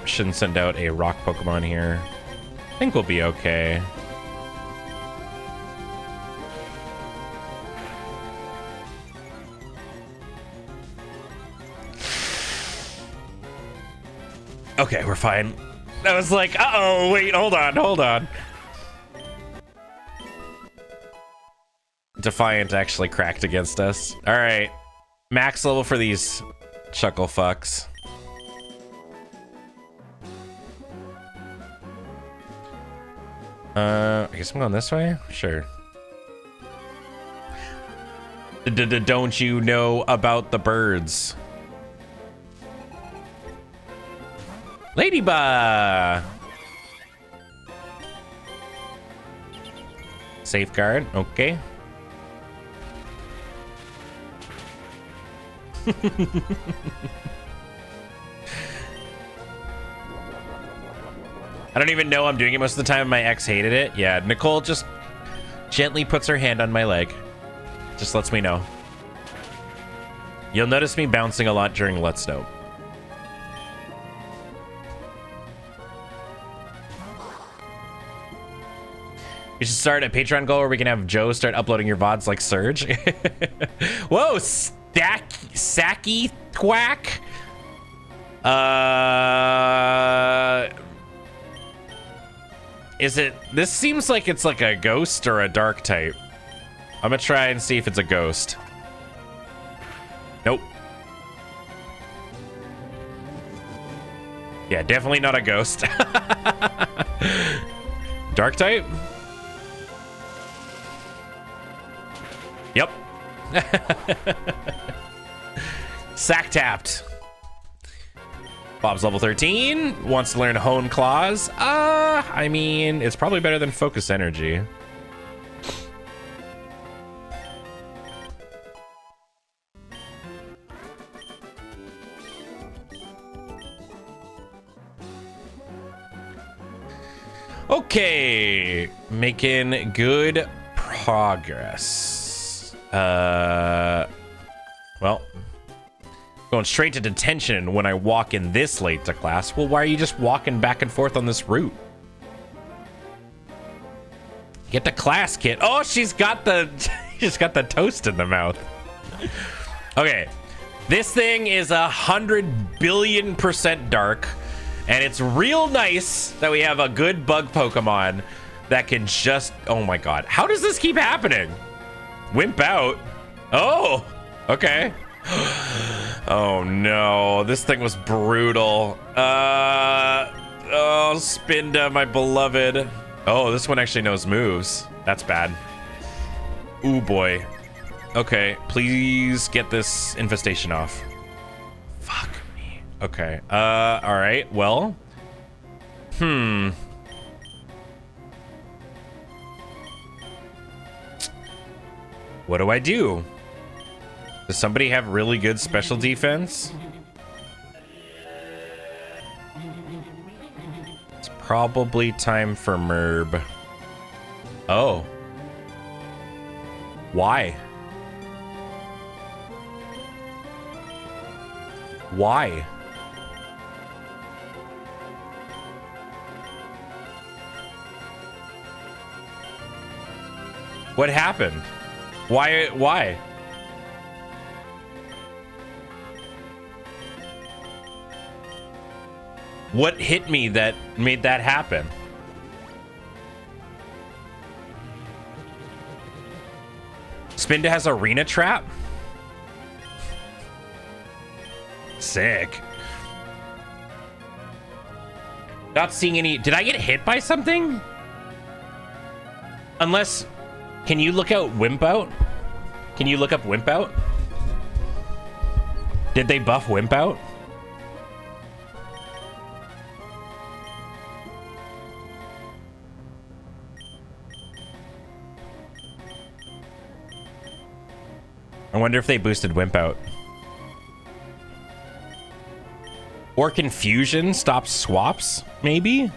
Speaker 1: Shouldn't send out a rock Pokemon here. I think we'll be okay. Okay, we're fine. I was like, uh-oh, wait, hold on. Defiant actually cracked against us. All right, max level for these chuckle fucks. I guess I'm going this way? Sure. Don't you know about the birds? Ladybug! Safeguard, okay. I don't even know I'm doing it most of the time. My ex hated it. Yeah, Nicole just gently puts her hand on my leg. Just lets me know. You'll notice me bouncing a lot during Let's Know. We should start a Patreon goal where we can have Joe start uploading your VODs like Surge. Whoa, Sacky Thwack. Is it? This seems like it's like a ghost or a dark type. I'm gonna try and see if it's a ghost. Nope. Yeah, definitely not a ghost. Dark type? Yep. Sack tapped. Bob's level 13. Wants to learn Hone Claws. I mean, it's probably better than Focus Energy. Okay. Making good progress. Well, going straight to detention when I walk in this late to class. Well, why are you just walking back and forth on this route? Get to class, kid. Oh, she's got the toast in the mouth. Okay, this thing is 100 billion% dark, and it's real nice that we have a good bug Pokemon that can just, oh my god, how does this keep happening? Wimp out. Oh, okay. Oh no, this thing was brutal. Oh, Spinda, my beloved. Oh, this one actually knows moves. That's bad. Ooh boy. Okay, please get this infestation off. Fuck me. Okay. All right. Well. What do I do? Does somebody have really good special defense? It's probably time for Merb. Oh. Why? Why? What happened? Why? Why? What hit me that made that happen? Spinda has Arena Trap? Sick. Not seeing any... Did I get hit by something? Unless... Can you look out Wimp Out? Can you look up Wimp Out? Did they buff Wimp Out? I wonder if they boosted Wimp Out. Or Confusion stops swaps, maybe?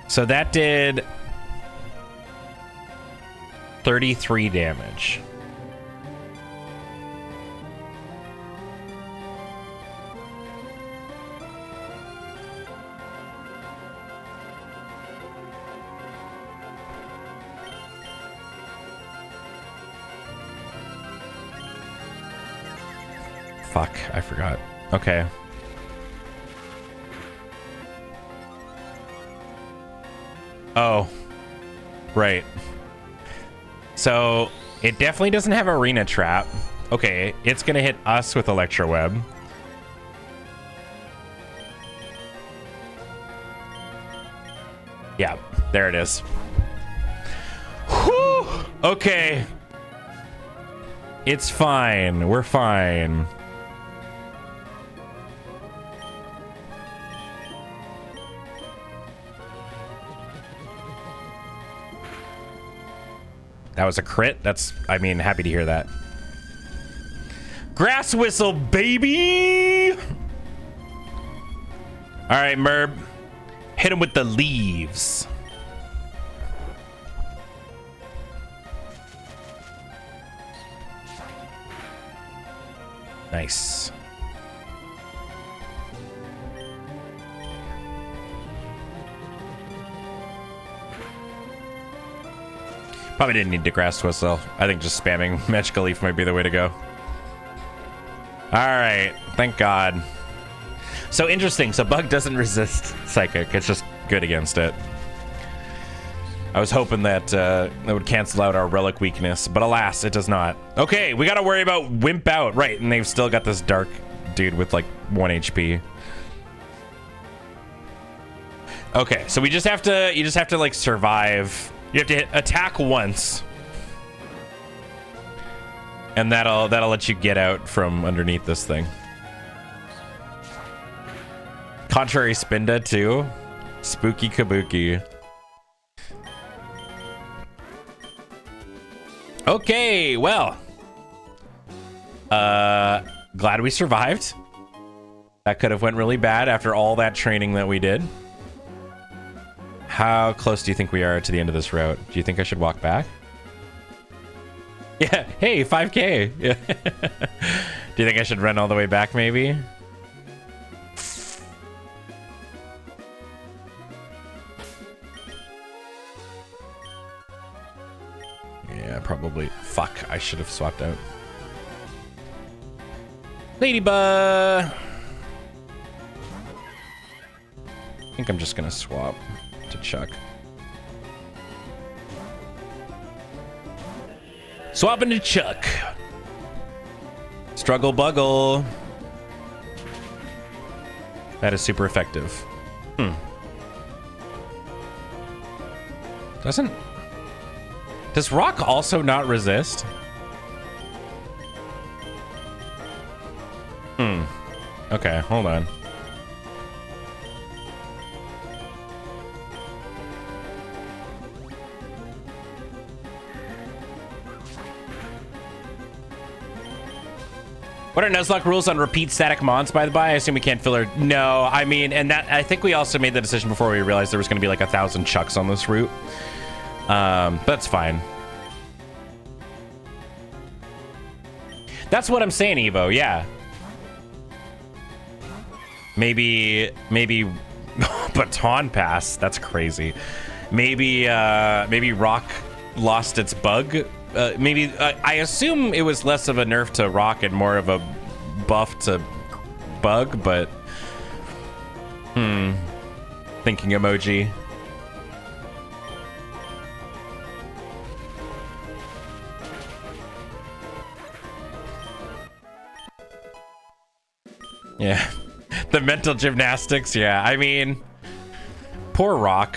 Speaker 1: So that did 33 damage. Fuck, I forgot. Okay. Oh, right. So it definitely doesn't have Arena Trap. Okay, it's gonna hit us with Electro Web. Yeah, there it is. Whew! Okay. It's fine. We're fine. That was a crit. That's, I mean, happy to hear that. Grass Whistle, baby! All right, Merb. Hit him with the leaves. Nice. Probably didn't need to grass twist though. I think just spamming Magical Leaf might be the way to go. Alright, thank God. So interesting, so Bug doesn't resist Psychic, it's just good against it. I was hoping that it would cancel out our Relic weakness, but alas, it does not. Okay, we gotta worry about Wimp Out, right, and they've still got this Dark dude with like 1 HP. Okay, so you just have to like survive. You have to hit attack once. And that'll let you get out from underneath this thing. Contrary Spinda too. Spooky Kabuki. Okay, well. Glad we survived. That could have went really bad after all that training that we did. How close do you think we are to the end of this route? Do you think I should walk back? Yeah, hey, 5K. Yeah. Do you think I should run all the way back, maybe? Yeah, probably. Fuck, I should have swapped out. Ladybug! I think I'm just gonna swap to Chuck. Swapping to Chuck. Struggle Buggle. That is super effective. Does Rock also not resist? Okay, hold on. What are Nuzlocke rules on repeat static mons, by the by? I assume we can't fill her. No, I mean, and that I think we also made the decision before we realized there was going to be like 1,000 Chucks on this route. That's fine. That's what I'm saying, Evo. Yeah. Maybe Baton Pass. That's crazy. Maybe Rock lost its bug. Maybe I assume it was less of a nerf to Rock and more of a buff to Bug, but thinking emoji. Yeah. The mental gymnastics, yeah. I mean, poor Rock.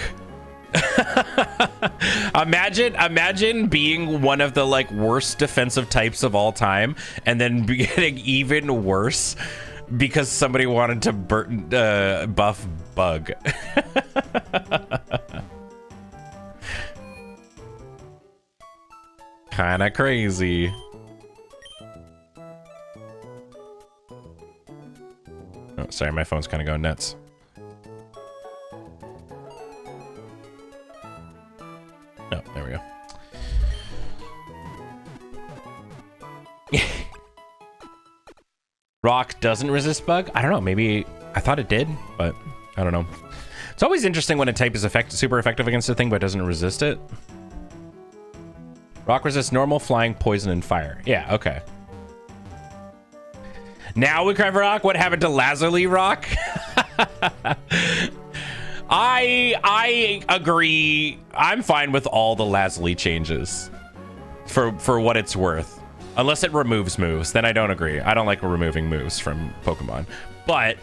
Speaker 1: Imagine being one of the like worst defensive types of all time and then getting even worse because somebody wanted to buff Bug. Kinda crazy. Oh, sorry, my phone's kind of going nuts. Oh, there we go. Rock doesn't resist Bug? I don't know, maybe I thought it did, but I don't know. It's always interesting when a type is super effective against a thing but doesn't resist it. Rock resists normal, flying, poison, and fire. Yeah, okay. Now we cry for Rock. What happened to Lazuli Rock? I agree. I'm fine with all the Lazuli changes for what it's worth. Unless it removes moves, then I don't agree. I don't like removing moves from Pokemon. But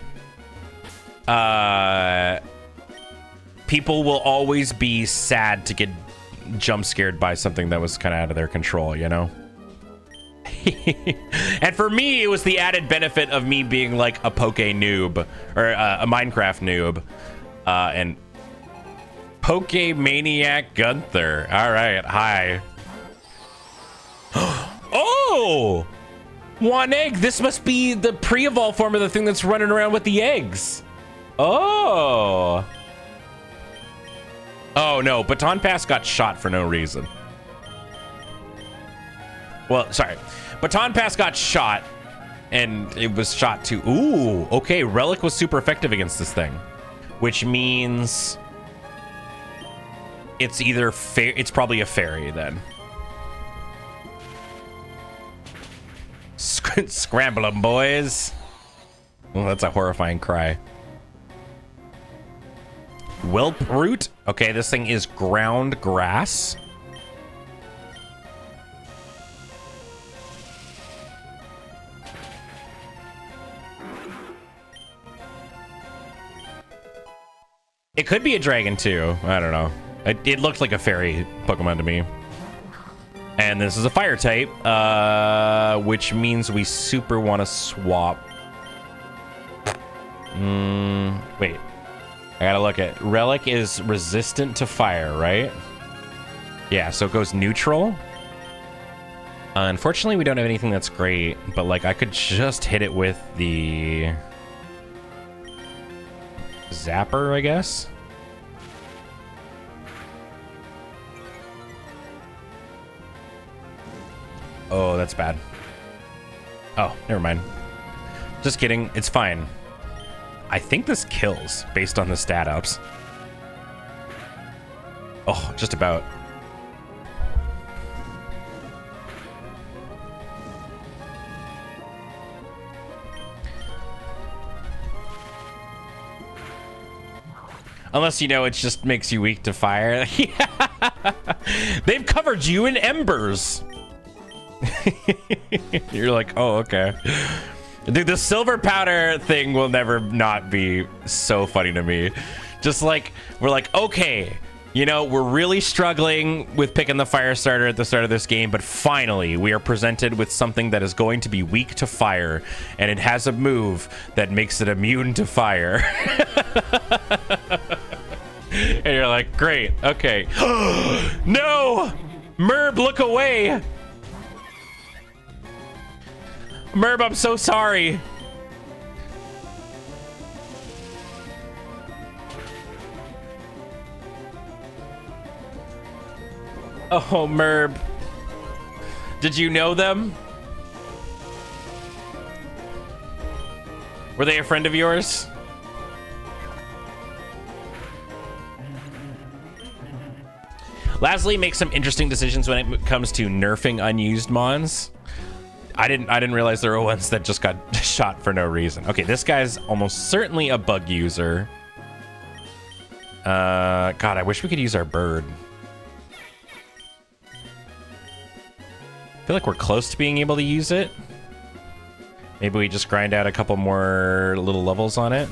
Speaker 1: people will always be sad to get jump scared by something that was kind of out of their control, you know? And for me, it was the added benefit of me being like a Poke noob or a Minecraft noob, and Poke Maniac Gunther. All right, hi. Oh, 1 egg. This must be the pre-evolve form of the thing that's running around with the eggs. Oh. Oh no, Baton Pass got shot for no reason. Well, sorry. Baton Pass got shot and it was shot to... Ooh, okay. Relic was super effective against this thing, which means it's either... It's probably a fairy, then. Scramble 'em, boys. Oh, that's a horrifying cry. Whelp root. Okay, this thing is ground grass. It could be a dragon too. I don't know. It looked like a fairy Pokemon to me. And this is a fire type, which means we super want to swap. Wait. I gotta look at... Relic is resistant to fire, right? Yeah, so it goes neutral. Unfortunately, we don't have anything that's great, but like I could just hit it with the... Zapper, I guess? Oh, that's bad. Oh, never mind. Just kidding. It's fine. I think this kills based on the stat ups. Oh, just about. Unless, you know, it just makes you weak to fire. They've covered you in embers. You're like, oh, okay. Dude, the silver powder thing will never not be so funny to me. Just like, we're like, okay, you know, we're really struggling with picking the fire starter at the start of this game, but finally we are presented with something that is going to be weak to fire, and it has a move that makes it immune to fire. And you're like, great, okay. No! Merb, look away! Merb, I'm so sorry. Oh, Merb. Did you know them? Were they a friend of yours? Lastly, make some interesting decisions when it comes to nerfing unused mons. I didn't realize there were ones that just got shot for no reason. Okay, this guy's almost certainly a bug user. God, I wish we could use our bird. I feel like we're close to being able to use it. Maybe we just grind out a couple more little levels on it.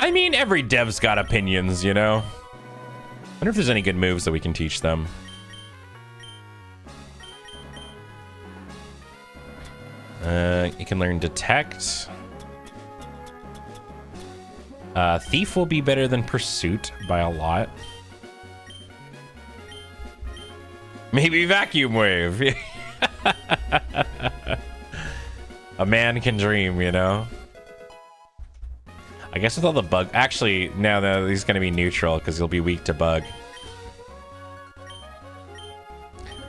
Speaker 1: I mean, every dev's got opinions, you know? I wonder if there's any good moves that we can teach them. You can learn Detect. Thief will be better than Pursuit by a lot. Maybe Vacuum Wave. A man can dream, you know? I guess with all the bug... Actually, no, he's going to be neutral because he'll be weak to bug.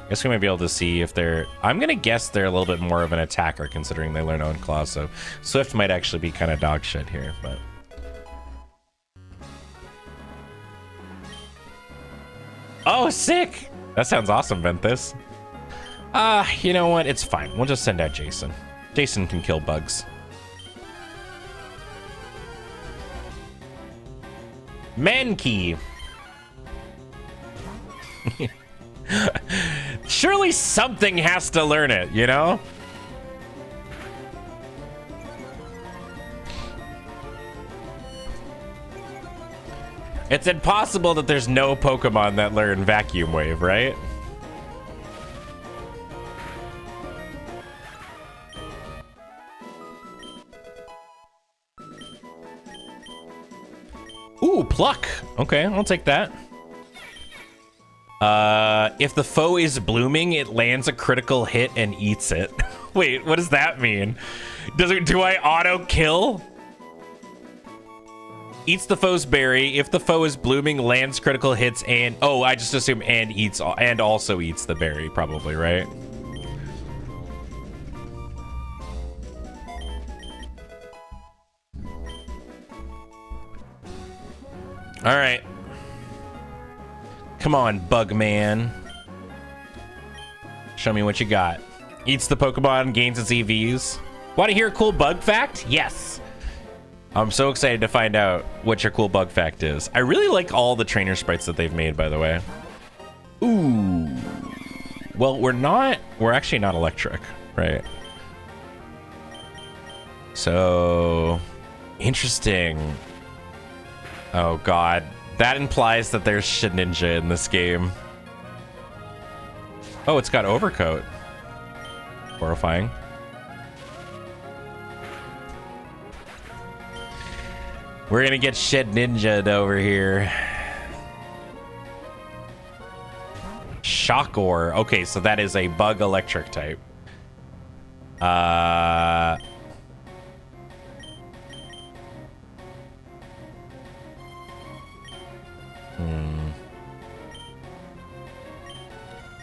Speaker 1: I guess we might be able to see if they're... I'm going to guess they're a little bit more of an attacker considering they learn Own Claw, so Swift might actually be kind of dog shit here, but... Oh, sick! That sounds awesome, Venthus. You know what? It's fine. We'll just send out Jason. Jason can kill bugs. Mankey. Surely something has to learn it, you know? It's impossible that there's no Pokemon that learn Vacuum Wave, right? Ooh, Pluck. Okay, I'll take that. If the foe is blooming, it lands a critical hit and eats it. Wait, what does that mean? Do I auto kill? Eats the foe's berry. If the foe is blooming, lands critical hits and... Oh, I just assume and eats... And also eats the berry, probably, right? All right. Come on, bug man. Show me what you got. Eats the Pokemon, gains its EVs. Want to hear a cool bug fact? Yes. I'm so excited to find out what your cool bug fact is. I really like all the trainer sprites that they've made, by the way. Ooh. Well, we're actually not electric, right? So, interesting. Oh god, that implies that there's Shedinja in this game. Oh, it's got overcoat. Horrifying. We're gonna get Shedinja'd over here. Shockor. Okay, so that is a bug electric type.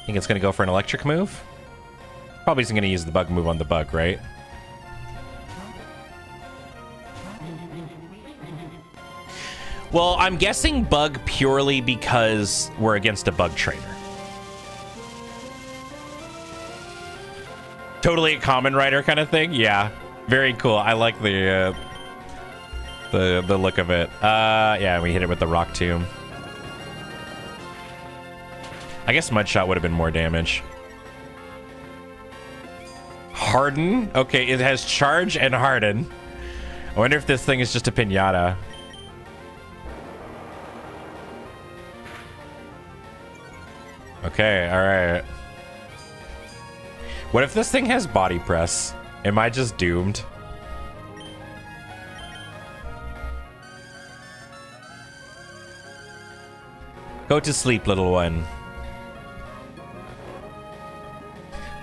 Speaker 1: Think it's gonna go for an electric move? Probably isn't gonna use the bug move on the bug, right? Well, I'm guessing bug purely because we're against a bug trainer. Totally a common rider kind of thing. Yeah, very cool. I like the look of it. Yeah, we hit it with the rock tomb. I guess Mudshot would have been more damage. Harden. Okay, it has charge and harden. I wonder if this thing is just a pinata. Okay, all right. What if this thing has body press? Am I just doomed? Go to sleep, little one.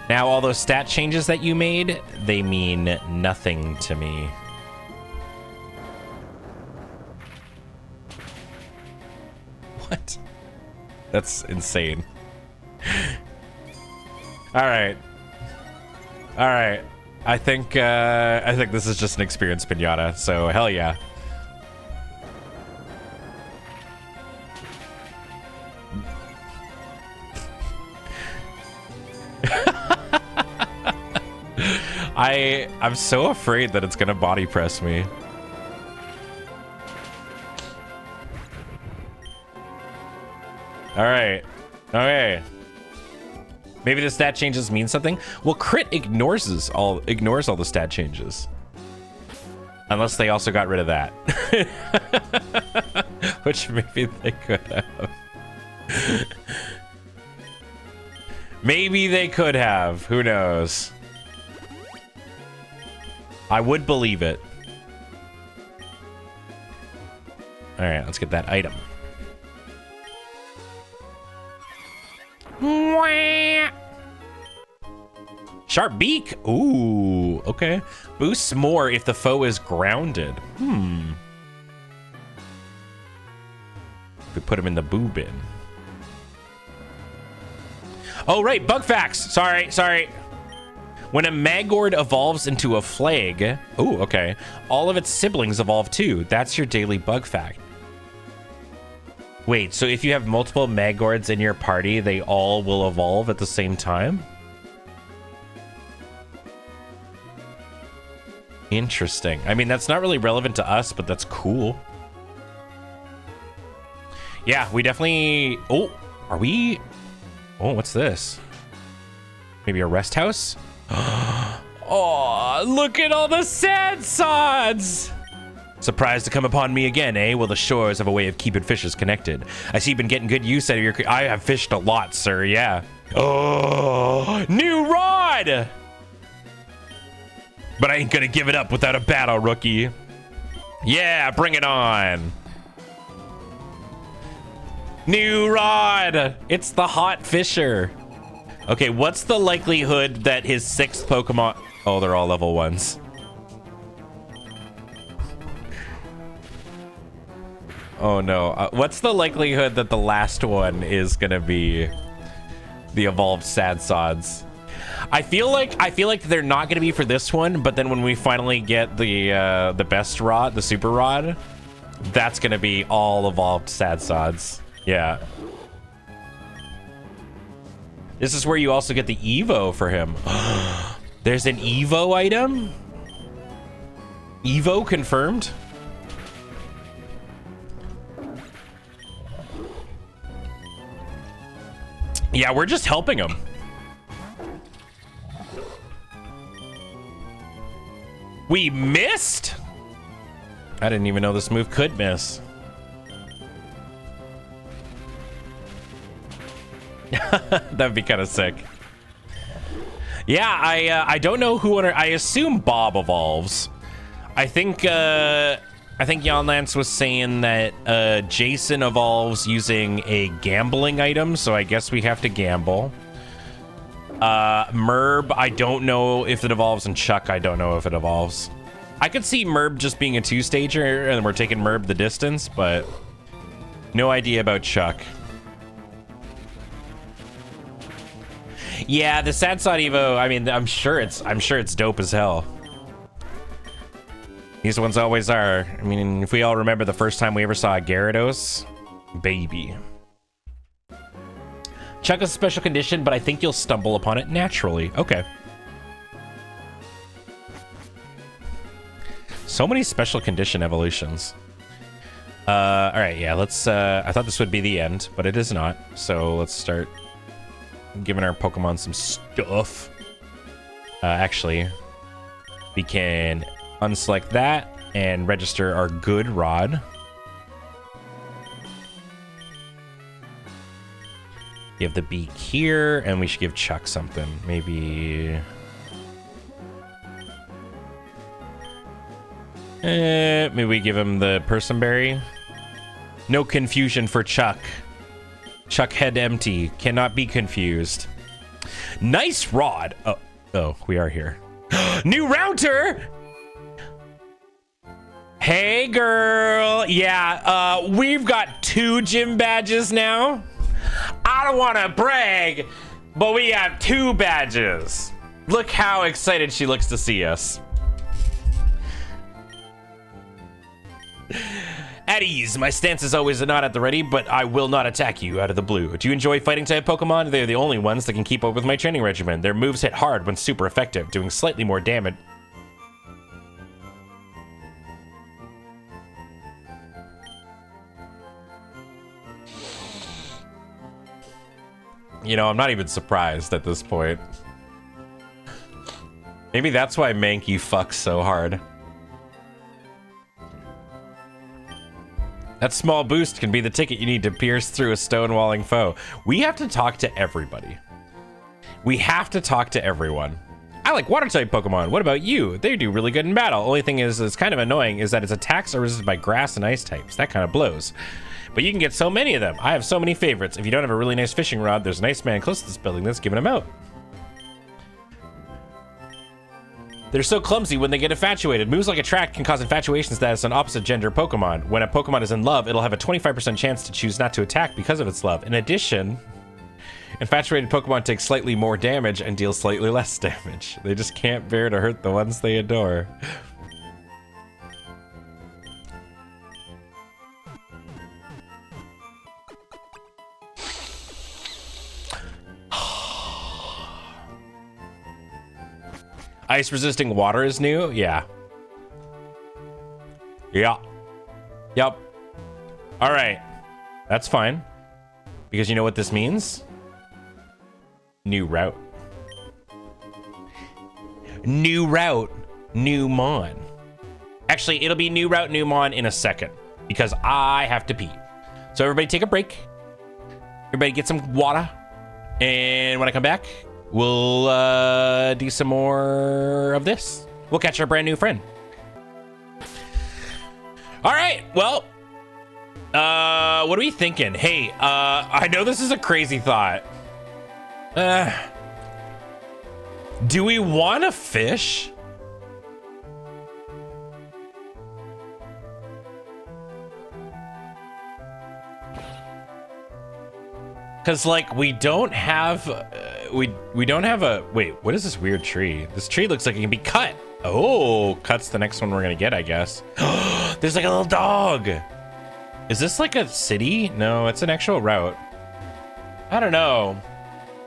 Speaker 1: Now, all those stat changes that you made, they mean nothing to me. What? That's insane. All right. All right. I think this is just an experience pinata, so hell yeah. I'm so afraid that it's gonna body press me. All right. Okay. Maybe the stat changes mean something. Well, crit ignores all the stat changes, unless they also got rid of that, which maybe they could have. Maybe they could have. Who knows? I would believe it. All right, let's get that item. Sharp beak. Ooh, okay. Boosts more if the foe is grounded. We put him in the boo bin. Oh, right. Bug facts. Sorry. When a Magord evolves into a flag, ooh, okay, all of its siblings evolve too. That's your daily bug fact. Wait, so if you have multiple Magords in your party, they all will evolve at the same time? Interesting. I mean, that's not really relevant to us, but that's cool. Yeah, we definitely... Oh, are we... Oh, what's this? Maybe a rest house? Oh, look at all the sand sods! Surprised to come upon me again, eh? Well, the shores have a way of keeping fishes connected. I see you've been getting good use out of your... I have fished a lot, sir, yeah. Oh, new rod! But I ain't gonna give it up without a battle, rookie. Yeah, bring it on. New rod! It's the Hot Fisher. Okay, what's the likelihood that his 6th Pokemon... Oh, they're all level 1s. Oh no. What's the likelihood that the last one is gonna be the evolved sad sods? I feel like they're not gonna be for this one, but then when we finally get the best rod, the super rod, that's gonna be all evolved sad sods. Yeah. This is where you also get the Evo for him. There's an Evo item? Evo confirmed? Yeah, we're just helping him. We missed? I didn't even know this move could miss. That'd be kind of sick. Yeah, I don't know who. I assume Bob evolves. I think Jan Lance was saying that Jason evolves using a gambling item, so I guess we have to gamble. Merb, I don't know if it evolves, and Chuck, I don't know if it evolves. I could see Merb just being a two-stager, and we're taking Merb the distance, but no idea about Chuck. Yeah, the Sad Sod Evo, I mean, I'm sure it's dope as hell. These ones always are. I mean, if we all remember the first time we ever saw a Gyarados, baby. Chuck is a special condition, but I think you'll stumble upon it naturally. Okay. So many special condition evolutions. All right, yeah, let's, I thought this would be the end, but it is not. So let's start giving our Pokemon some stuff. Actually, we can unselect that and register our good rod. Give the beak here, and we should give Chuck something. Maybe... maybe we give him the Personberry. No confusion for Chuck. Chuck head empty. Cannot be confused. Nice rod. Oh, we are here. New router! Hey, girl. Yeah, we've got 2 gym badges now. I don't want to brag, but we have 2 badges. Look how excited she looks to see us. At ease, my stance is always not at the ready, but I will not attack you out of the blue. Do you enjoy fighting type Pokemon? They're the only ones that can keep up with my training regimen. Their moves hit hard when super effective, doing slightly more damage. You know, I'm not even surprised at this point. Maybe that's why Mankey fucks so hard. That small boost can be the ticket you need to pierce through a stonewalling foe. We have to talk to everybody. We have to talk to everyone. I like water type Pokemon. What about you? They do really good in battle. Only thing is, it's kind of annoying is that its attacks are resisted by grass and ice types. That kind of blows. But you can get so many of them. I have so many favorites. If you don't have a really nice fishing rod, there's an ice man close to this building that's giving them out. They're so clumsy when they get infatuated. Moves like Attract can cause infatuation status on opposite gender Pokemon. When a Pokemon is in love, it'll have a 25% chance to choose not to attack because of its love. In addition, infatuated Pokemon take slightly more damage and deal slightly less damage. They just can't bear to hurt the ones they adore. Ice resisting water is new? Yeah. Yeah. Yep. All right. That's fine. Because you know what this means? New route. New route, new Mon. Actually, it'll be new route, new Mon in a second. Because I have to pee. So everybody take a break. Everybody get some water. And when I come back, we'll do some more of this. We'll catch our brand new friend. All right, well, what are we thinking? Hey, I know this is a crazy thought. Do we want to fish? Cause like we don't have we don't have a wait. What is this weird tree? This tree looks like it can be cut. Oh, cut's the next one we're gonna get, I guess. There's like a little dog. Is this like a city? No, it's an actual route. I don't know.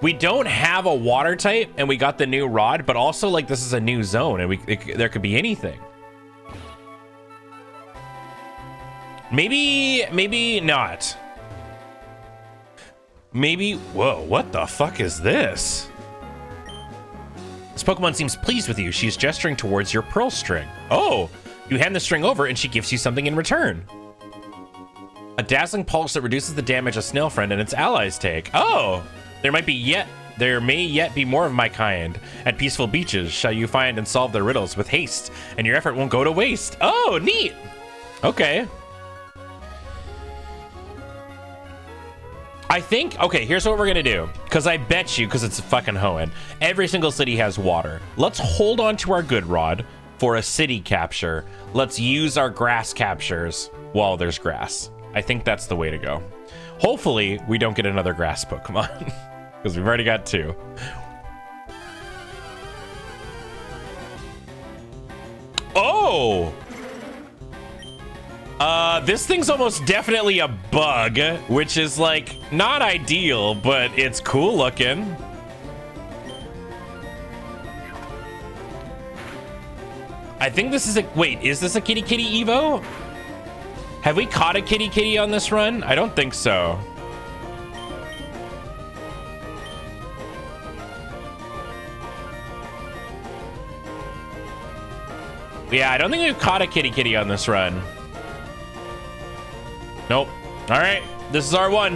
Speaker 1: We don't have a water type, and we got the new rod, but also like this is a new zone, and there could be anything. Maybe not. Maybe, whoa, what the fuck is this? This Pokemon seems pleased with you. She's gesturing towards your pearl string. Oh, you hand the string over and she gives you something in return. A dazzling pulse that reduces the damage a snail friend and its allies take. Oh, there may yet be more of my kind. At peaceful beaches shall you find and solve their riddles with haste, and your effort won't go to waste. Oh, neat. Okay. I think, okay, here's what we're gonna do. Because I bet you, because it's fucking Hoenn, every single city has water. Let's hold on to our good rod for a city capture. Let's use our grass captures while there's grass. I think that's the way to go. Hopefully, we don't get another grass Pokemon. Because we've already got 2. Oh! This thing's almost definitely a bug, which is like not ideal, but it's cool looking. I think this is a, wait, is this a Kitty Evo? Have we caught a Kitty on this run? I don't think so. Yeah, I don't think we've caught a Kitty on this run. Nope. All right, this is our one.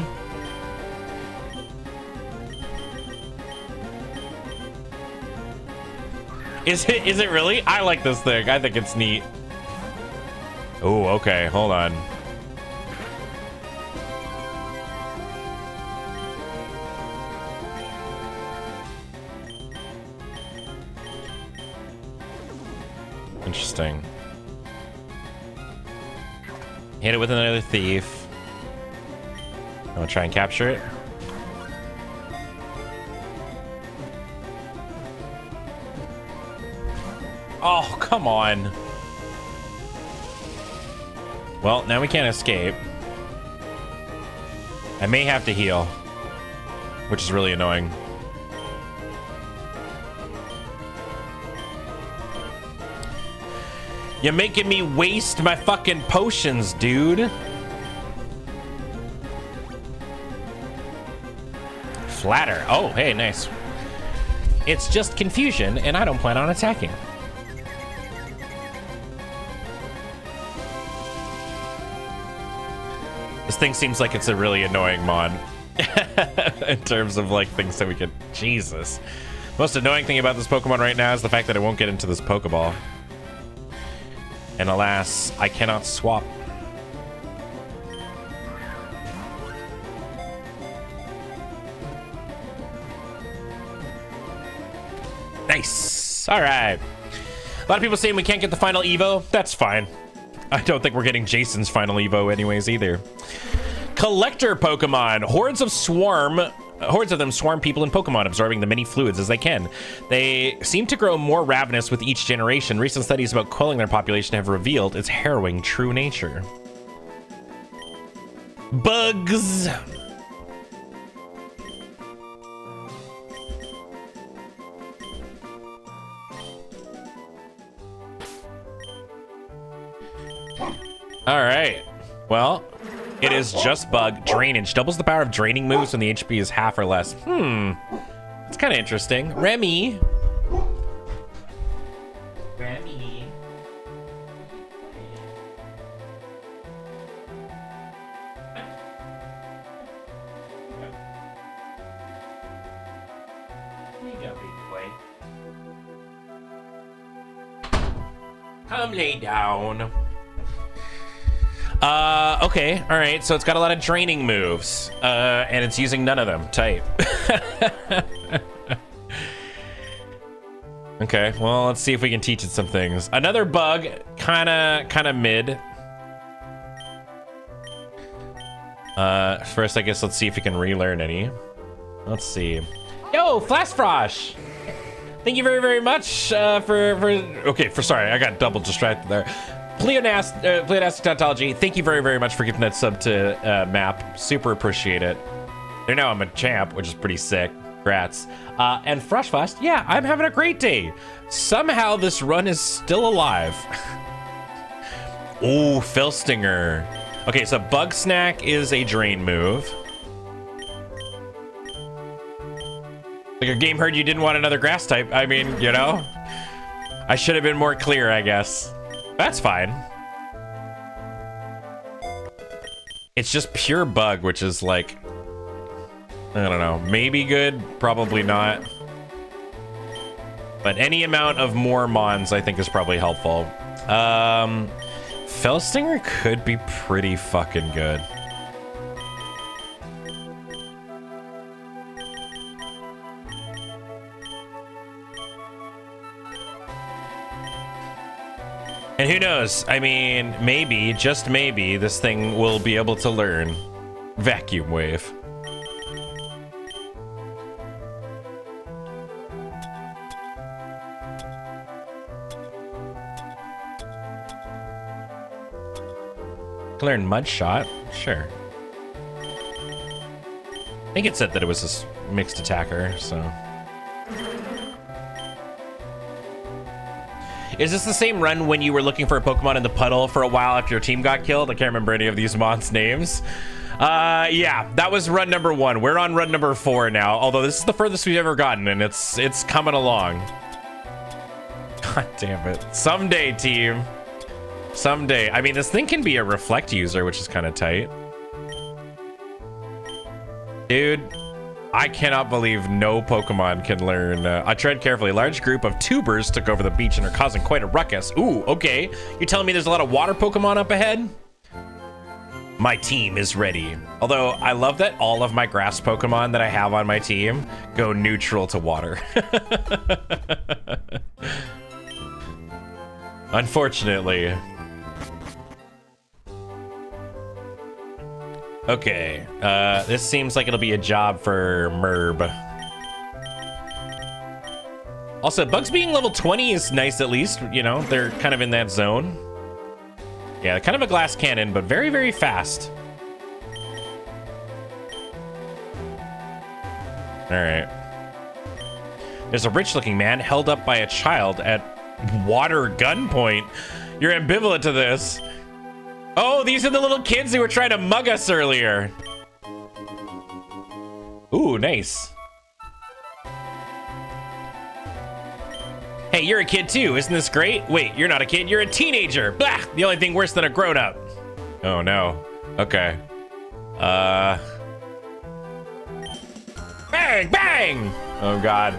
Speaker 1: Is it really? I like this thing. I think it's neat. Oh, okay. Hold on. Interesting. Hit it with another thief. I'm gonna try and capture it. Oh, come on. Well, now we can't escape. I may have to heal, which is really annoying. You're making me waste my fucking potions, dude. Flatter. Oh, hey, nice. It's just confusion, and I don't plan on attacking. This thing seems like it's a really annoying mon. In terms of, like, things that we could... Jesus. Most annoying thing about this Pokemon right now is the fact that it won't get into this Pokeball. And alas, I cannot swap. Nice. All right. A lot of people saying we can't get the final Evo. That's fine. I don't think we're getting Jason's final Evo anyways either. Collector Pokemon. Hordes of them swarm people and Pokemon, absorbing the many fluids as they can. They seem to grow more ravenous with each generation. Recent studies about quelling their population have revealed its harrowing true nature. Bugs. All right. Well, it is just bug. Drainage. Doubles the power of draining moves when the HP is half or less. It's kind of interesting. Remy. Remy. There you go, big boy. Come lay down. Okay, all right, so it's got a lot of draining moves, and it's using none of them. Tight. Okay, well, let's see if we can teach it some things. Another bug, kind of mid. First, I guess let's see if we can relearn any. Let's see. Yo, Flashfrosh! Thank you very, very much sorry, I got double distracted there. Pleonastic Tautology, thank you very, very much for giving that sub to Map. Super appreciate it. There now I'm a champ, which is pretty sick. Congrats. And Freshfast, yeah, I'm having a great day. Somehow this run is still alive. Ooh, Philstinger. Okay, so Bug Snack is a drain move. Like your game heard you didn't want another grass type. I mean, you know, I should have been more clear, I guess. That's fine. It's just pure bug, which is like, I don't know, maybe good, probably not. But any amount of more mons I think is probably helpful. Felstinger could be pretty fucking good. And who knows? I mean, maybe, just maybe, this thing will be able to learn Vacuum Wave. Learn Mud Shot? Sure. I think it said that it was a mixed attacker, so. Is this the same run when you were looking for a Pokemon in the puddle for a while after your team got killed? I can't remember any of these mons' names. Yeah, that was run number 1. We're on run number 4 now, although this is the furthest we've ever gotten, and it's coming along. God damn it. Someday, team. Someday. I mean, this thing can be a reflect user, which is kind of tight. Dude, I cannot believe no Pokemon can learn. I tread carefully. A large group of tubers took over the beach and are causing quite a ruckus. Ooh, okay. You're telling me there's a lot of water Pokemon up ahead? My team is ready. Although, I love that all of my grass Pokemon that I have on my team go neutral to water. Unfortunately. Okay, this seems like it'll be a job for Merb. Also, Bugs being level 20 is nice at least, you know, they're kind of in that zone. Yeah, kind of a glass cannon, but very, very fast. All right. There's a rich-looking man held up by a child at water gunpoint. You're ambivalent to this. Oh, these are the little kids who were trying to mug us earlier. Ooh, nice. Hey, you're a kid too. Isn't this great? Wait, you're not a kid. You're a teenager. Blah! The only thing worse than a grown-up. Oh, no. Okay. Bang! Bang! Oh, God.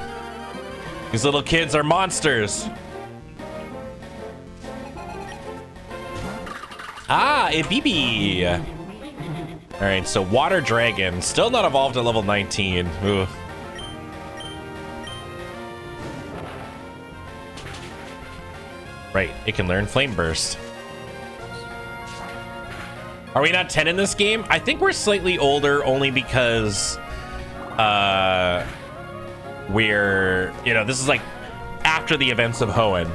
Speaker 1: These little kids are monsters. Ah, a BB. All right, so Water Dragon, still not evolved at level 19. Ooh. Right, it can learn Flame Burst. Are we not 10 in this game? I think we're slightly older only because we're, you know, this is like after the events of Hoenn.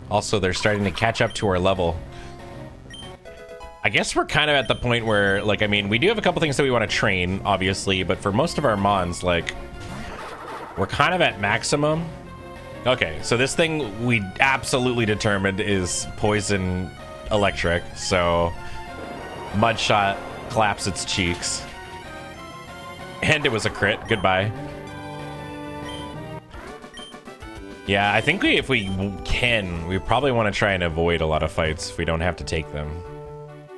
Speaker 1: Also, they're starting to catch up to our level. I guess we're kind of at the point where, like, I mean, we do have a couple things that we want to train, obviously, but for most of our mons, like, we're kind of at maximum. Okay, so this thing we absolutely determined is poison electric, so Mud Shot claps its cheeks. And it was a crit. Goodbye. Yeah, I think if we can, we probably want to try and avoid a lot of fights if we don't have to take them.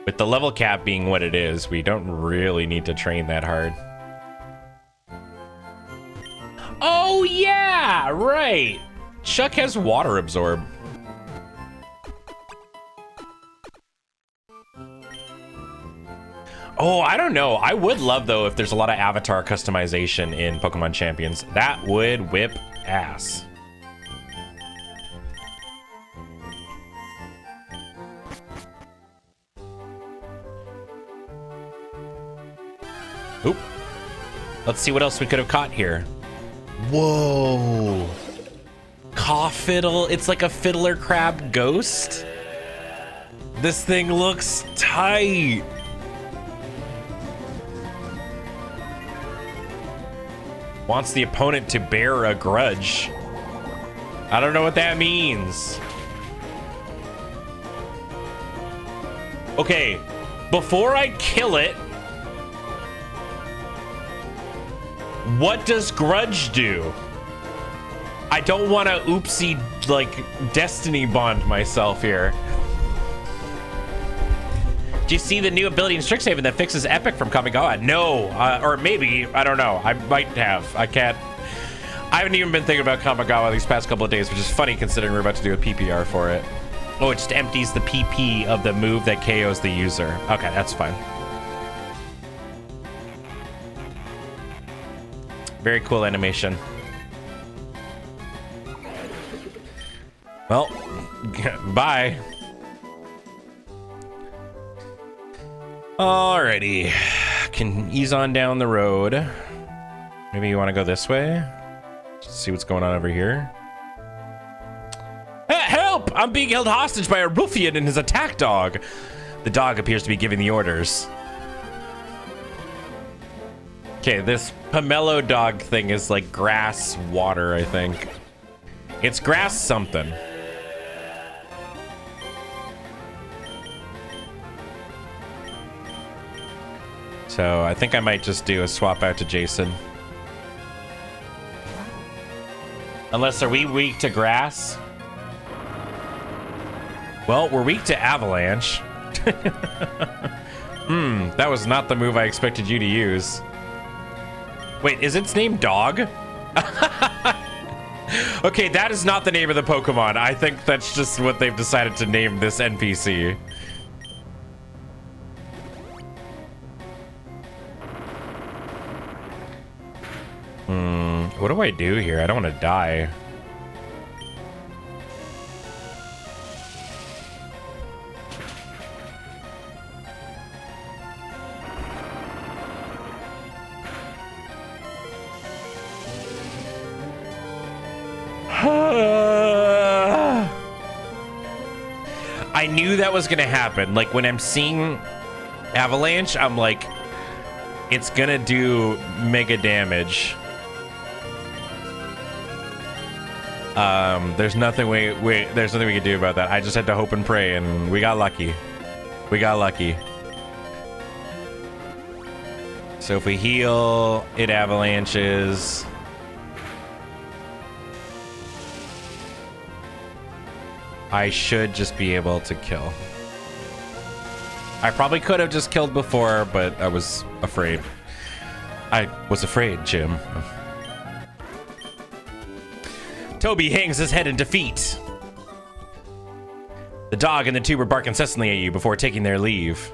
Speaker 1: With the level cap being what it is, we don't really need to train that hard. Oh, yeah, right. Chuck has Water Absorb. Oh, I don't know. I would love, though, if there's a lot of avatar customization in Pokemon Champions. That would whip ass. Oop. Let's see what else we could have caught here. Whoa. Caw fiddle. It's like a fiddler crab ghost. This thing looks tight. Wants the opponent to bear a grudge. I don't know what that means. Okay, before I kill it, what does grudge do? I don't want to oopsie, like, destiny bond myself here. Do you see the new ability in Strixhaven that fixes Epic from Kamigawa? No, or maybe, I don't know. I might have. I can't. I haven't even been thinking about Kamigawa these past couple of days, which is funny considering we're about to do a PPR for it. Oh, it just empties the PP of the move that KOs the user. Okay, that's fine. Very cool animation. Well, bye. Alrighty, can ease on down the road. Maybe you want to go this way? Just see what's going on over here. Help! I'm being held hostage by a ruffian and his attack dog. The dog appears to be giving the orders. Okay, this pomelo dog thing is like grass water, I think. It's grass something. So I think I might just do a swap out to Jason. Unless, are we weak to grass? Well, we're weak to avalanche. That was not the move I expected you to use. Wait, is its name Dog? Okay, that is not the name of the Pokemon. I think that's just what they've decided to name this NPC. What do I do here? I don't want to die. I knew that was gonna happen. Like, when I'm seeing avalanche, I'm like, it's gonna do mega damage. There's nothing there's nothing we can do about that. I just had to hope and pray, and we got lucky. We got lucky. So if we heal, it avalanches. I should just be able to kill. I probably could have just killed before, but I was afraid. I was afraid, Jim. Toby hangs his head in defeat. The dog and the two bark incessantly at you before taking their leave.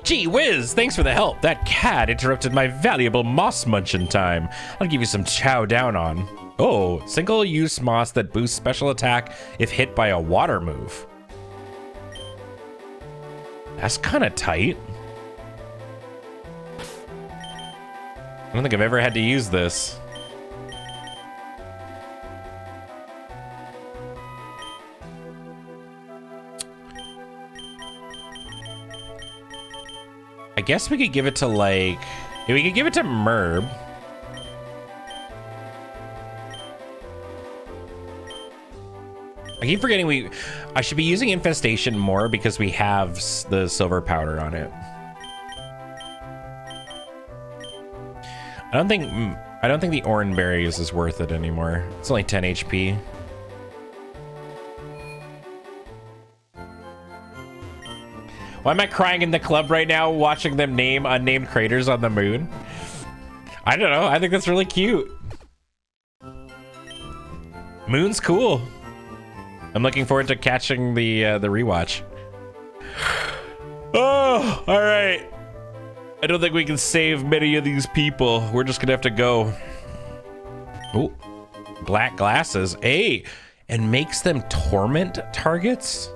Speaker 1: Gee whiz, thanks for the help. That cat interrupted my valuable moss munching time. I'll give you some chow down on. Oh, single use moss that boosts special attack if hit by a water move. That's kind of tight. I don't think I've ever had to use this. I guess we could give it to, like, we could give it to Merb. I keep forgetting I should be using Infestation more because we have the silver powder on it. I don't think the Oran Berries is worth it anymore. It's only 10 HP. Why am I crying in the club right now watching them name unnamed craters on the moon? I don't know. I think that's really cute. Moon's cool. I'm looking forward to catching the rewatch. Oh, all right. I don't think we can save many of these people. We're just gonna have to go. Oh, black glasses. Hey, and makes them torment targets.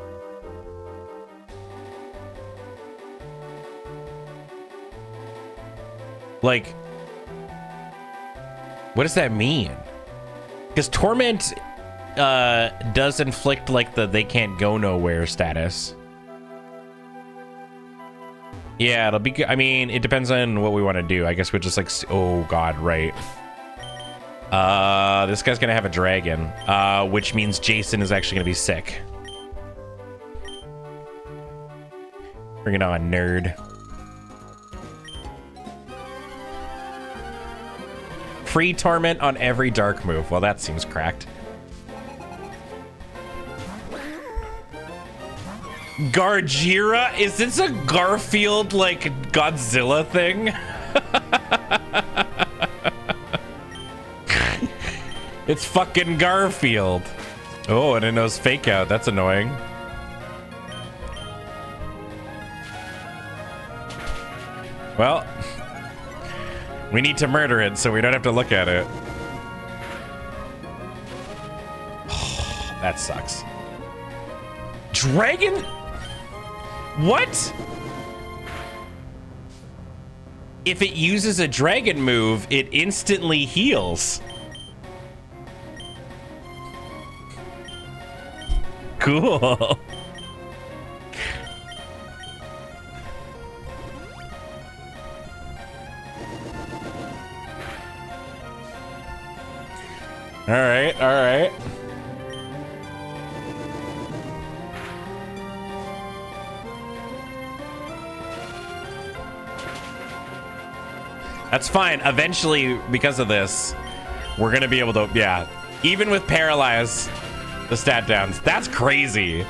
Speaker 1: Like, what does that mean? Because torment does inflict like the they can't go nowhere status. Yeah, it'll be. I mean, it depends on what we want to do. I guess we'll just like. Oh God, right. This guy's gonna have a dragon, which means Jason is actually gonna be sick. Bring it on, nerd. Free torment on every dark move. Well, that seems cracked. Gargira? Is this a Garfield, like, Godzilla thing? It's fucking Garfield. Oh, and it knows fake out. That's annoying. Well, we need to murder it so we don't have to look at it. Oh, that sucks. Dragon? What? If it uses a dragon move, it instantly heals. Cool. All right, all right. That's fine. Eventually, because of this, we're going to be able to, yeah. Even with Paralyze, the stat downs. That's crazy.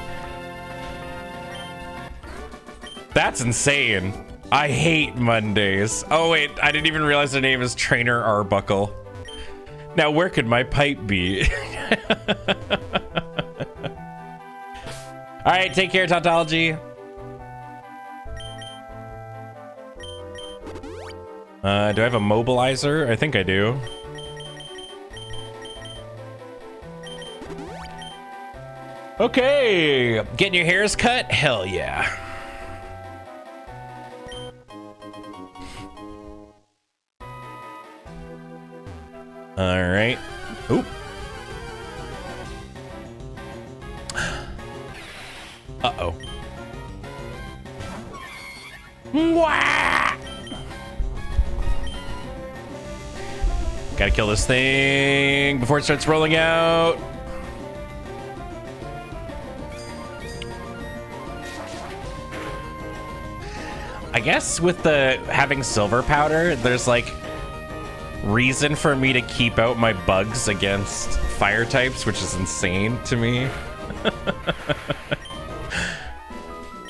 Speaker 1: That's insane. I hate Mondays. Oh, wait. I didn't even realize the name is Trainer Arbuckle. Now, where could my pipe be? All right. Take care, Tautology. Do I have a mobilizer? I think I do. Okay, getting your hairs cut? Hell yeah. All right. Oop. Uh-oh. Wah! Gotta kill this thing before it starts rolling out. I guess with the having silver powder, there's like reason for me to keep out my bugs against fire types, which is insane to me.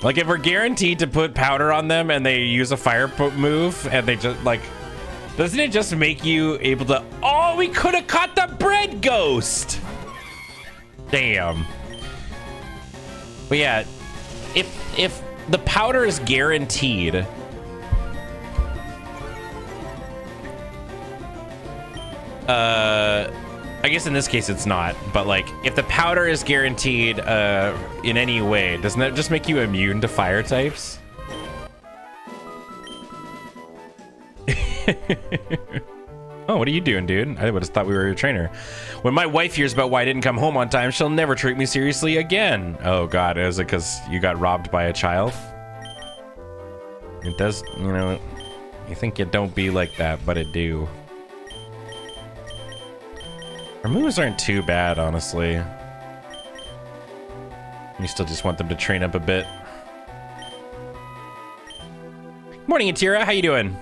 Speaker 1: Like if we're guaranteed to put powder on them and they use a fire move and they just like, doesn't it just make you able to, oh, we could have caught the bread ghost. Damn. But yeah, if the powder is guaranteed, I guess in this case it's not, but like if the powder is guaranteed in any way, doesn't that just make you immune to fire types? Oh, what are you doing, dude? I would have thought we were your trainer. When my wife hears about why I didn't come home on time, she'll never treat me seriously again. Oh God, is it because you got robbed by a child? It does, you know, you think it don't be like that, but it do. Our moves aren't too bad, honestly. You still just want them to train up a bit. Morning, Atira. How you doing?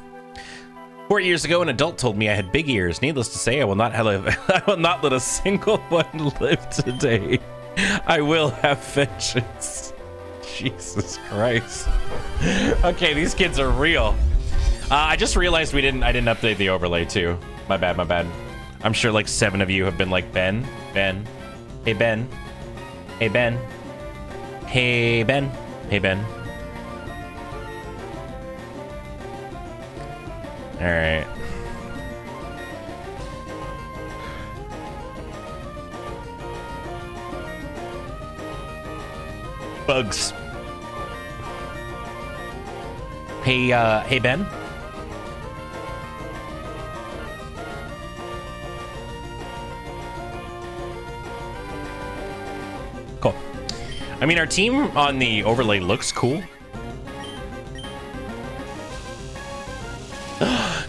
Speaker 1: 4 years ago, an adult told me I had big ears. Needless to say, I will not let a single one live today. I will have vengeance. Jesus Christ. Okay, these kids are real. I just realized I didn't update the overlay too. My bad, my bad. I'm sure like 7 of you have been like, Ben, hey Ben, hey Ben, hey Ben, hey Ben. All right. Bugs. Hey Ben. I mean, our team on the overlay looks cool.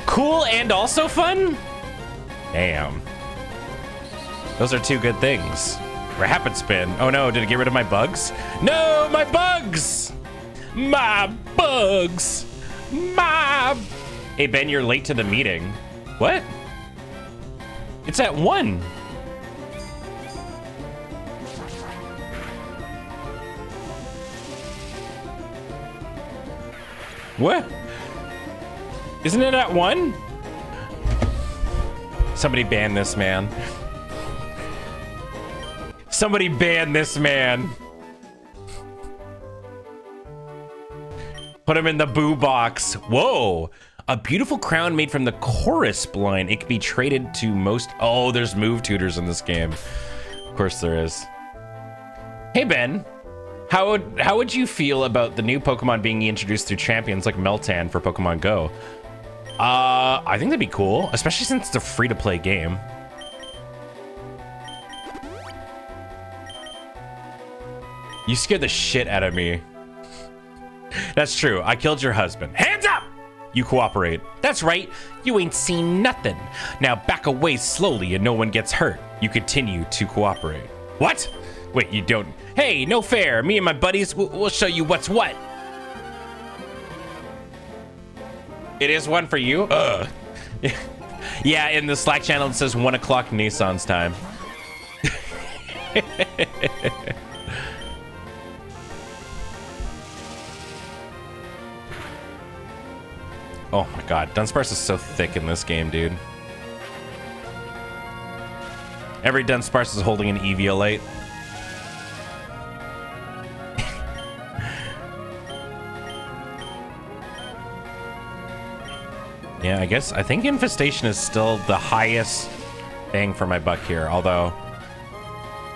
Speaker 1: Cool and also fun? Damn. Those are two good things. Rapid spin. Oh no, did it get rid of my bugs? No, my bugs! My bugs! My... Hey, Ben, you're late to the meeting. What? It's at 1. What? Isn't it at 1? Somebody ban this man. Somebody ban this man. Put him in the boo box. Whoa. A beautiful crown made from the chorus blind. It can be traded to most... Oh, there's move tutors in this game. Of course there is. Hey, Ben. How would you feel about the new Pokemon being introduced through champions like Meltan for Pokemon Go? I think that'd be cool, especially since it's a free-to-play game. You scared the shit out of me. That's true. I killed your husband. Hands up! You cooperate. That's right. You ain't seen nothing. Now back away slowly and no one gets hurt. You continue to cooperate. What? Wait, you don't. Hey, no fair. Me and my buddies, we'll show you what's what. It is 1 for you? Yeah, in the Slack channel it says 1 o'clock Nissan's time. Oh my god, Dunsparce is so thick in this game, dude. Every Dunsparce is holding an Eviolite. Yeah, I think Infestation is still the highest bang for my buck here, although,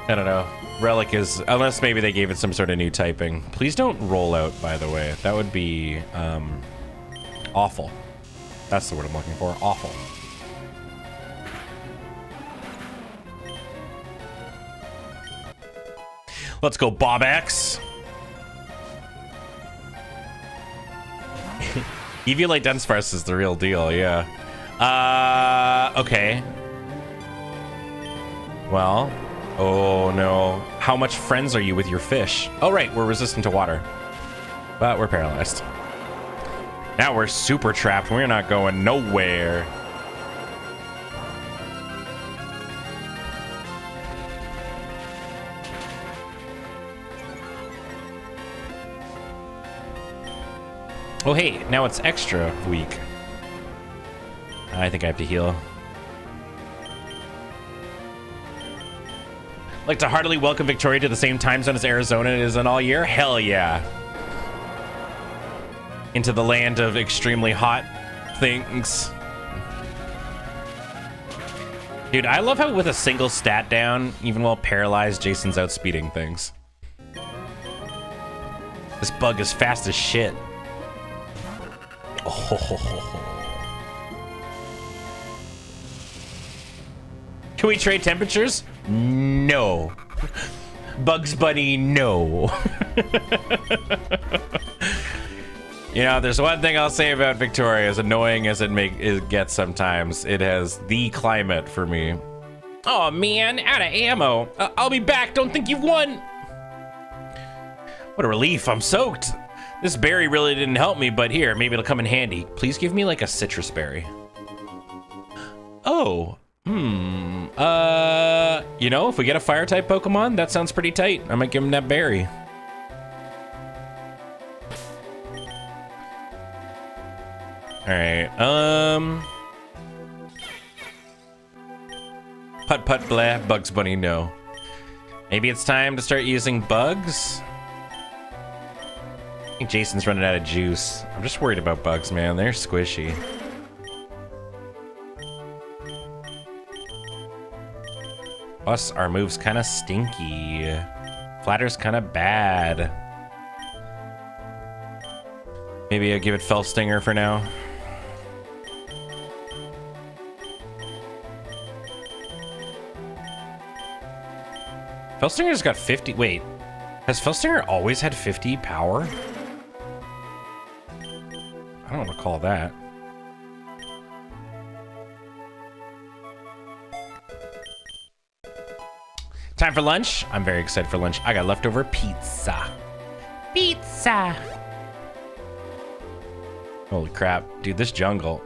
Speaker 1: I don't know. Relic is, unless maybe they gave it some sort of new typing. Please don't roll out, by the way. That would be, awful. That's the word I'm looking for. Awful. Let's go, Bob X. Eviolite Dunsparce is the real deal, yeah. Okay. Well, oh no. How much friends are you with your fish? Oh, right, we're resistant to water. But we're paralyzed. Now we're super trapped. We're not going nowhere. Oh, hey, now it's extra weak. I think I have to heal. Like to heartily welcome Victoria to the same time zone as Arizona is in all year? Hell yeah. Into the land of extremely hot things. Dude, I love how with a single stat down, even while paralyzed, Jason's outspeeding things. This bug is fast as shit. Oh. Can we trade temperatures? No. Bugs Bunny, no. You know, there's one thing I'll say about Victoria, as annoying as it gets sometimes, it has the climate for me. Oh man, out of ammo. I'll be back, don't think you've won. What a relief, I'm soaked. This berry really didn't help me, but here, maybe it'll come in handy. Please give me like a citrus berry. Oh, you know, if we get a fire type Pokemon, that sounds pretty tight. I might give him that berry. All right, Putt putt blah, Bugs Bunny, no. Maybe it's time to start using bugs? I think Jason's running out of juice. I'm just worried about bugs, man. They're squishy. Plus, our move's kind of stinky. Flatter's kind of bad. Maybe I'll give it Fell Stinger for now. Fell Stinger's got 50. Wait. Has Felstinger always had 50 power? I don't recall that. Time for lunch. I'm very excited for lunch. I got leftover pizza. Pizza. Holy crap. Dude, this jungle.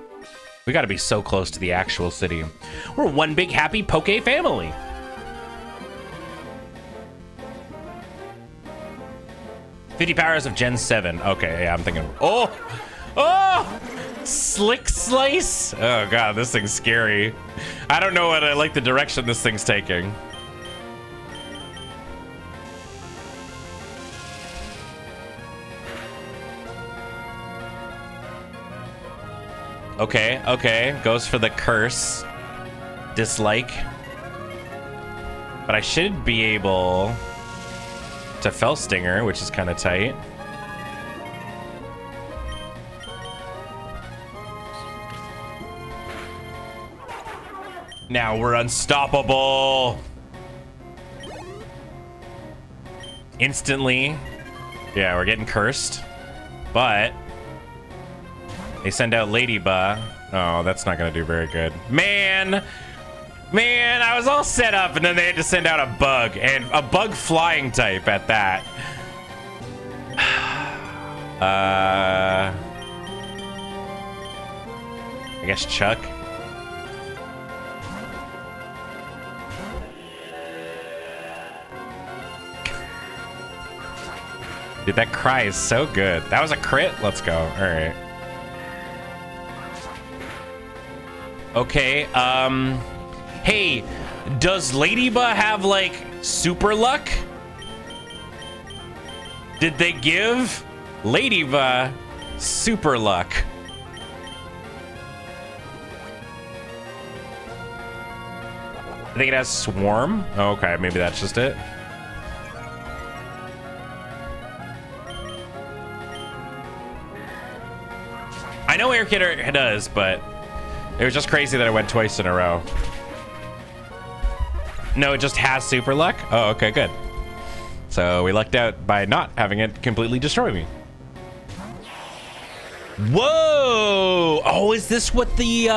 Speaker 1: We gotta be so close to the actual city. We're one big happy Poke family. "50 powers of Gen 7. Okay, yeah, I'm thinking. Oh! Oh! Slick Slice! Oh god, this thing's scary. I don't know what I like the direction this thing's taking. Okay, okay. Goes for the curse. Dislike. But I should be able to Felstinger, which is kind of tight. Now we're unstoppable. Instantly. Yeah, we're getting cursed. But they send out Ladybug. Oh, that's not gonna do very good. Man, I was all set up and then they had to send out a bug, and a bug flying type at that. I guess Chuck. Dude, that cry is so good. That was a crit? Let's go. All right. Okay, hey, does Ladybug have, like, super luck? Did they give Ladybug super luck? I think it has Swarm. Oh, okay, maybe that's just it. I know Air Kidder does, but it was just crazy that it went twice in a row. No, it just has super luck? Oh, okay, good. So we lucked out by not having it completely destroy me. Whoa! Oh, is this what the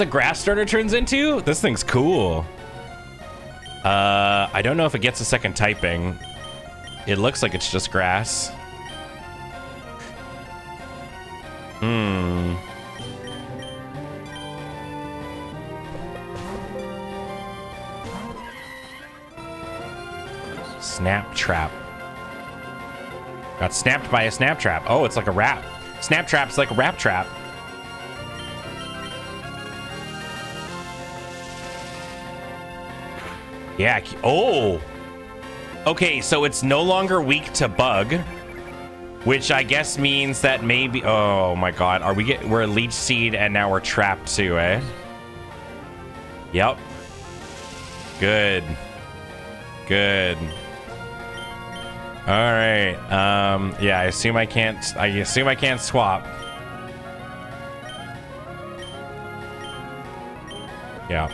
Speaker 1: grass starter turns into? This thing's cool. I don't know if it gets a second typing. It looks like it's just grass. Snap trap. Got snapped by a snap trap. Oh, it's like a rap. Snap trap's like a rap trap. Yeah. Oh. Okay, so it's no longer weak to bug, which I guess means that maybe. Oh my God, we're a leech seed and now we're trapped too, eh? Yep. Good. Good. All right. Yeah, I assume I can't swap. Yeah.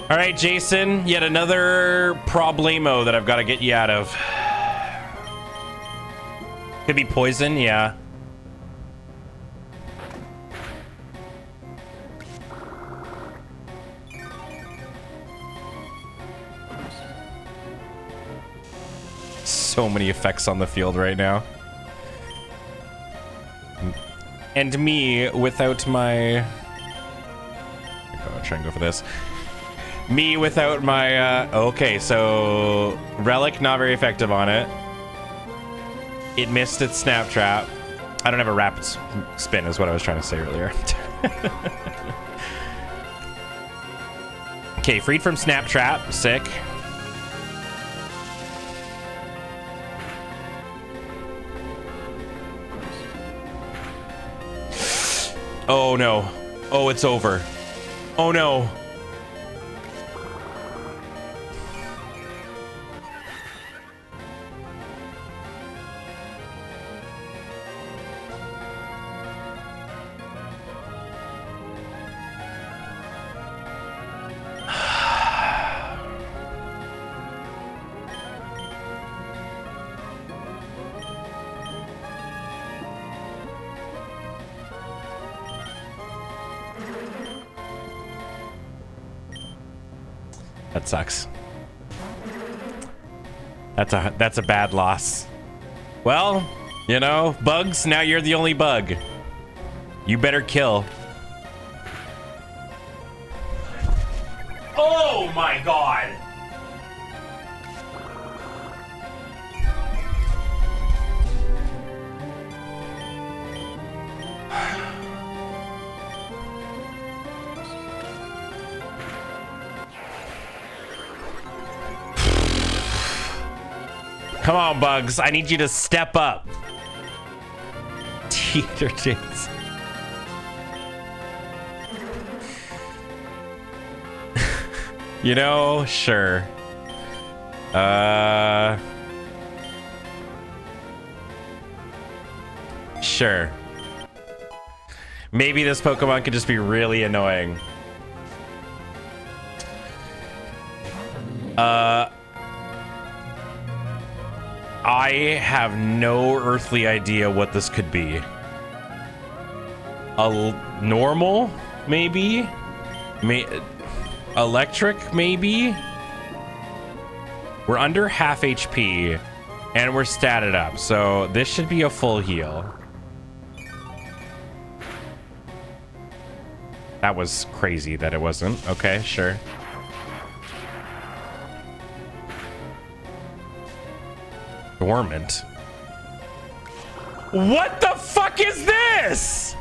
Speaker 1: All right, Jason, yet another problemo that I've got to get you out of. Could be poison, yeah. So many effects on the field right now. And me without my... I'll try and go for this. Me without my... Okay, so... Relic, not very effective on it. It missed its snap trap. I don't have a rapid spin is what I was trying to say earlier. Okay, freed from snap trap. Sick. Oh no. Oh, it's over. Oh no. That sucks. That's a bad loss. Well, you know, bugs, now you're the only bug. You better kill. Oh my god! Come on, bugs. I need you to step up. Teeter chase. You know, sure. Sure. Maybe this Pokemon could just be really annoying. I have no earthly idea what this could be. Normal, maybe? Electric, maybe? We're under half HP, and we're statted up, so this should be a full heal. That was crazy that it wasn't. Okay, sure. Dormant. What the fuck is this?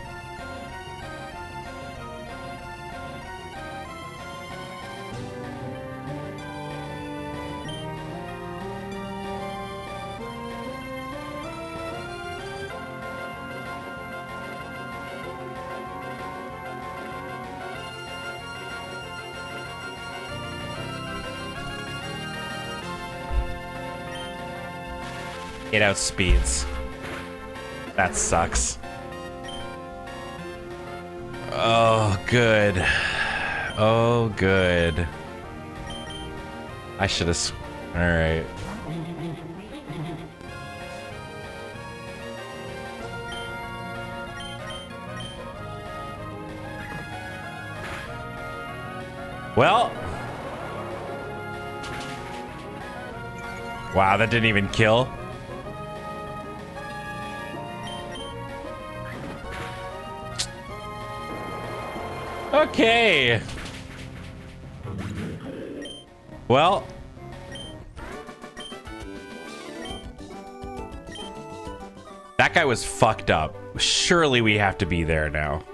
Speaker 1: It outspeeds. That sucks. Oh, good. Oh, good. I should have... All right. Well. Wow, that didn't even kill. Okay. Well. That guy was fucked up. Surely we have to be there now.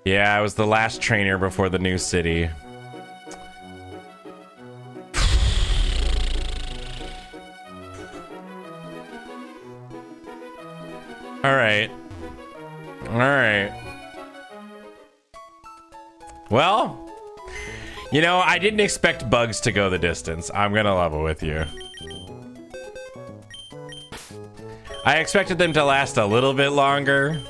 Speaker 1: Yeah, I was the last trainer before the new city. All right. All right. Well, you know, I didn't expect bugs to go the distance. I'm gonna level with you. I expected them to last a little bit longer.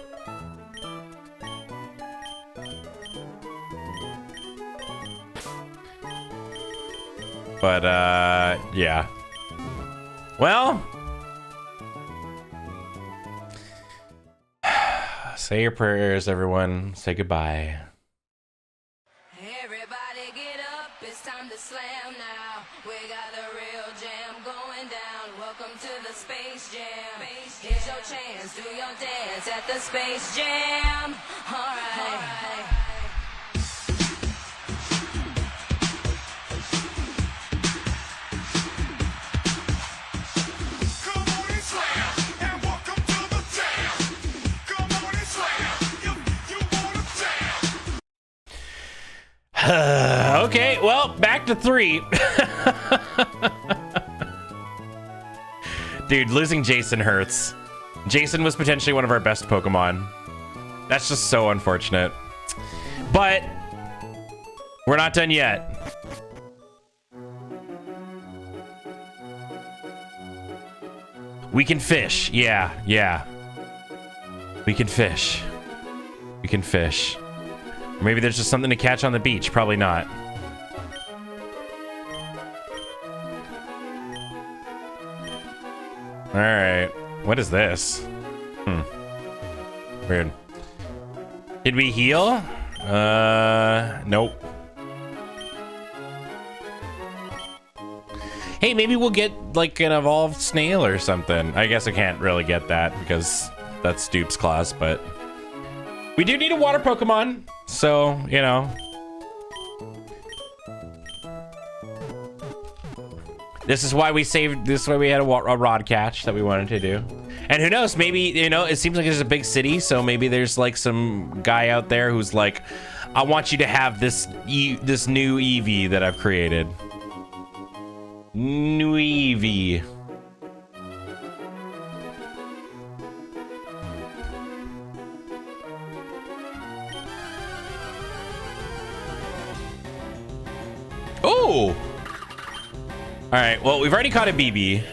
Speaker 1: But, yeah. Well. Say your prayers, everyone. Say goodbye.
Speaker 2: Everybody get up, it's time to slam now. We got the real jam going down. Welcome to the Space Jam. Here's your chance, do your dance at the Space Jam. Alright.
Speaker 1: Okay, well, back to 3. Dude, losing Jason hurts. Jason was potentially one of our best Pokemon. That's just so unfortunate. But we're not done yet. We can fish. Yeah. We can fish. We can fish. Or maybe there's just something to catch on the beach. Probably not. All right. What is this? Weird. Did we heal? Nope. Hey, maybe we'll get like an evolved snail or something. I guess I can't really get that because that's Dupe's class, but we do need a water Pokemon. So, you know. This is why we saved, this is why we had a rod catch that we wanted to do. And who knows, maybe, you know, it seems like there's a big city, so maybe there's like some guy out there who's like, I want you to have this this new Eevee that I've created. New Eevee. Oh! All right, well, we've already caught a BB.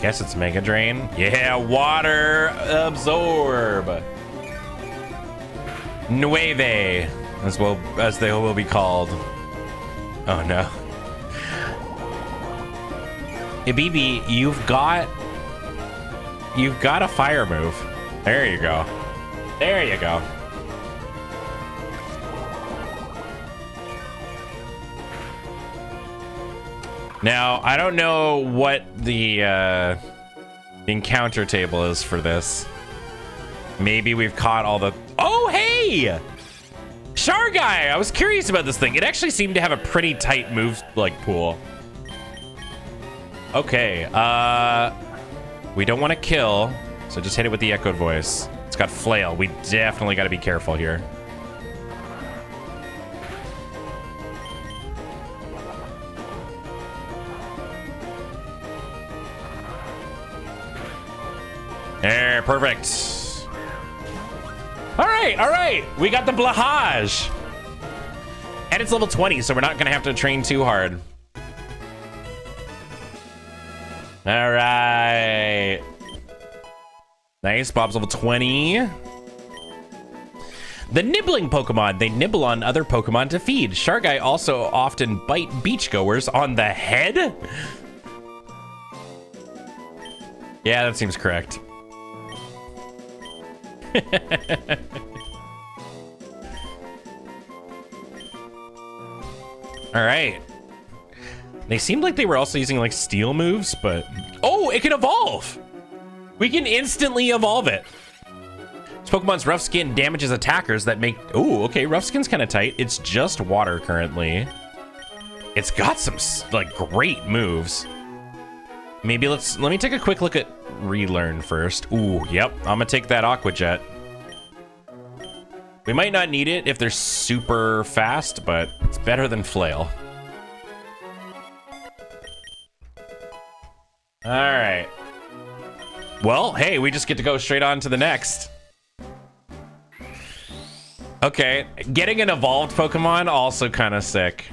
Speaker 1: Guess it's Mega Drain. Yeah, water absorb. Nueve, as well as they will be called. Oh no. Hey, BB, you've got a fire move. There you go. There you go. Now, I don't know what the encounter table is for this. Maybe we've caught all the... Oh, hey! Sharguy! I was curious about this thing. It actually seemed to have a pretty tight move, like, pool. Okay, we don't want to kill, so just hit it with the echoed voice. It's got flail. We definitely got to be careful here. There, perfect. All right. We got the Blahage. And it's level 20, so we're not gonna have to train too hard. All right. Nice, Bob's level 20. The nibbling Pokemon. They nibble on other Pokemon to feed. Sharguy also often bite beachgoers on the head. Yeah, that seems correct. All right. They seemed like they were also using like steel moves, but oh, it can evolve. We can instantly evolve it. This Pokemon's rough skin damages attackers that make... Oh, okay, rough skin's kind of tight. It's just water currently. It's got some like great moves. Maybe let me take a quick look at Relearn first. Ooh, yep. I'm gonna take that Aqua Jet. We might not need it if they're super fast, but it's better than Flail. All right. Well, hey, we just get to go straight on to the next. Okay, getting an evolved Pokemon also kind of sick.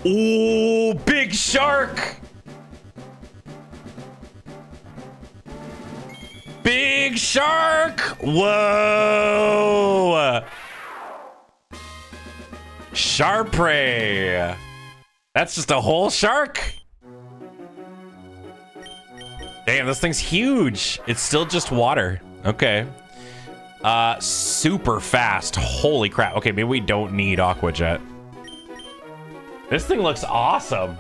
Speaker 1: Ooh, big shark! Big shark! Whoa! Sharpray! That's just a whole shark? Damn, this thing's huge. It's still just water. Okay. Super fast. Holy crap. Okay, maybe we don't need Aqua Jet. This thing looks awesome.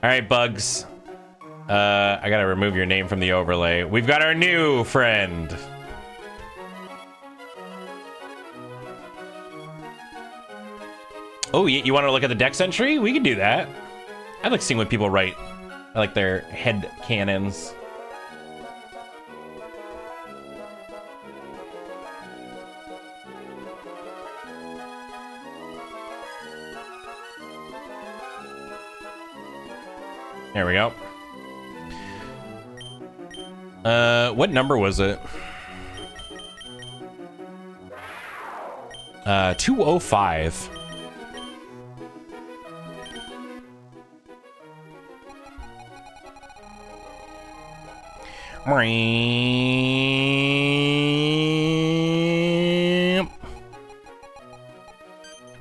Speaker 1: All right, Bugs. I gotta remove your name from the overlay. We've got our new friend. Oh, you want to look at the dex entry? We can do that. I like seeing what people write. I like their head cannons. There we go. What number was it? 205.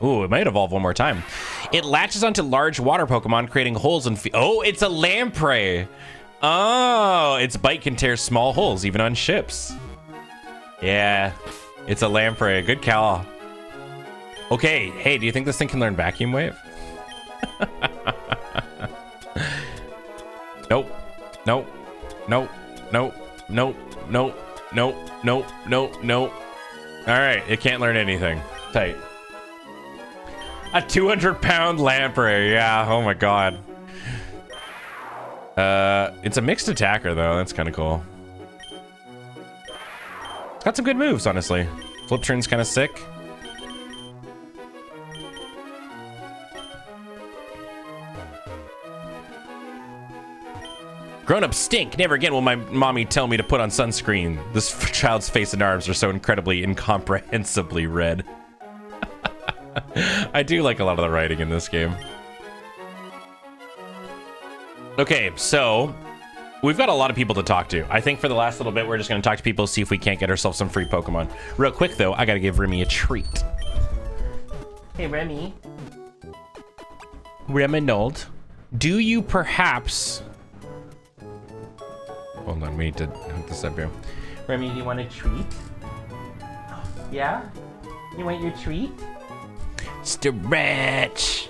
Speaker 1: Ooh, it might evolve one more time. It latches onto large water Pokemon, creating holes in... Oh, it's a Lamprey. Oh, its bite can tear small holes even on ships. Yeah, it's a lamprey. Good call. Okay, hey, do you think this thing can learn vacuum wave? Nope. Nope. Nope. Nope. Nope. Nope. Nope. Nope. Nope. Nope. All right, it can't learn anything. Tight. A 200-pound lamprey. Yeah. Oh my god. It's a mixed attacker though. That's kind of cool. It's got some good moves, honestly. Flip turn's kind of sick. Grown-ups stink. Never again will my mommy tell me to put on sunscreen. This child's face and arms are so incredibly incomprehensibly red. I do like a lot of the writing in this game. Okay, so we've got a lot of people to talk to. I think for the last little bit, we're just going to talk to people, see if we can't get ourselves some free Pokemon. Real quick, though, I got to give Remy a treat. Hey, Remy. Reminold, do you perhaps... Hold on, we need to hook this up here. Remy, do you want a treat? Yeah? You want your treat? Stretch!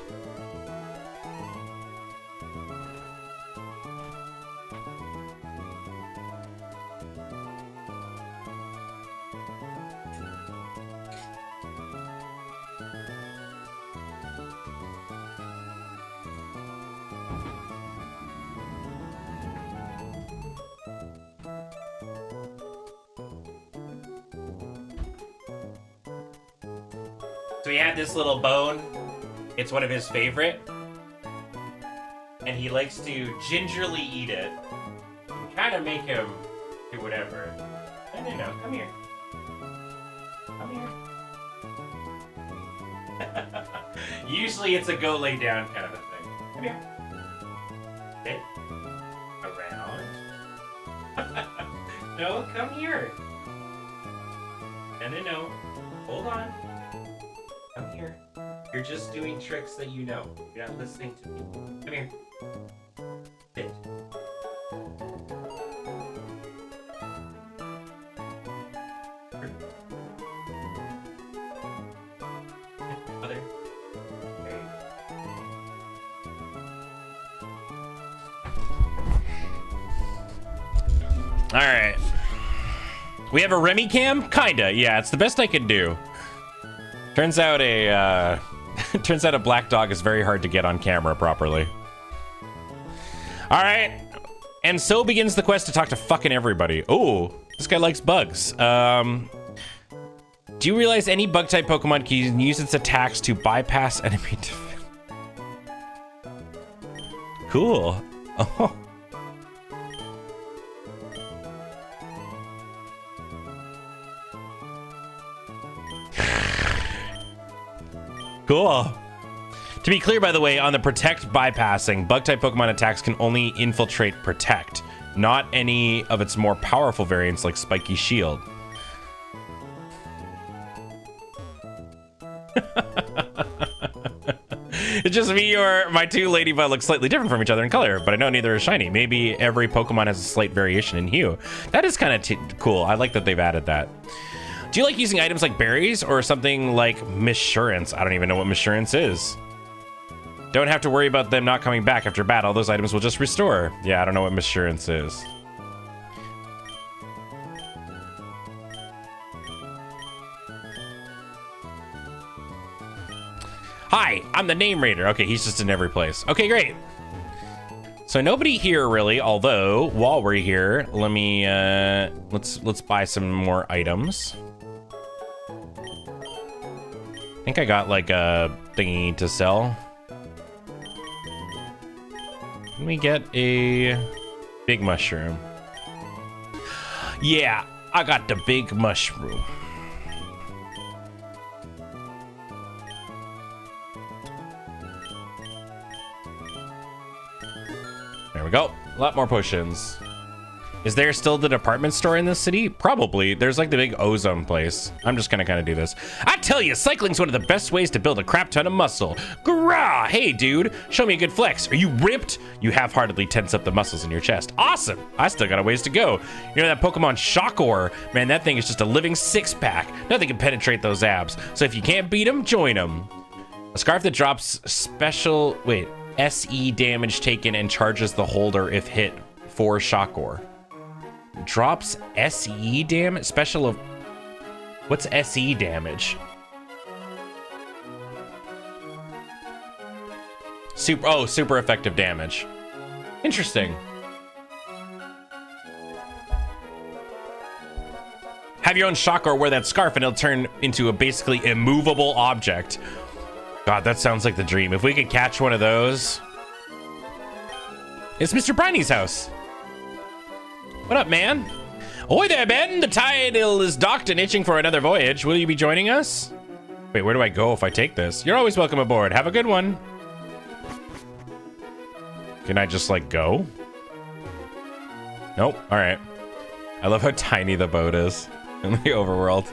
Speaker 1: So he had this little bone. It's one of his favorite. And he likes to gingerly eat it. And kind of make him do whatever. No, come here. Come here. Usually it's a go lay down kind of a thing. Come here. Sit. Around. No, come here. No. Hold on. Come here. You're just doing tricks that you know. You're not listening to me. Come here. Sit. Mother. There you go. Alright. We have a Remy cam? Kinda, yeah. It's the best I can do. Turns out a black dog is very hard to get on camera properly. All right, and so begins the quest to talk to fucking everybody. Oh, this guy likes bugs. Do you realize any bug type Pokemon can use its attacks to bypass enemy defense? Cool. Oh. Cool. To be clear, by the way, on the Protect bypassing, Bug-type Pokemon attacks can only infiltrate Protect, not any of its more powerful variants like Spiky Shield. It's just me or my two Ladybug look slightly different from each other in color, but I know neither is shiny. Maybe every Pokemon has a slight variation in hue. That is kind of cool. I like that they've added that. Do you like using items like berries or something like Missurance? I don't even know what Missurance is. Don't have to worry about them not coming back after battle. Those items will just restore. Yeah, I don't know what Missurance is. Hi, I'm the name raider. Okay, he's just in every place. Okay, great. So nobody here really, although while we're here, let me let's buy some more items. I think I got like a thingy to sell. Let me get a big mushroom. Yeah, I got the big mushroom. There we go. A lot more potions. Is there still the department store in this city? Probably. There's like the big ozone place. I'm just gonna kind of do this. I tell you, cycling's one of the best ways to build a crap ton of muscle. Grah! Hey, dude, show me a good flex. Are you ripped? You half-heartedly tense up the muscles in your chest. Awesome! I still got a ways to go. You know that Pokemon Shockor? Man, that thing is just a living six-pack. Nothing can penetrate those abs. So if you can't beat them, join them. A scarf that drops special... Wait. SE damage taken and charges the holder if hit for Shockor. Drops SE damage? Special of... What's SE damage? Super effective damage. Interesting. Have your own Shockor wear that scarf and it'll turn into a basically immovable object. God, that sounds like the dream. If we could catch one of those... It's Mr. Briney's house. What up, man? Ahoy there, Ben. The Tidal is docked and itching for another voyage. Will you be joining us? Wait, where do I go if I take this? You're always welcome aboard. Have a good one. Can I just, like, go? Nope. All right. I love how tiny the boat is in the overworld.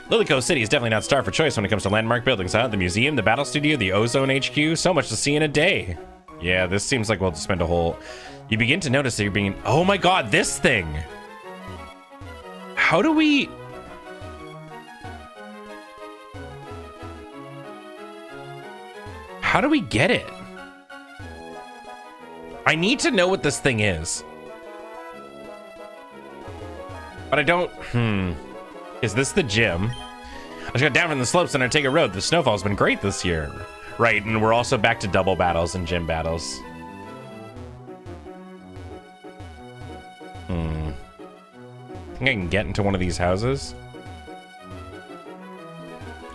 Speaker 1: Lilico City is definitely not star for choice when it comes to landmark buildings, huh? The museum, the battle studio, the ozone HQ. So much to see in a day. Yeah, this seems like we'll spend a whole... You begin to notice that you're being... Oh my god, this thing! How do we... How do we get it? I need to know what this thing is. But I don't... Is this the gym? I just got down from the slopes and I take a road. The snowfall's been great this year. Right, and we're also back to double battles and gym battles. I think I can get into one of these houses.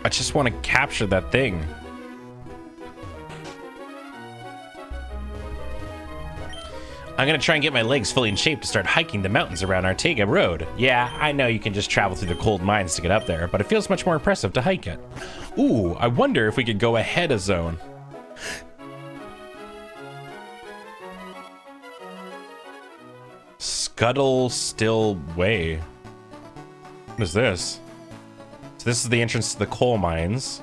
Speaker 1: I just want to capture that thing. I'm gonna try and get my legs fully in shape to start hiking the mountains around Artega Road. Yeah, I know you can just travel through the cold mines to get up there, but it feels much more impressive to hike it. Ooh, I wonder if we could go ahead of zone. Scuttle Still Way. What is this? So this is the entrance to the coal mines.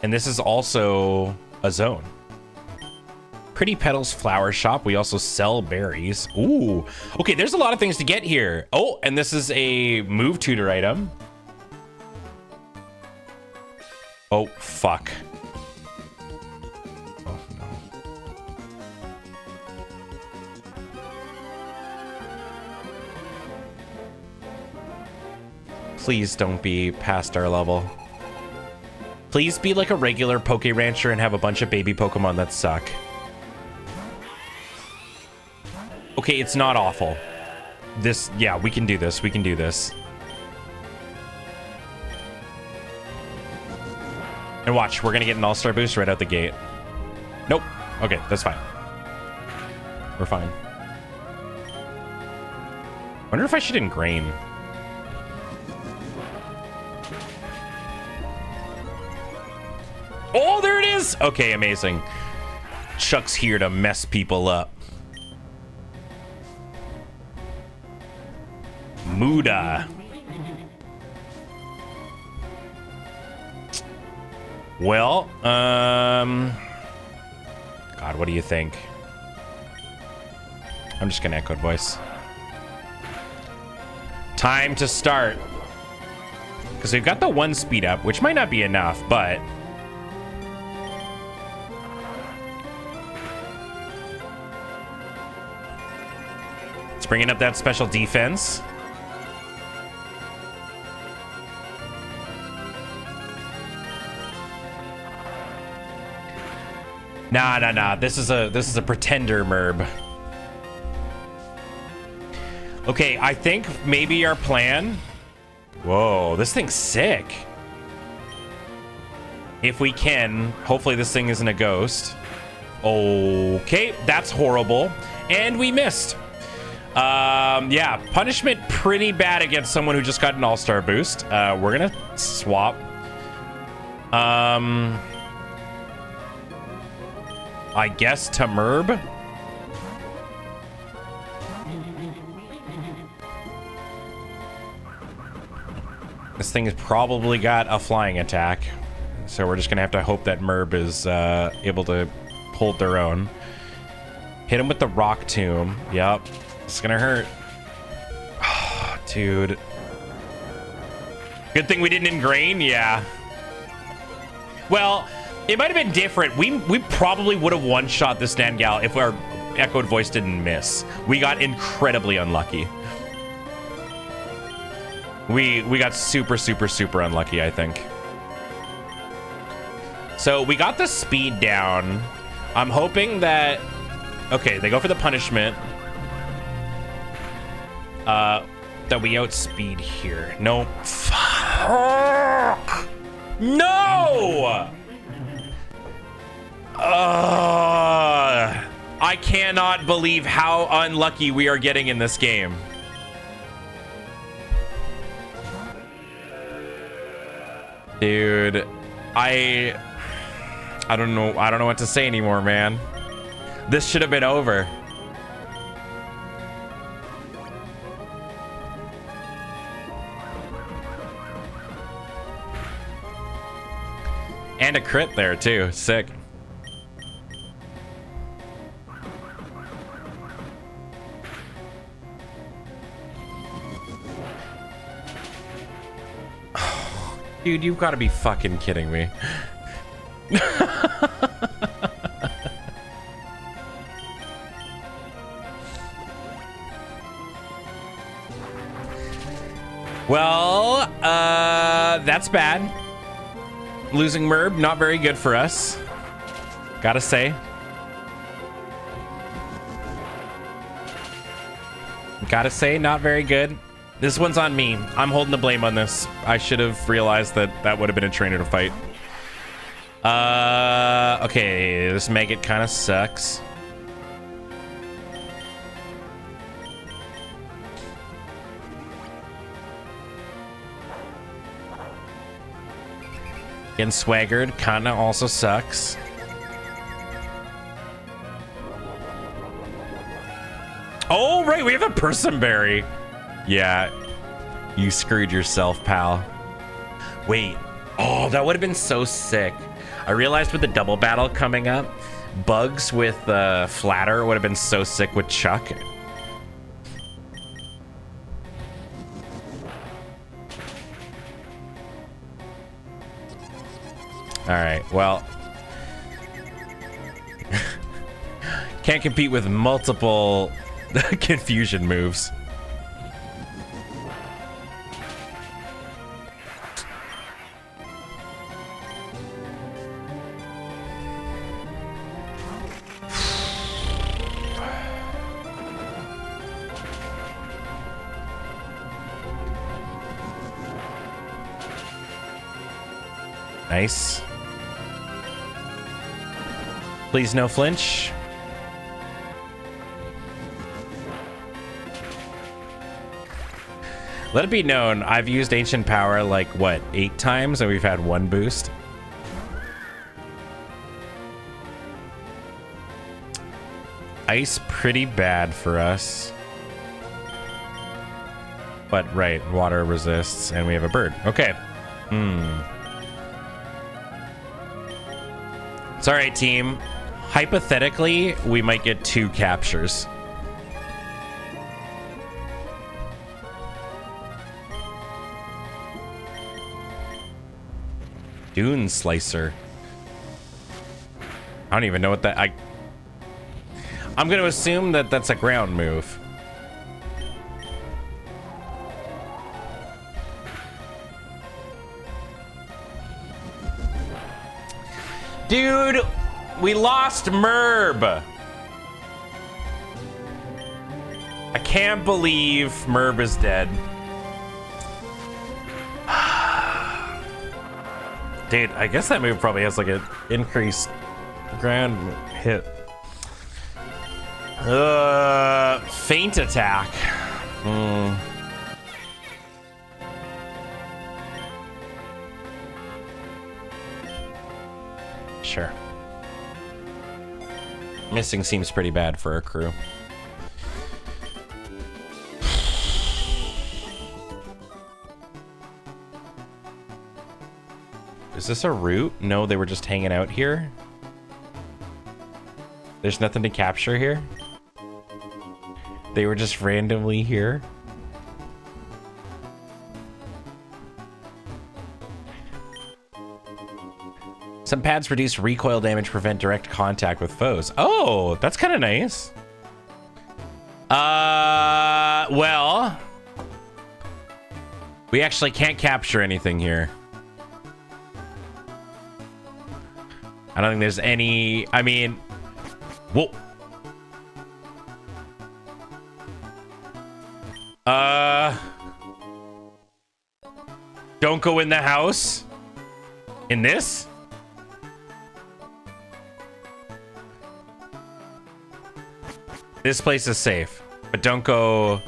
Speaker 1: And this is also a zone. Pretty Petals Flower Shop. We also sell berries. Ooh. Okay, there's a lot of things to get here. Oh, and this is a move tutor item. Oh, fuck. Oh, no. Please don't be past our level. Please be like a regular Poke Rancher and have a bunch of baby Pokemon that suck. Okay, it's not awful. This, yeah, we can do this. We can do this. And watch, we're gonna get an all-star boost right out the gate. Nope. Okay, that's fine. We're fine. Wonder if I should ingrain. Oh, there it is! Okay, amazing. Chuck's here to mess people up. Muda. Well, God, what do you think? I'm just gonna echo voice. Time to start. Because we've got the 1 speed up, which might not be enough, but... It's bringing up that special defense. Nah. This is a pretender merb. Okay, I think maybe our plan... Whoa, this thing's sick. If we can, hopefully this thing isn't a ghost. Okay, that's horrible. And we missed. Yeah, punishment pretty bad against someone who just got an all-star boost. We're gonna swap. I guess to Merb. This thing has probably got a flying attack. So we're just going to have to hope that Merb is able to hold their own. Hit him with the rock tomb. Yep. It's going to hurt. Oh, dude. Good thing we didn't ingrain. Yeah. Well, it might have been different. We probably would have one-shot this Nangal if our echoed voice didn't miss. We got incredibly unlucky. We got super, super, super unlucky, I think. So we got the speed down. I'm hoping that... Okay, they go for the punishment. That we outspeed here. No. Fuck. No! I cannot believe how unlucky we are getting in this game. Dude, I don't know what to say anymore, man. This should have been over. And a crit there too. Sick. Dude, you've got to be fucking kidding me. Well, that's bad. Losing Merb, not very good for us. Gotta say. Not very good. This one's on me. I'm holding the blame on this. I should have realized that that would have been a trainer to fight. Okay, this maggot kind of sucks. Getting swaggered kind of also sucks. Oh, right, we have a personberry. Yeah, you screwed yourself, pal. Wait, oh, that would have been so sick. I realized with the double battle coming up, bugs with flatter would have been so sick with Chuck. All right, well, can't compete with multiple confusion moves. Nice. Please no flinch. Let it be known, I've used Ancient Power like, what, 8 times and we've had 1 boost? Ice pretty bad for us. But, right, water resists and we have a bird. Okay. It's all right, team. Hypothetically, we might get 2 captures. Dune Slicer. I don't even know what that... I'm going to assume that that's a ground move. Dude, we lost Merb. I can't believe Merb is dead. Dude, I guess that move probably has like an increased ground hit. Feint attack. Sure. Missing seems pretty bad for our crew. Is this a route? No, they were just hanging out here. There's nothing to capture here. They were just randomly here. Some pads reduce recoil damage, prevent direct contact with foes. Oh, that's kind of nice. Well, we actually can't capture anything here. I don't think there's any, I mean, whoa. Don't go in the house. In this? This place is safe, but don't go.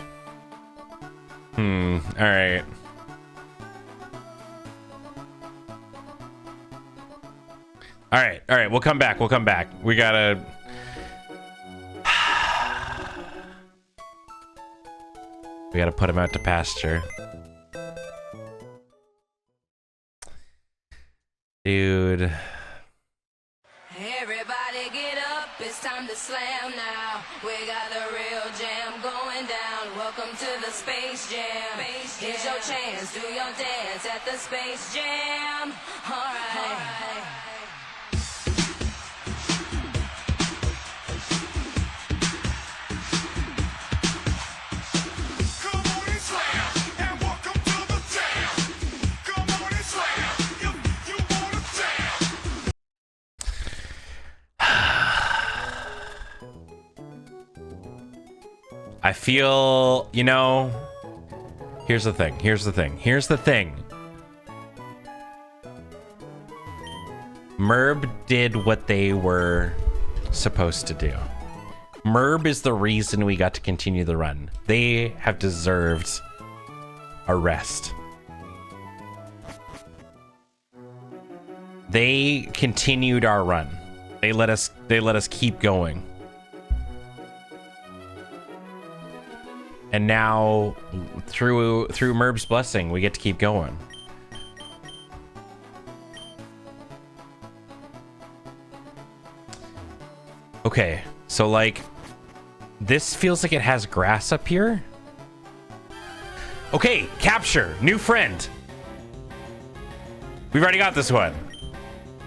Speaker 1: All right. All right, we'll come back. We gotta. We gotta put him out to pasture. Dude.
Speaker 2: Everybody get up, it's time to slam now. We got the real jam going down. Welcome to the Space Jam. Here's your chance, do your dance at the Space Jam. All right.
Speaker 1: I feel, you know, here's the thing. Merb did what they were supposed to do. Merb is the reason we got to continue the run. They have deserved a rest. They continued our run. They let us keep going. And now, through Merb's blessing, we get to keep going. Okay, so like, this feels like it has grass up here. Okay, capture, new friend. We've already got this one.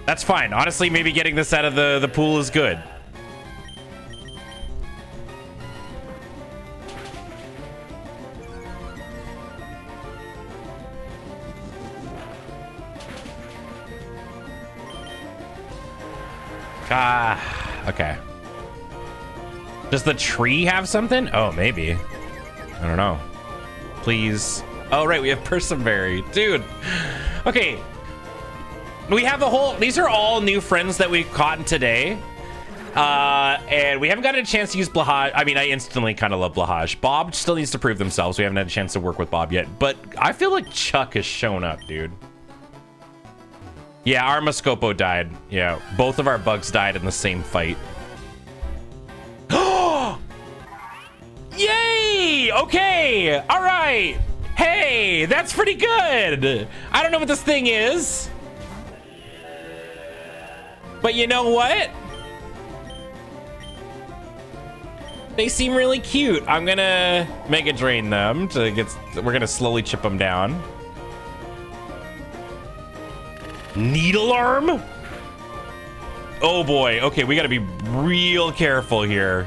Speaker 1: That's fine. Honestly, maybe getting this out of the pool is good. Okay. Does the tree have something? Oh, maybe. I don't know. Please. Oh, right, we have Perseberry. Dude. Okay. We have the whole... These are all new friends that we've caught today. And we haven't gotten a chance to use Blahaj. I mean, I instantly kind of love Blahaj. Bob still needs to prove themselves. We haven't had a chance to work with Bob yet. But I feel like Chuck has shown up, dude. Yeah, our Moscopo died. Yeah, both of our bugs died in the same fight. Yay! Okay, all right. Hey, that's pretty good. I don't know what this thing is, but you know what? They seem really cute. I'm gonna Mega Drain them to get. We're gonna slowly chip them down. Needle arm? Oh boy. Okay, we gotta be real careful here.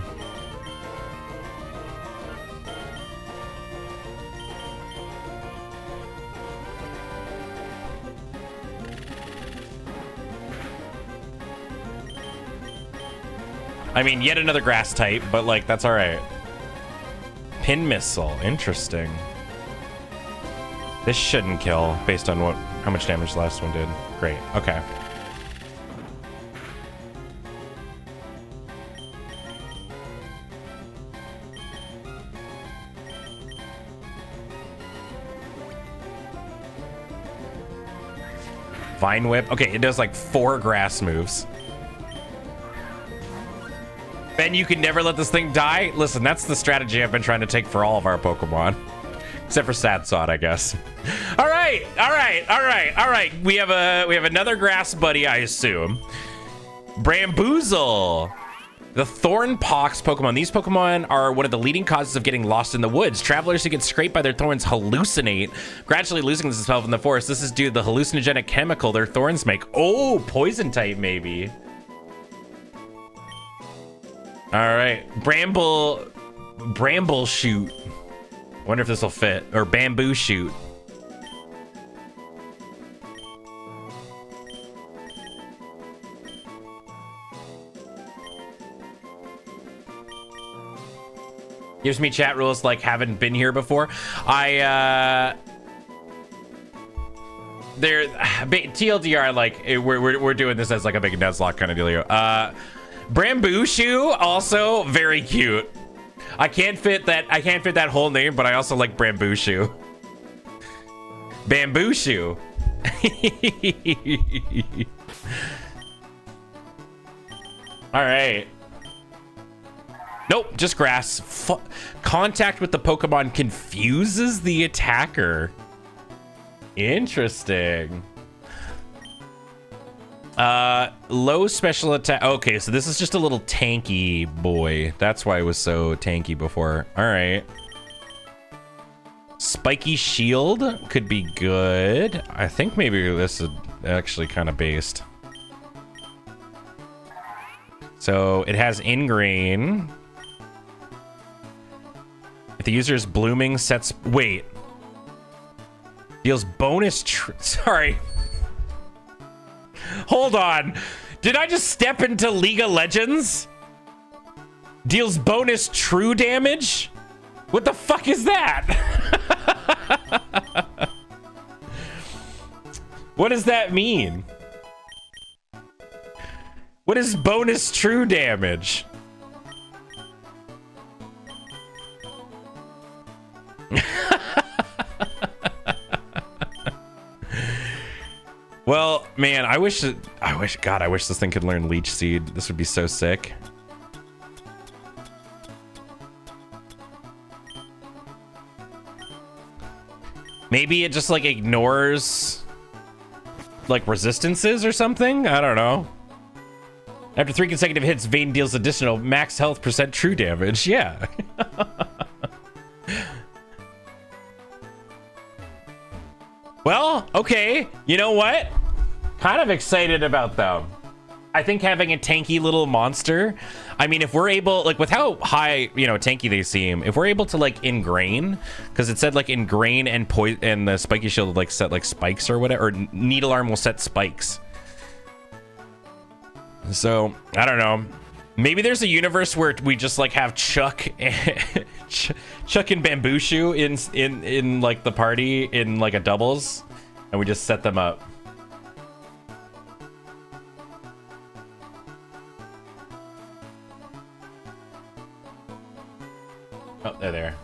Speaker 1: I mean, yet another grass type, but like, that's all right. Pin missile, interesting. This shouldn't kill based on how much damage the last one did. Great, okay. Vine Whip, okay, it does like 4 grass moves. Ben, you can never let this thing die? Listen, that's the strategy I've been trying to take for all of our Pokemon. Except for Sadsot, I guess. All right. right, all right. We have another grass buddy, I assume. Bramboozle. The thorn pox Pokemon. These Pokemon are one of the leading causes of getting lost in the woods. Travelers who get scraped by their thorns hallucinate, gradually losing themselves in the forest. This is due to the hallucinogenic chemical their thorns make. Oh, poison type maybe. All right, bramble shoot. Wonder if this will fit. Or bamboo shoot. Gives me chat rules like haven't been here before. TLDR, like we're doing this as like a big Nuzlocke kind of dealio. Bamboo shoe, also very cute. I can't fit that whole name, but I also like bamboo shoe. Bamboo shoe. All right. Nope, just grass. Contact with the Pokemon confuses the attacker. Interesting. Low special attack. Okay, so this is just a little tanky boy. That's why it was so tanky before. All right. Spiky shield could be good. I think maybe this is actually kind of based. So it has ingrain. If the user is blooming, sets... Wait. Deals bonus... Sorry. Hold on. Did I just step into League of Legends? Deals bonus true damage? What the fuck is that? What does that mean? What is bonus true damage? Well, man, I wish this thing could learn Leech Seed. This would be so sick. Maybe it just like ignores like resistances or something. I don't know. After 3 consecutive hits, Vayne deals additional max health % true damage. Yeah. Well, okay. You know what? Kind of excited about them. I think having a tanky little monster, I mean, if we're able, like with how high, you know, tanky they seem, if we're able to like ingrain, because it said like ingrain and the spiky shield like set like spikes or whatever, or needle arm will set spikes. So I don't know. Maybe there's a universe where we just like have Chuck and Bamboo Shoe in like the party in like a doubles, and we just set them up. Oh, they're there.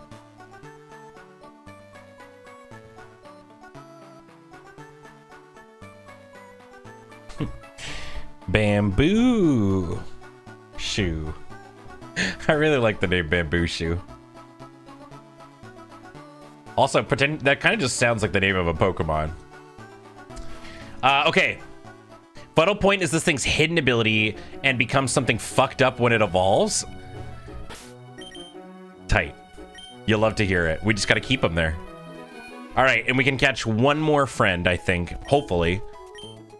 Speaker 1: Bamboo Shoe. I really like the name Bamboo Shoe. Also, pretend that kind of just sounds like the name of a Pokemon. Okay. Vital Point is this thing's hidden ability and becomes something fucked up when it evolves. Tight. You'll love to hear it. We just got to keep them there. All right, and we can catch one more friend, I think, hopefully,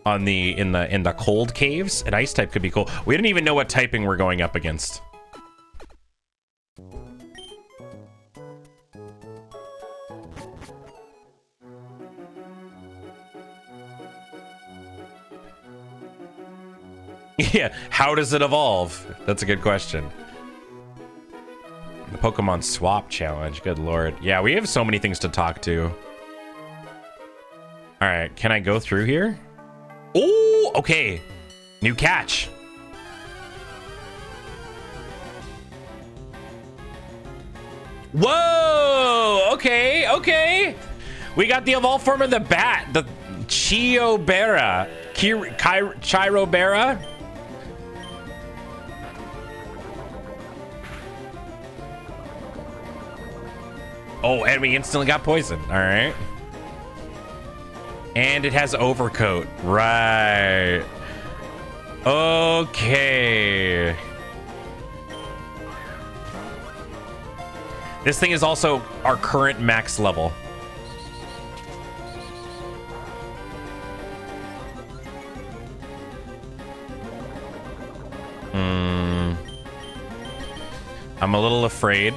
Speaker 1: on in the cold caves. An ice type could be cool. We don't even know what typing we're going up against. Yeah, how does it evolve? That's a good question. The Pokemon Swap Challenge, good lord. Yeah, we have so many things to talk to. All right, can I go through here? Oh, okay. New catch. Whoa, okay, okay. We got the evolved form of the bat, the Chirobera. Chirobera? Oh, and we instantly got poisoned. All right. And it has overcoat. Right. Okay. This thing is also our current max level. I'm a little afraid.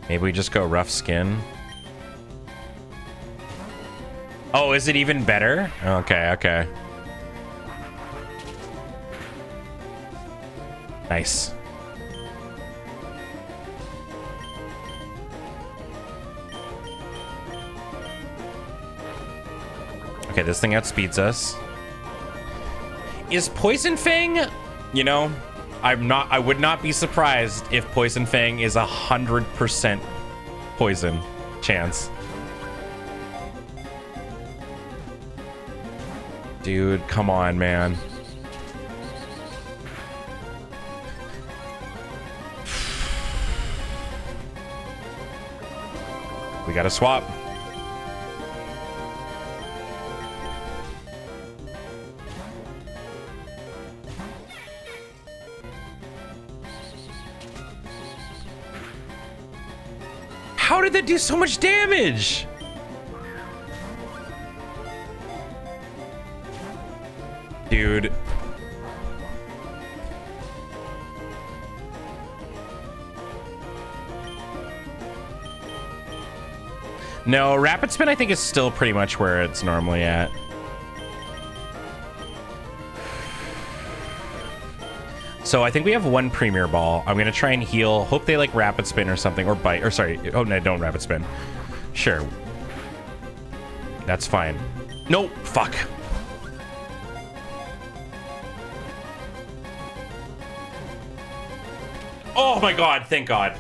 Speaker 1: Maybe we just go rough skin. Oh, is it even better? Okay, okay. Nice. Okay, this thing outspeeds us. Is Poison Fang, you know, I would not be surprised if Poison Fang is 100% poison chance. Dude, come on, man. We gotta swap. How did that do so much damage? Dude. No, Rapid Spin I think is still pretty much where it's normally at. So I think we have one Premier Ball. I'm gonna try and heal. Hope they like Rapid Spin or something, or Bite, or sorry. Oh no, don't Rapid Spin. Sure. That's fine. No, fuck. Oh my god, thank god.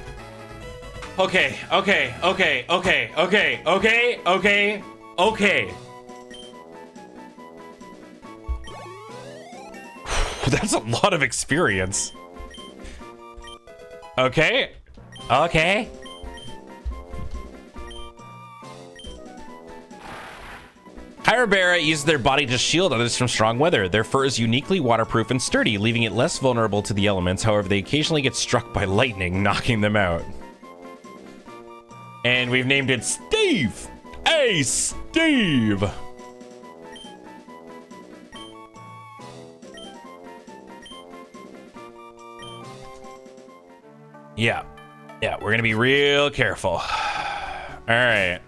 Speaker 1: Okay, okay, okay, okay, okay, okay, okay, okay. That's a lot of experience. Okay. Okay. Hyrabera uses their body to shield others from strong weather. Their fur is uniquely waterproof and sturdy, leaving it less vulnerable to the elements. However, they occasionally get struck by lightning, knocking them out. And we've named it Steve. Hey, Steve. Yeah. Yeah, we're gonna be real careful. All right.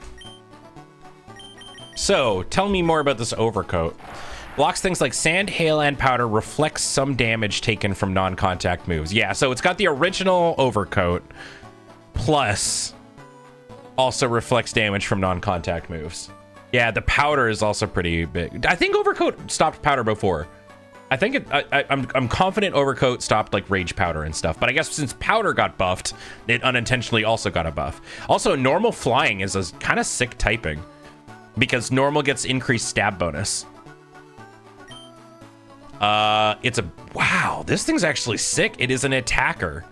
Speaker 1: So, tell me more about this overcoat. Blocks things like sand, hail, and powder, reflects some damage taken from non-contact moves. Yeah, so it's got the original overcoat, plus also reflects damage from non-contact moves. Yeah, the powder is also pretty big. I think overcoat stopped powder before. I think I'm confident overcoat stopped like rage powder and stuff, but I guess since powder got buffed, it unintentionally also got a buff. Also, normal flying is a kind of sick typing because normal gets increased stab bonus. It's a, wow, this thing's actually sick. It is an attacker.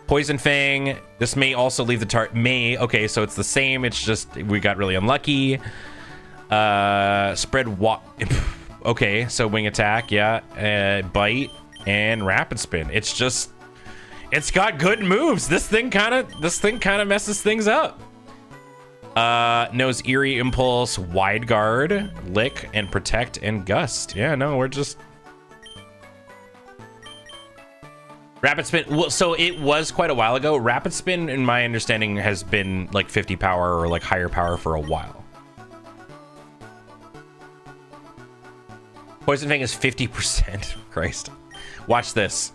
Speaker 1: Poison Fang, this may also leave the target, okay, so it's the same, it's just, we got really unlucky. Spread okay, so wing attack, yeah, bite, and rapid spin. It's just, it's got good moves. This thing kind of messes things up. Knows Eerie Impulse, Wide Guard, Lick, and Protect, and Gust. Yeah, no, we're just... Rapid Spin, well, so it was quite a while ago. Rapid Spin, in my understanding, has been like 50 power or like higher power for a while. Poison Fang is 50%. Christ. Watch this.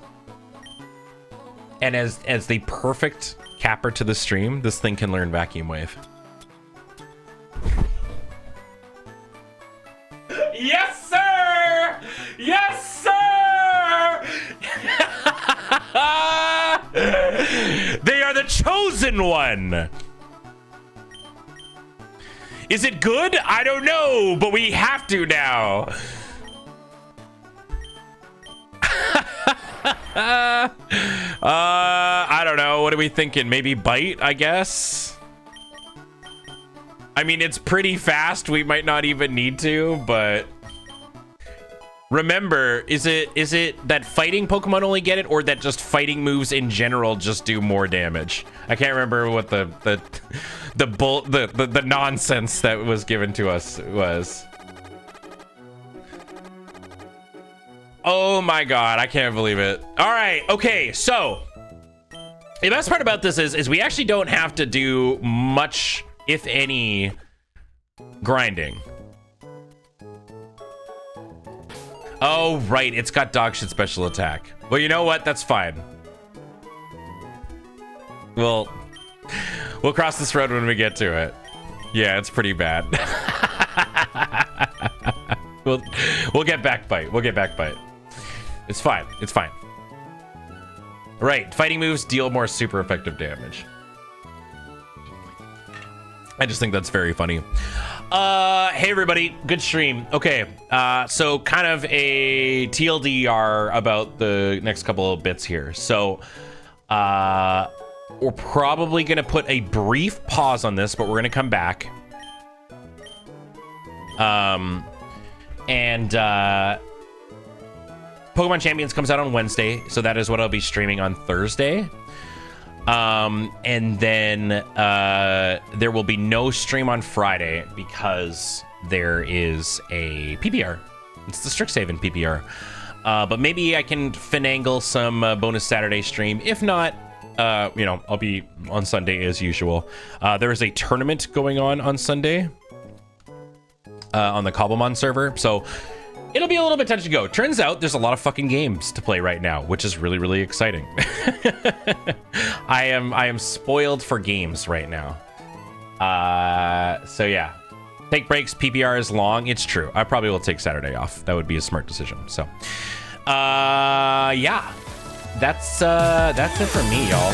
Speaker 1: And as the perfect capper to the stream, this thing can learn Vacuum Wave. Yes, sir! Yes, sir! They are the chosen one! Is it good? I don't know, but we have to now. I don't know. What are we thinking? Maybe bite, I guess. I mean, it's pretty fast. We might not even need to, but remember, is it that fighting Pokemon only get it, or that just fighting moves in general just do more damage? I can't remember what the nonsense that was given to us was. Oh my god, I can't believe it. All right, okay, so the best part about this is we actually don't have to do much, if any, grinding. Oh, right, it's got dog shit special attack. Well, you know what? That's fine. We'll cross this road when we get to it. Yeah, it's pretty bad. We'll get back bite. We'll get back bite. It's fine. It's fine. Right, fighting moves deal more super effective damage. I just think that's very funny. Hey everybody, good stream. Okay, so kind of a TLDR about the next couple of bits here. So, we're probably gonna put a brief pause on this, but we're gonna come back. Pokemon Champions comes out on Wednesday, so that is what I'll be streaming on Thursday. And then there will be no stream on Friday because there is a PPR. It's the Strixhaven PPR. But maybe I can finagle some bonus Saturday stream. If not, you know, I'll be on Sunday as usual. There is a tournament going on Sunday on the Cobblemon server, so it'll be a little bit touch and go. Turns out there's a lot of fucking games to play right now, which is really, really exciting. I am spoiled for games right now. So yeah, take breaks. PPR is long. It's true. I probably will take Saturday off. That would be a smart decision. So, yeah, that's it for me, y'all.